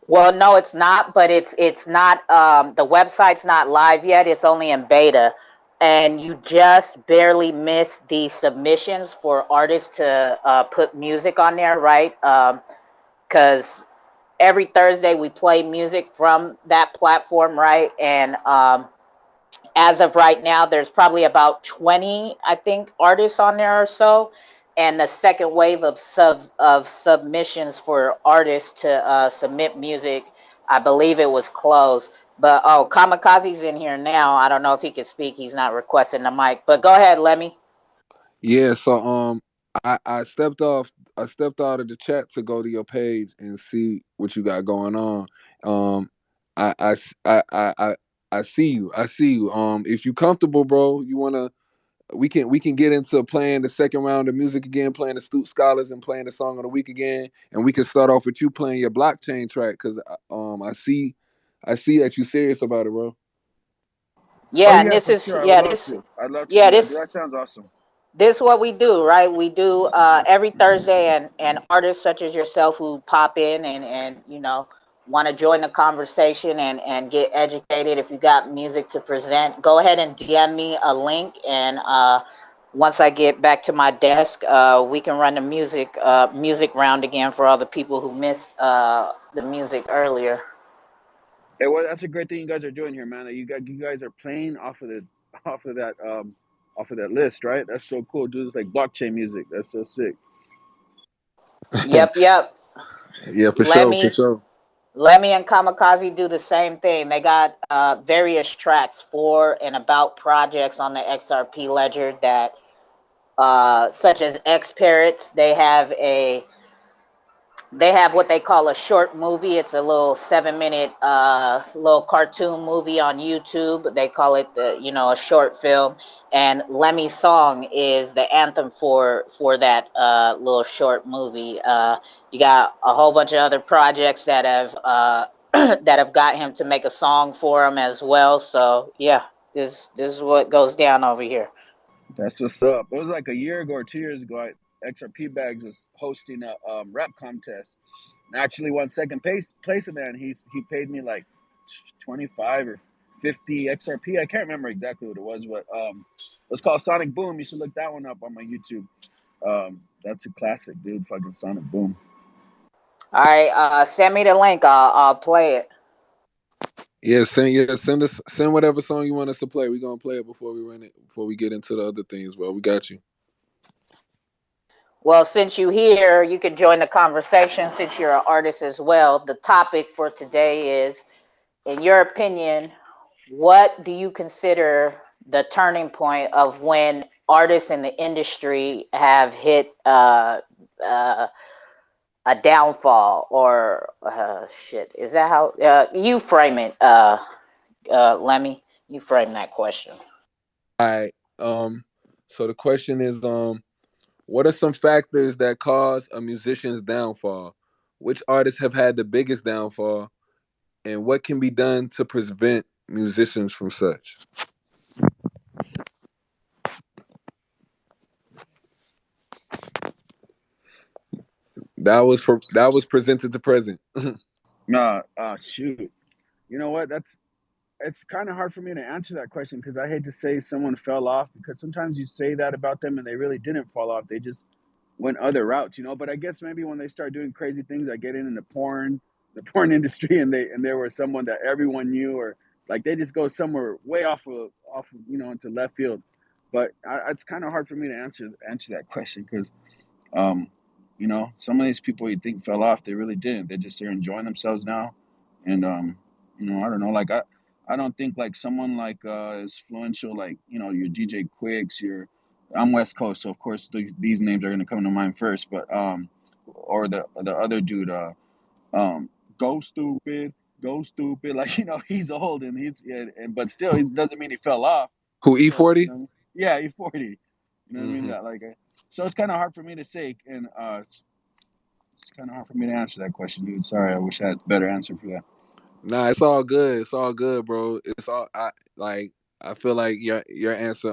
A: Well, no, it's not, but it's not the website's not live yet. It's only in beta. And you just barely missed the submissions for artists to put music on there, right? Because every Thursday we play music from that platform, right? And as of right now, there's probably about 20, I think, artists on there or so. And the second wave of submissions for artists to submit music, I believe it was closed. But Kamikaze's in here now. I don't know if he can speak. He's not requesting the mic. But go ahead, Lemmy.
B: Yeah, so I stepped off. I stepped out of the chat to go to your page and see what you got going on. Um, I I s- I see you. I see you. If you comfortable, bro, you wanna we can get into playing the second round of music again, playing the Stoop Scholars and playing the song of the week again, and we can start off with you playing your blockchain track because I see that you serious about it, bro.
V: Oh
A: Yeah, and
V: yeah,
A: this
V: for
A: is
V: sure. I would
A: yeah,
V: love
A: this
V: to. I'd love to
A: yeah,
V: do that. Dude,
A: this
V: that sounds awesome.
A: this is what we do, right? We do every Thursday, and artists such as yourself who pop in and want to join the conversation and get educated. If you got music to present, go ahead and DM me a link, and once I get back to my desk, we can run the music round again for all the people who missed the music earlier.
V: Hey, well, that's a great thing you guys are doing here, man. You guys are playing off of the off of that off of that list, right? That's so cool, dude. It's like blockchain music. That's so sick.
A: Yep, yep.
B: Yeah, for
A: Let
B: sure, for
A: me
B: sure.
A: Lemmy and Kamikaze do the same thing. They got various tracks for and about projects on the XRP Ledger that, such as X Parrots, they have what they call a short movie. It's a little 7 minute little cartoon movie on YouTube. They call it a short film. And Lemmy's song is the anthem for that little short movie. You got a whole bunch of other projects that have that have got him to make a song for him as well. So yeah, this is what goes down over here.
V: That's what's up. It was like a year ago or 2 years ago. XRP Bags was hosting a rap contest. And I actually won second place in there, and he paid me like 25 or 50 XRP. I can't remember exactly what it was, but it was called Sonic Boom. You should look that one up on my YouTube. That's a classic, dude. Fucking Sonic Boom.
A: All right, send me the link. I'll play it.
B: Send whatever song you want us to play. We're gonna play it before we run it before we get into the other things. Well, we got you.
A: Well, since you're here, you can join the conversation since you're an artist as well. The topic for today is, in your opinion, what do you consider the turning point of when artists in the industry have hit a downfall or shit? Is that how you frame it, Lemmy? You frame that question.
B: All right. So the question is, what are some factors that cause a musician's downfall? Which artists have had the biggest downfall, and what can be done to prevent musicians from such? That was presented to present.
V: Nah, shoot. You know what? It's kind of hard for me to answer that question because I hate to say someone fell off because sometimes you say that about them and they really didn't fall off. They just went other routes. But I guess maybe when they start doing crazy things, like getting into the porn industry, and there was someone that everyone knew, or like they just go somewhere way off of into left field. But it's kind of hard for me to answer that question because um, some of these people you think fell off, they really didn't. They're enjoying themselves now, and I don't know. Like I don't think like someone like as influential like your DJ Quicks, I'm West Coast, so of course these names are gonna come to mind first. But or the other dude, um, Go Stupid, Go Stupid. Like he's old and but still he doesn't mean he fell off.
B: Who
V: He's still
B: E40?
V: yeah, he's 40. You know what I mean?
B: Mm-hmm.
V: That like. So it's kind of hard for me to say, and it's kind of hard for me to answer that question, dude. Sorry, I wish I had a better answer for that.
B: Nah, it's all good. It's all good, bro. It's all I feel like your answer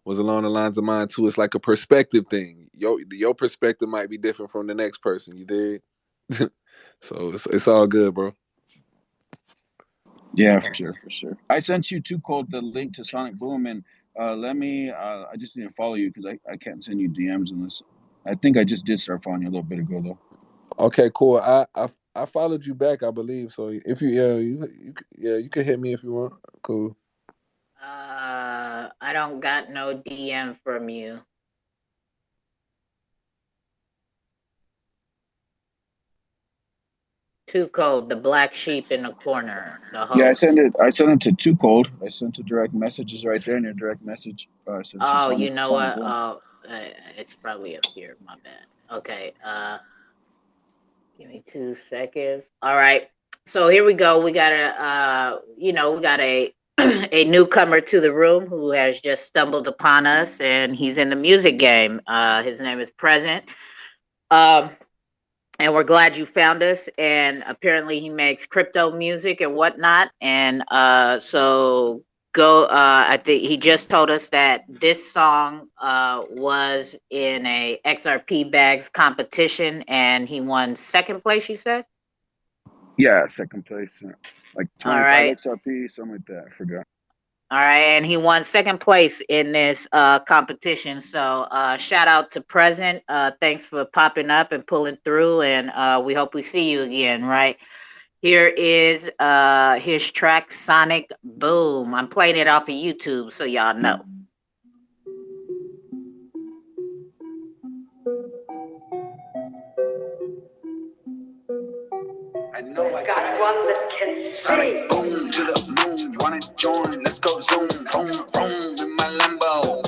B: was along the lines of mine too. It's like a perspective thing. Your perspective might be different from the next person. You did. So it's all good, bro.
V: Yeah, for sure, for sure. I sent you too, Cold, the link to Sonic Boom, and let me. I just need to follow you because I can't send you DMs unless. I think I just did start following you a little bit ago though.
B: Okay, cool. I followed you back, I believe. So if you you can hit me if you want. Cool.
A: I don't got no DM from you. Too cold. The black sheep in the corner. The
V: Yeah, I sent
A: host.
V: it. I sent it to Too Cold. I sent a direct messages right there in your direct message. I sent you
A: Oh, you know
V: Sonic
A: what?
V: Boom.
A: Oh, it's probably up here. My bad. Okay. Give me 2 seconds. All right. So here we go. We got we got a a newcomer to the room who has just stumbled upon us, and he's in the music game. His name is Present. Um, and we're glad you found us. And apparently, he makes crypto music and whatnot. And so go. I think he just told us that this song was in a XRP bags competition, and he won second place. You said.
V: Yeah, second place, like
A: All
V: 25
A: right.
V: XRP, something like that. I forgot.
A: All right, and he won second place in this competition. So shout out to Present. Thanks for popping up and pulling through, and we hope we see you again. Right here is his track Sonic Boom. I'm playing it off of YouTube, so y'all know.
U: I know I got one that can Sonic boom to the moon. You wanna join? Let's go zoom. Vroom, vroom in my Lambo.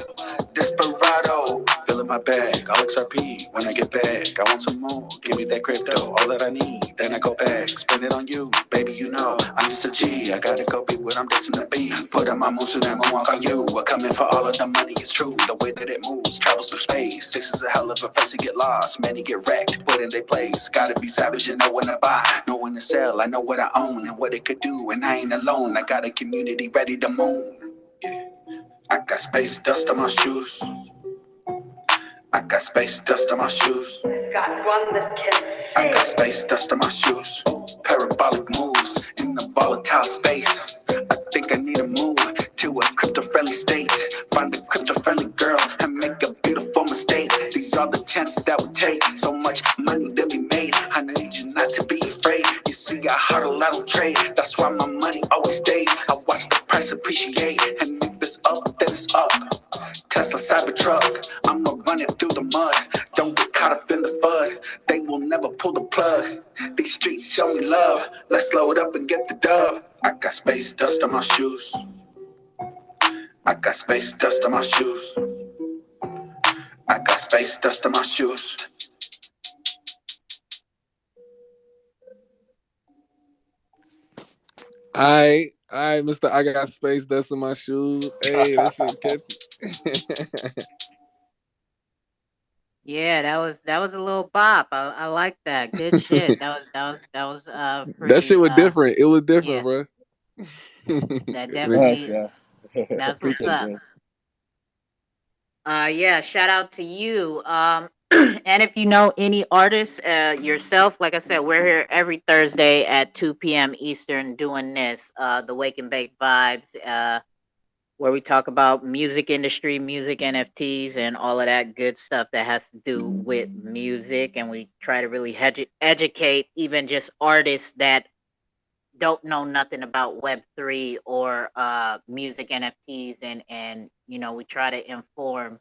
U: Desperado. Fill in my bag. I'll XRP when I get back. I want some more. Give me that crypto. All that I need. Then I go back. Spend it on you. Baby, you know. I'm just a G. I gotta go be what I'm destined to be. Put on my moon suit and walk on you. We're coming for all of the money. It's true. The way that it moves. Travels through space. This is a hell of a place to get lost. Many get wrecked. Put in their place. Gotta be savage and know when to buy. Know when to sell. I know what I own and what it could do. And I ain't alone. I got a community ready to move. Yeah. I got space dust on my shoes. I got space dust on my shoes. Got one that can I got space dust on my shoes. Parabolic moves in the volatile space. I think I need a move to a crypto-friendly state. Find a crypto-friendly girl and make a beautiful mistake. These are the chances that we take. So much money that we made. I need you not to be afraid. You see, I huddle, I don't trade. That's why my money always stays. I watch the price appreciate and if it's up, then it's up. Tesla Cybertruck, I'ma run it through the mud. Don't get caught up in the FUD. They will never pull the plug. These streets show me love. Let's load up and get the dub. I got space dust on my shoes. I got space dust on my shoes. I got space dust on my shoes.
B: All right, Mister. I got space dust in my shoes. Hey, that shit catchy.
A: Yeah, that was a little bop. I like that. Good shit. That was
B: That shit
A: pretty
B: was different. It was different,
A: yeah.
B: bro.
A: That
V: Heck
A: definitely
V: yeah.
A: that's what's
V: Appreciate
A: up.
V: that.
A: Yeah, shout out to you. And if you know any artists yourself, like I said, we're here every Thursday at 2 p.m. Eastern doing this, the Wake and Bake Vibes, where we talk about music industry, music NFTs, and all of that good stuff that has to do with music. And we try to really educate even just artists that don't know nothing about Web3 or music NFTs, and we try to inform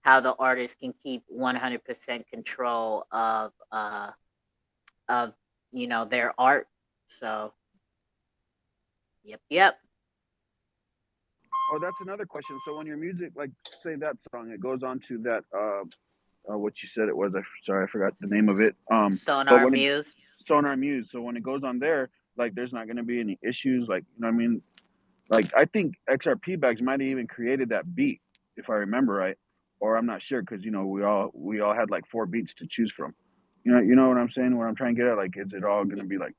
A: how the artist can keep 100% control of their art. So yep.
V: Oh, that's another question. So when your music, like say that song, it goes on to that what you said it was. Sorry, I forgot the name of it. But
A: Sonar
V: when it
A: Muse.
V: Sonar Muse, so when it goes on there, like there's not gonna be any issues. Like you know what I mean? Like I think XRP Bags might have even created that beat, if I remember right, or I'm not sure because we all had like 4 beats to choose from. You know what I'm saying? What I'm trying to get at, like, is it all gonna be like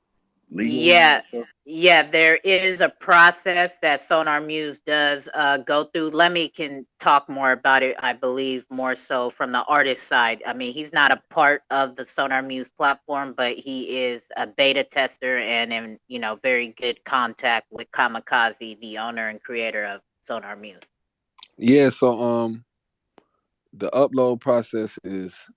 V: legal and all
A: Yeah,
V: that stuff?
A: yeah, there is a process that Sonar Muse does go through. Lemmy can talk more about it, I believe, more so from the artist side. I mean, he's not a part of the Sonar Muse platform, but he is a beta tester and in, very good contact with Kamikaze, the owner and creator of Sonar Muse.
B: Yeah. So the upload process is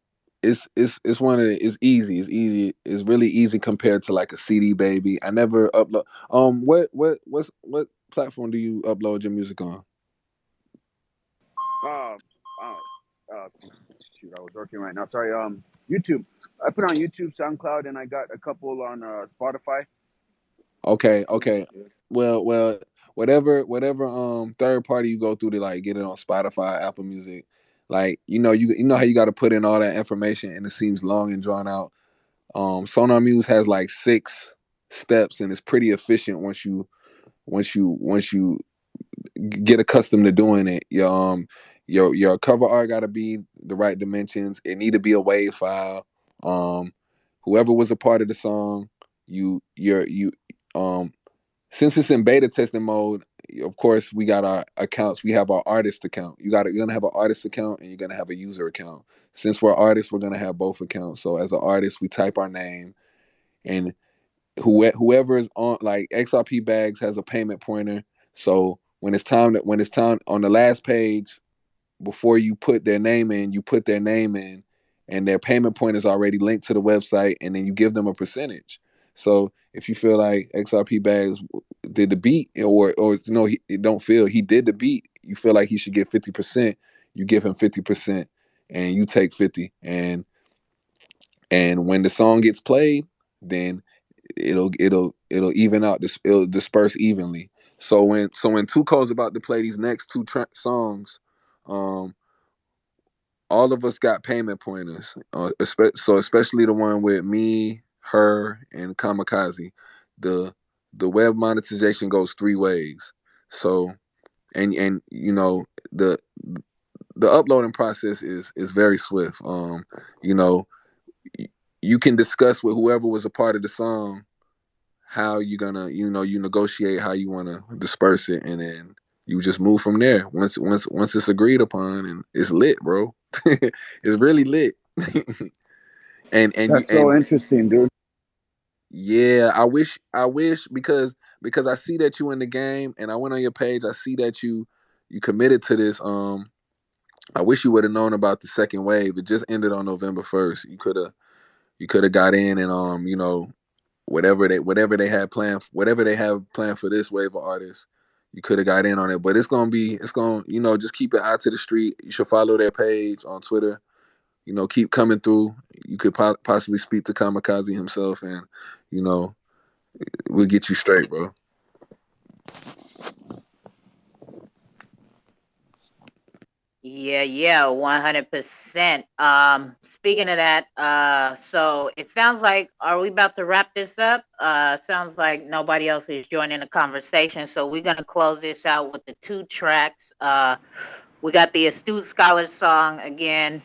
B: it's one of the, it's easy. It's easy. It's really easy compared to like a CD baby. I never upload. What platform do you upload your music on?
V: Uh, uh, uh, shoot, I was working right now. Sorry. YouTube. I put on YouTube, SoundCloud, and I got a couple on Spotify.
B: Okay. Well, whatever third party you go through to like get it on Spotify, Apple Music, like you know how you got to put in all that information and it seems long and drawn out. Sonar Muse has like 6 steps and it's pretty efficient once you get accustomed to doing it. Your cover art got to be the right dimensions. It need to be a wave file. Um, Whoever was a part of the song, you um since it's in beta testing mode, of course we got our accounts. We have our artist account. You're gonna have an artist account and you're gonna have a user account. Since we're artists, we're gonna have both accounts. So as an artist, we type our name, and whoever is on, like, XRP Bags has a payment pointer. So when it's time on the last page, before you put their name in, you put their name in, and their payment point is already linked to the website, and then you give them a percentage. So if you feel like XRP Bags did the beat, or no, he don't feel he did the beat, you feel like he should get 50%, you give him 50%, and you take 50, and when the song gets played, then it'll even out. It'll disperse evenly. So when Tuco's about to play these next two songs, um, all of us got payment pointers. So especially the one with me, her, and Kamikaze. The the web monetization goes three ways. So and the the uploading process is very swift. You know, you can discuss with whoever was a part of the song how you gonna, you negotiate how you want to disperse it, and then you just move from there. Once it's agreed upon, and it's lit, bro. It's really lit. and you
V: That's so
B: and
V: interesting, dude.
B: Yeah, I wish because I see that you in the game, and I went on your page. I see that you committed to this. I wish you would have known about the second wave. It just ended on November 1st. You could have got in, and whatever they have planned for this wave of artists, you could have got in on it. But it's gonna just keep an eye to the street. You should follow their page on Twitter. Keep coming through. You could possibly speak to Kamikaze himself, and you know we'll get you straight, bro.
A: Yeah, 100%. Speaking of that, so it sounds like, are we about to wrap this up? Sounds like nobody else is joining the conversation, so we're gonna close this out with the two tracks. We got the Astute Scholar song again,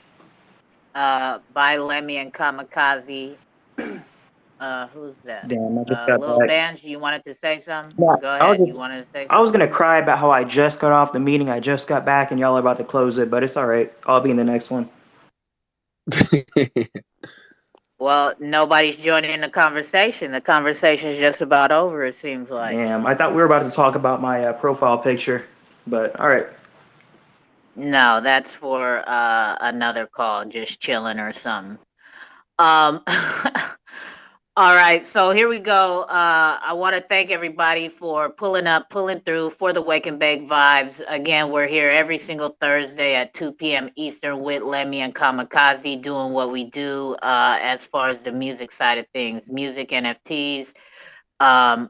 A: by Lemmy and Kamikaze. Who's that?
Q: Damn, I just got
A: Lil
Q: back.
A: Banj, you wanted to say something?
Q: Yeah,
A: Go
Q: I was
A: ahead. You
Q: just,
A: wanted to say
Q: I was
A: something?
Q: gonna cry about how I just got off the meeting. I just got back, and y'all are about to close it, but it's all right. I'll be in the next one.
A: Well, nobody's joining the conversation. The conversation's just about over, it seems like.
Q: Damn, I thought we were about to talk about my profile picture, but all right.
A: No, that's for another call, just chilling or something. Um All right, so here we go. I want to thank everybody for pulling through for the Wake and Bake Vibes. Again, we're here every single Thursday at 2 p.m. Eastern with Lemmy and Kamikaze doing what we do as far as the music side of things, music NFTs, um,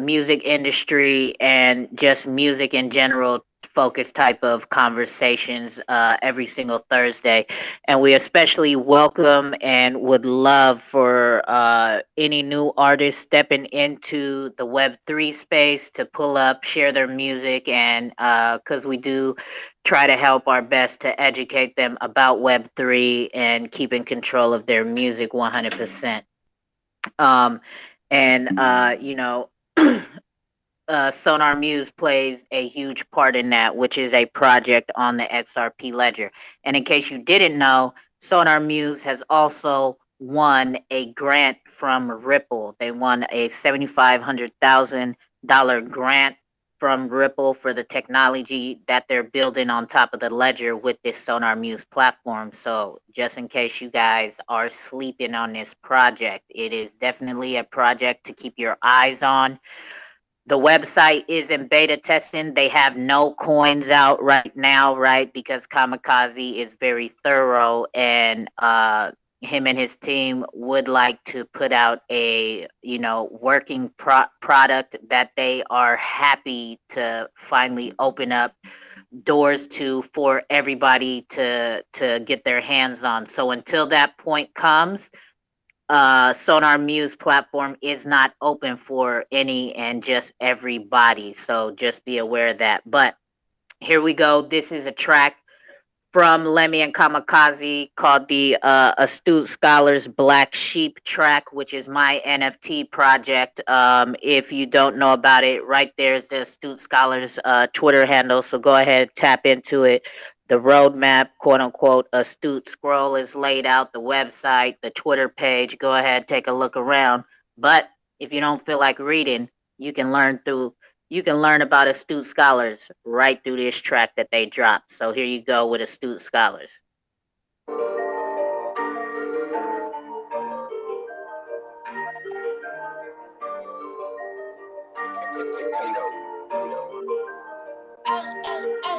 A: music industry, and just music in general focus type of conversations every single Thursday. And we especially welcome and would love for any new artists stepping into the Web3 space to pull up, share their music, and because we do try to help our best to educate them about Web3 and keeping control of their music 100%. Um, and Sonar Muse plays a huge part in that, which is a project on the XRP Ledger. And in case you didn't know, Sonar Muse has also won a grant from Ripple. They won a $7,500,000 grant from Ripple for the technology that they're building on top of the ledger with this Sonar Muse platform. So, just in case you guys are sleeping on this project, it is definitely a project to keep your eyes on. The website is in beta testing. They have no coins out right now, right? Because Kamikaze is very thorough, and him and his team would like to put out a working product that they are happy to finally open up doors to for everybody to get their hands on. So until that point comes, Sonar Muse platform is not open for any and just everybody. So just be aware of that. But here we go. This is a track from Lemmy and Kamikaze called the Astute Scholars Black Sheep track, which is my NFT project. If you don't know about it, right there's the Astute Scholars Twitter handle. So go ahead, tap into it. The roadmap, quote unquote, Astute Scroll is laid out, the website, the Twitter page. Go ahead, take a look around. But if you don't feel like reading, you can learn through you can learn about astute scholars right through this track that they dropped. So here you go with astute scholars.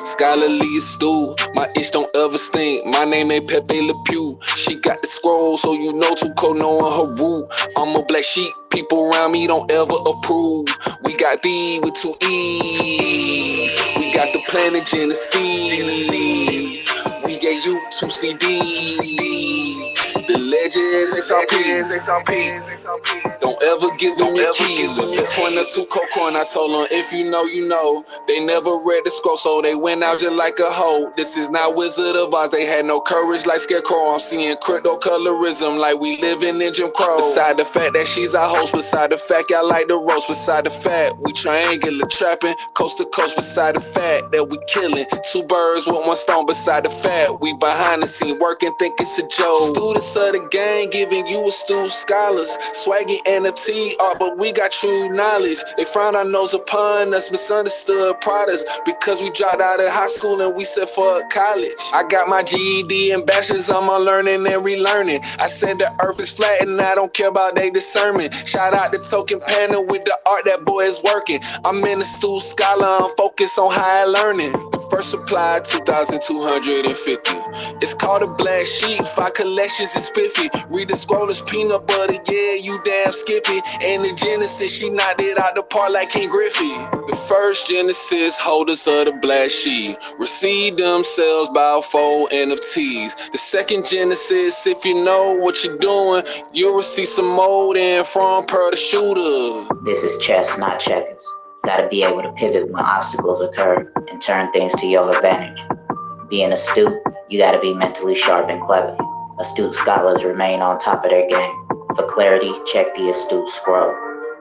D: Scholarly astute, my itch don't ever stink. My name ain't Pepe Le Pew. She got the scroll, so you know too cold knowing her root. I'm a black sheep, people around me don't ever approve. We got thee with two E's. We got the planet Genesis. We gave you two CDs. The Legends XRP. Don't ever give them your keys. Let's point her to Coco and I told them if you know, you know. They never read the scroll, so they went out just like a hoe. This is not Wizard of Oz, they had no courage like Scarecrow. I'm seeing crypto colorism like we living in Jim Crow. Beside the fact that she's our host, beside the fact I like the roast, beside the fact we triangular trapping, coast to coast, beside the fact that we killing two birds with one stone, beside the fact we behind the scene working, think it's a joke. Students of the game giving you astute scholars, swagging NFT art, but we got true knowledge. They frown our nose upon us, misunderstood products, because we dropped out of high school and we set for college. I got my GED and bachelor's, I'm unlearning and relearning. I said the earth is flat and I don't care about they discernment. Shout out to Token Panda with the art, that boy is working. I'm in a stool scholar, I'm focused on higher learning. The first supply 2,250. It's called a black sheep, 5 collections is spiffy. Read the scroll is peanut butter, yeah, you damn skippy. And the Genesis, she knocked it out the park like King Griffey. The first Genesis holders of the black sheep received themselves by 4 NFTs. The second Genesis, if you know what you're doing, you'll receive some mold in from Pearl the Shooter.
F: This is chess, not checkers. Gotta be able to pivot when obstacles occur and turn things to your advantage. Being astute, you gotta be mentally sharp and clever. Astute scholars remain on top of their game. For clarity, check the astute scroll.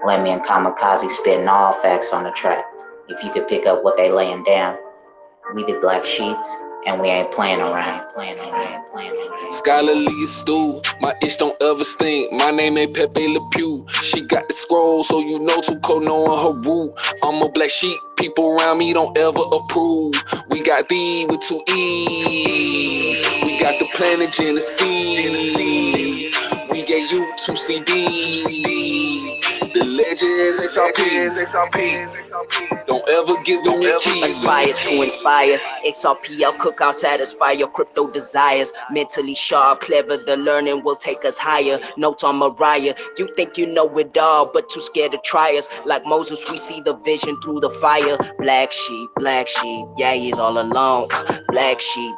F: Lemmy and Kamikaze spitting all facts on the track. If you could pick up what they laying down, we the black sheep, and we ain't playing around.
D: Scholarly astute, my itch don't ever stink. My name ain't Pepe Le Pew. She got the scroll, so you know too cold knowing her root. I'm a black sheep, people around me don't ever approve. We got thee with two E's. We got the planet Genesis. We gave you two CDs. The Legends XRP. Don't ever give them your keys.
F: Aspire to inspire. Xrpl cookout satisfy your crypto desires. Mentally sharp, clever, the learning will take us higher. Notes on Mariah. You think you know it all, but too scared to try us. Like Moses, we see the vision through the fire. Black sheep, yeah, he's all alone. Black sheep,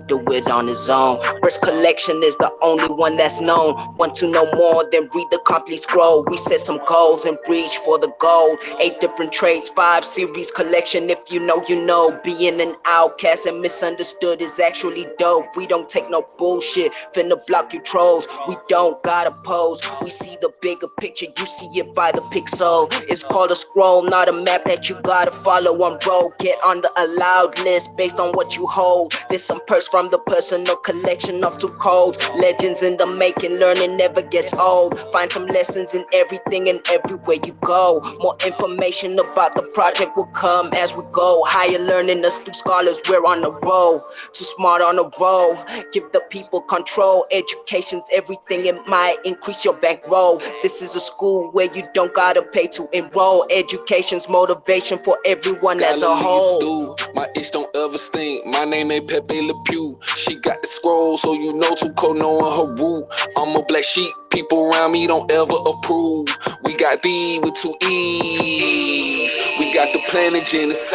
F: do it on his own. First collection is the only one that's known. Want to know more, then read the complete scroll. We set some goals and reach for the gold. 8 different traits, 5 series collection. If you know, you know. Being an outcast and misunderstood is actually dope. We don't take no bullshit, finna block your trolls. We don't gotta pose, we see the bigger picture. You see it by the pixel. It's called a scroll, not a map that you gotta follow on road. Get on the allowed list based on what you hold. There's some perks from the personal collection of 2 codes. Legends in the making, learning never gets old. Find some lessons in everything and everywhere you go. More information about the project will come as we go. Higher learning, astute scholars, we're on the roll. Too smart on the roll, give the people control. Education's everything, it might increase your bankroll. This is a school where you don't gotta pay to enroll. Education's motivation for everyone as a whole.
D: My itch don't ever stink. My name ain't Pepe Le Pew. She got the scroll, so you know too cold knowing her root. I'm a black sheep, people around me don't ever approve. We got thee with 2 E's. We got the planet Genesis.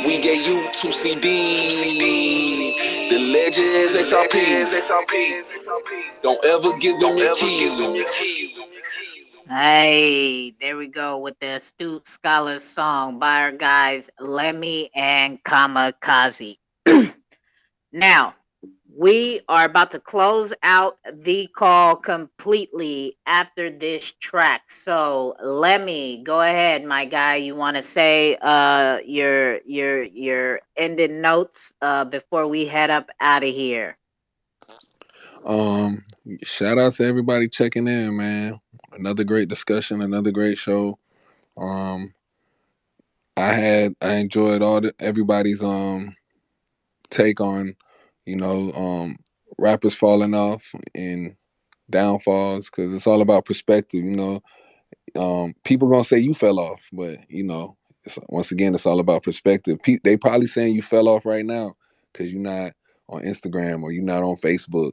D: We gave you 2 CDs. The Legends XRP. Don't ever give them your keys.
A: Hey, there we go with the astute scholars song by our guys Lemmy and Kamikaze. Now, we are about to close out the call completely after this track. So let me go ahead, my guy. You want to say your ending notes before we head up out of here?
B: Um, Shout out to everybody checking in, man. Another great discussion, another great show. Um, I enjoyed everybody's take on, you know, rappers falling off and downfalls, because it's all about perspective. People gonna say you fell off, but once again, it's all about perspective. They probably saying you fell off right now because you're not on Instagram or you're not on Facebook,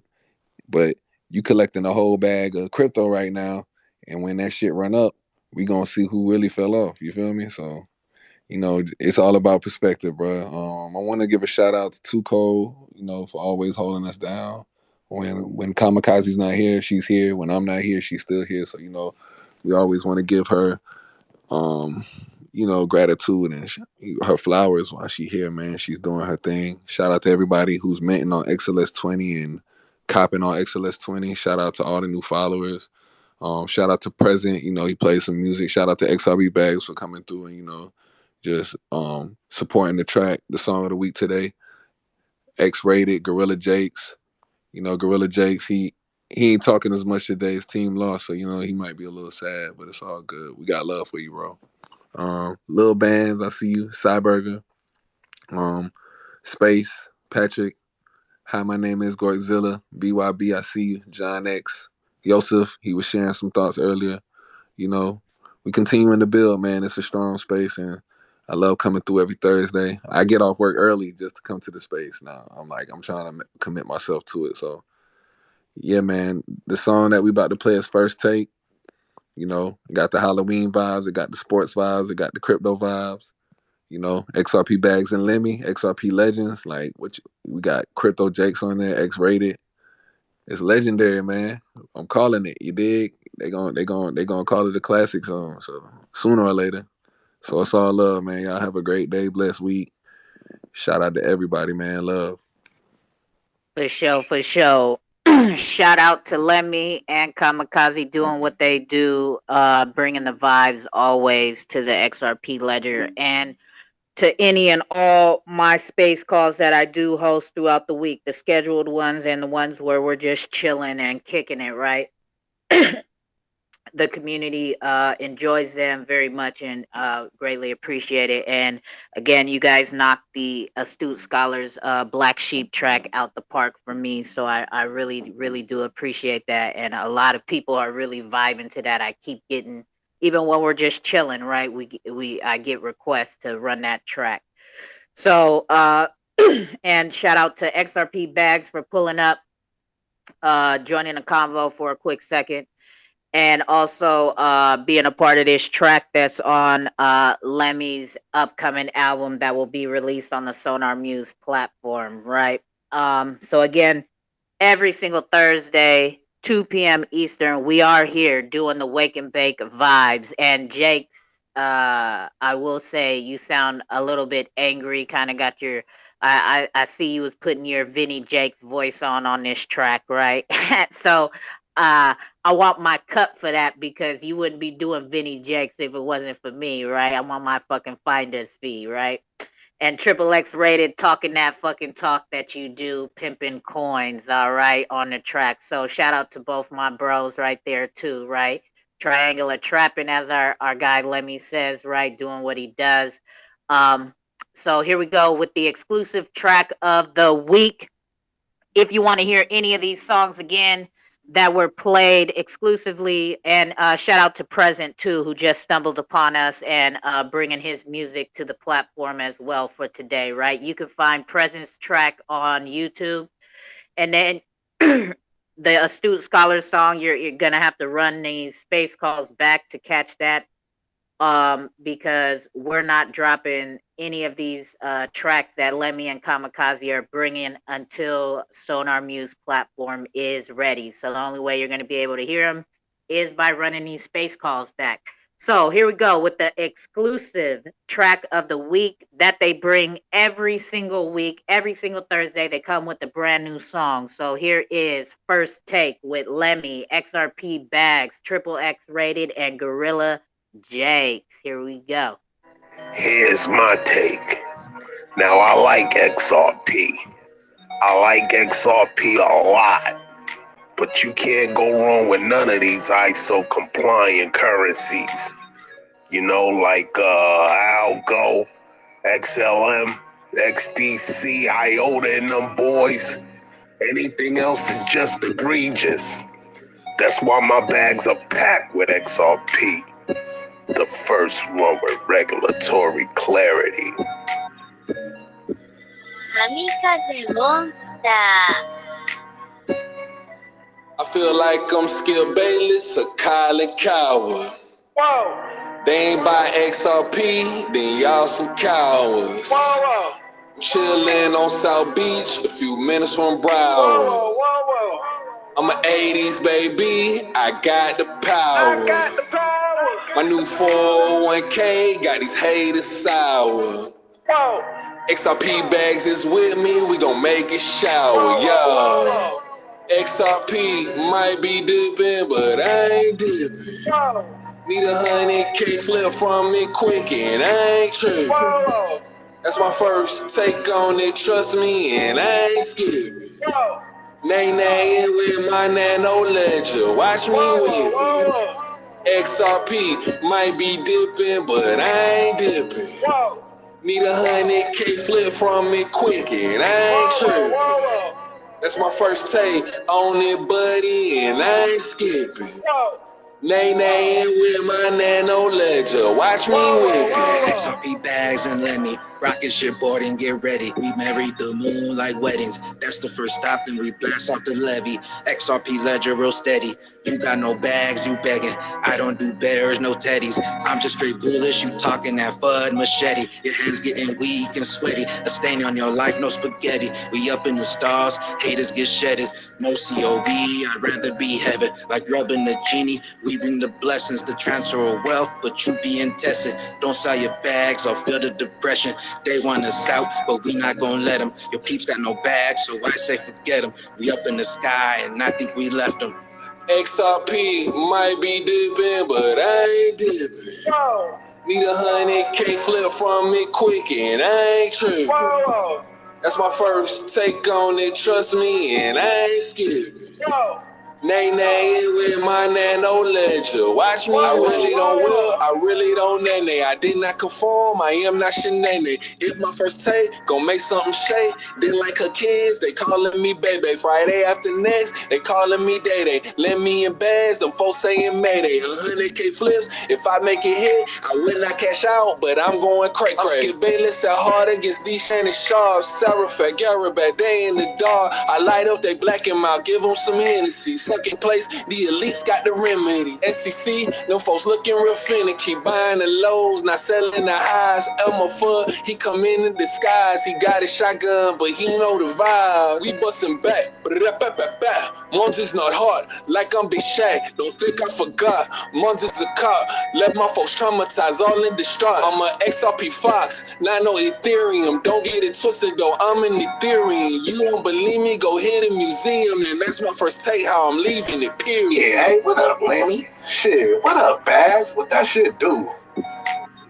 B: but you collecting a whole bag of crypto right now, and when that shit run up, we gonna see who really fell off. You feel me? So it's all about perspective, bro. I want to give a shout out to Tuco, for always holding us down. When Kamikaze's not here, she's here. When I'm not here, she's still here. So we always want to give her, um, gratitude and her flowers while she's here, man. She's doing her thing. Shout out to everybody who's minting on XLS20 and copping on XLS20. Shout out to all the new followers. Shout out to Present. He plays some music. Shout out to XRB Bags for coming through and just supporting the track, the song of the week today. X-Rated, Gorilla Jakes. Gorilla Jakes, he ain't talking as much today. His team lost, so he might be a little sad, but it's all good. We got love for you, bro. Lil Bands, I see you. Cyberger, um, Space, Patrick. Hi, my name is Godzilla. BYB, I see you. John X, Yosef, he was sharing some thoughts earlier. You know, we continuing to build, man. It's a strong space, and I love coming through every Thursday. I get off work early just to come to the space. Now I'm trying to commit myself to it. So yeah, man, the song that we about to play is First Take. It got the Halloween vibes, it got the sports vibes, it got the crypto vibes. XRP Bags and Lemmy, XRP Legends. Like we got Crypto Jakes on there, X Rated. It's legendary, man. I'm calling it. You dig? They gonna call it a classic song. So sooner or later. So it's all love, man. Y'all have a great day, blessed week. Shout out to everybody, man. Love.
A: For sure, for sure. Shout out to Lemmy and Kamikaze doing what they do, bringing the vibes always to the XRP Ledger, and to any and all my space calls that I do host throughout the week, the scheduled ones and the ones where we're just chilling and kicking it, right? The community enjoys them very much and greatly appreciate it. And again, you guys knocked the Astute Scholars Black Sheep track out the park for me. So I really, really do appreciate that. And a lot of people are really vibing to that. I keep getting, even when we're just chilling, right? I get requests to run that track. So and shout out to XRP Bags for pulling up, joining the convo for a quick second, and also being a part of this track that's on Lemmy's upcoming album that will be released on the Sonar Muse platform, right? So again, every single Thursday, 2 p.m. Eastern, we are here doing the Wake and Bake vibes. And Jake's, I will say, you sound a little bit angry. Kind of got your, I see you was putting your Vinny Jake's voice on this track, right? So, I want my cut for that because you wouldn't be doing Vinny Jakes if it wasn't for me, right? I want my fucking finder's fee, right? And Triple X Rated talking that fucking talk that you do, pimping coins, all right, on the track. So shout out to both my bros right there too, right? Triangular trapping, as our guy Lemmy says, right, doing what he does. Um, so here we go with the exclusive track of the week. If you want to hear any of these songs again that were played exclusively, and shout out to Present too, who just stumbled upon us and bringing his music to the platform as well for today, right? You can find Present's track on YouTube, and then the Astute Scholar song, you're gonna have to run these space calls back to catch that, because we're not dropping any of these tracks that Lemmy and Kamikaze are bringing until Sonar Muse platform is ready. So the only way you're going to be able to hear them is by running these space calls back. So here we go with the exclusive track of the week that they bring every single week, every single Thursday. They come with a brand new song. So here is First Take with Lemmy, XRP Bags, Triple X Rated, and Gorilla Jakes. Here we go.
E: Here's my take. Now, I like XRP. I like XRP a lot. But you can't go wrong with none of these ISO compliant currencies. You know, like Algo, XLM, XDC, IOTA, and them boys. Anything else is just egregious. That's why my bags are packed with XRP. The first one with regulatory clarity.
D: Kamikaze Monster. I feel like I'm Skip Bayless or Kylie Coward. They ain't buy XRP, then y'all some cowards. Chillin' on South Beach, a few minutes from Broward. I'm an 80s baby, I got the power. My new 401k got these haters sour. XRP bags is with me, we gon' make it shower, yeah. XRP might be dipping, but I ain't dipping. Need 100K flip from it quick and I ain't tripping. That's my first take on it, trust me, and I ain't skipping. Nay with my nano ledger, watch me whip it. XRP might be dipping, but I ain't dipping. Need 100K flip from it quick and I ain't tripping. That's my first take on it, buddy, and I ain't skipping. Nay with my nano ledger, watch me whip it.
U: XRP bags and let me rocket your board and get ready. We married the moon like weddings. That's the first stop and we blast off the levee. XRP Ledger real steady. You got no bags, you begging. I don't do bears, no teddies. I'm just straight bullish, you talking that FUD machete. Your hands getting weak and sweaty. A stain on your life, no spaghetti. We up in the stars, haters get shedded. No COV, I'd rather be heaven. Like rubbing the genie, we bring the blessings, the transfer of wealth, but you being tested. Don't sell your bags or feel the depression. They want us out, but we not gonna let them. Your peeps got no bags, so I say forget them. We up in the sky and I think we left them.
D: XRP might be dipping, but I ain't dipping. Need 100K flip from it quick and I ain't tripping. That's my first take on it, trust me, and I ain't skipping. Nay with my nano ledger, watch me. I really don't will, I really don't nay. I did not conform, I am not shenane. If my first take gon' make something shake, then like her kids, they calling me baby. Friday after next, they calling me day. Let me in bags, them folks saying mayday. 100K flips, if I make it hit, I will not cash out, but I'm going cray. I'm Skip Bayless at hard against these shining sharps. Sarah Garibay, they in the dark. I light up they black and mouth, give them some Hennessy. Second place, the elites got the remedy. SEC, them folks looking real finicky. Buying the lows, not selling the highs. Elmer Fudd, he come in disguise. He got a shotgun, but he know the vibes. We bustin' back, Mons is not hard, like I'm Big Shaq. Don't think I forgot, Mons is a cop. Left my folks traumatized, all in distraught. I'm a XRP Fox, not no Ethereum. Don't get it twisted though, I'm an Ethereum. You don't believe me, go hit a museum. And that's my first take, how I'm leaving it, period.
G: Yeah, hey, what up, Lemmy? Shit, what up, Bags? What that shit do?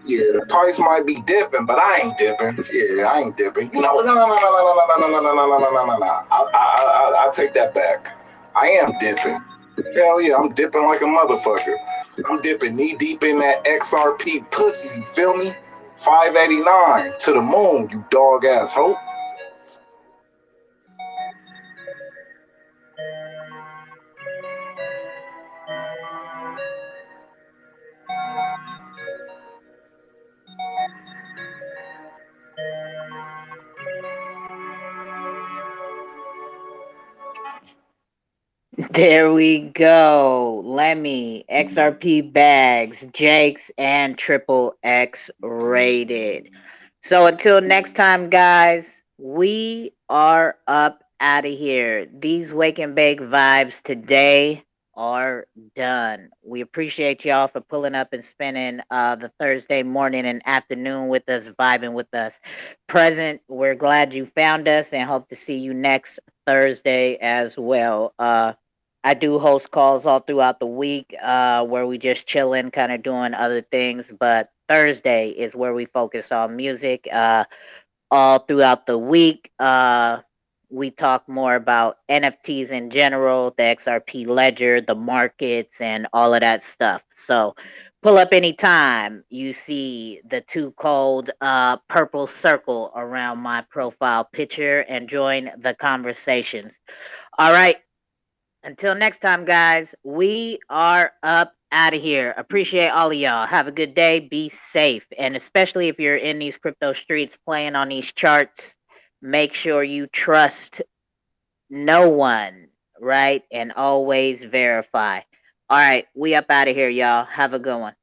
G: Yeah, the price might be dipping, but I ain't dipping. Yeah, I ain't dipping. You know, no. I take that back. I am dipping. Hell yeah, I'm dipping like a motherfucker. I'm dipping knee deep in that XRP pussy, you feel me? 589 to the moon, you dog ass hoe.
A: There we go. Lemmy, XRP Bags, Jakes, and Triple X Rated. So until next time, guys, we are up out of here. These Wake and Bake vibes today are done. We appreciate y'all for pulling up and spending the Thursday morning and afternoon with us, vibing with us. Present, we're glad you found us and hope to see you next Thursday as well. I do host calls all throughout the week where we just chilling, kind of doing other things, but Thursday is where we focus on music. All throughout the week. We talk more about NFTs in general, the XRP Ledger, the markets, and all of that stuff. So pull up anytime you see the two cold purple circle around my profile picture and join the conversations. All right. Until next time, guys, we are up out of here. Appreciate all of y'all. Have a good day. Be safe. And especially if you're in these crypto streets playing on these charts, make sure you trust no one, right? And always verify. All right, we up out of here, y'all. Have a good one.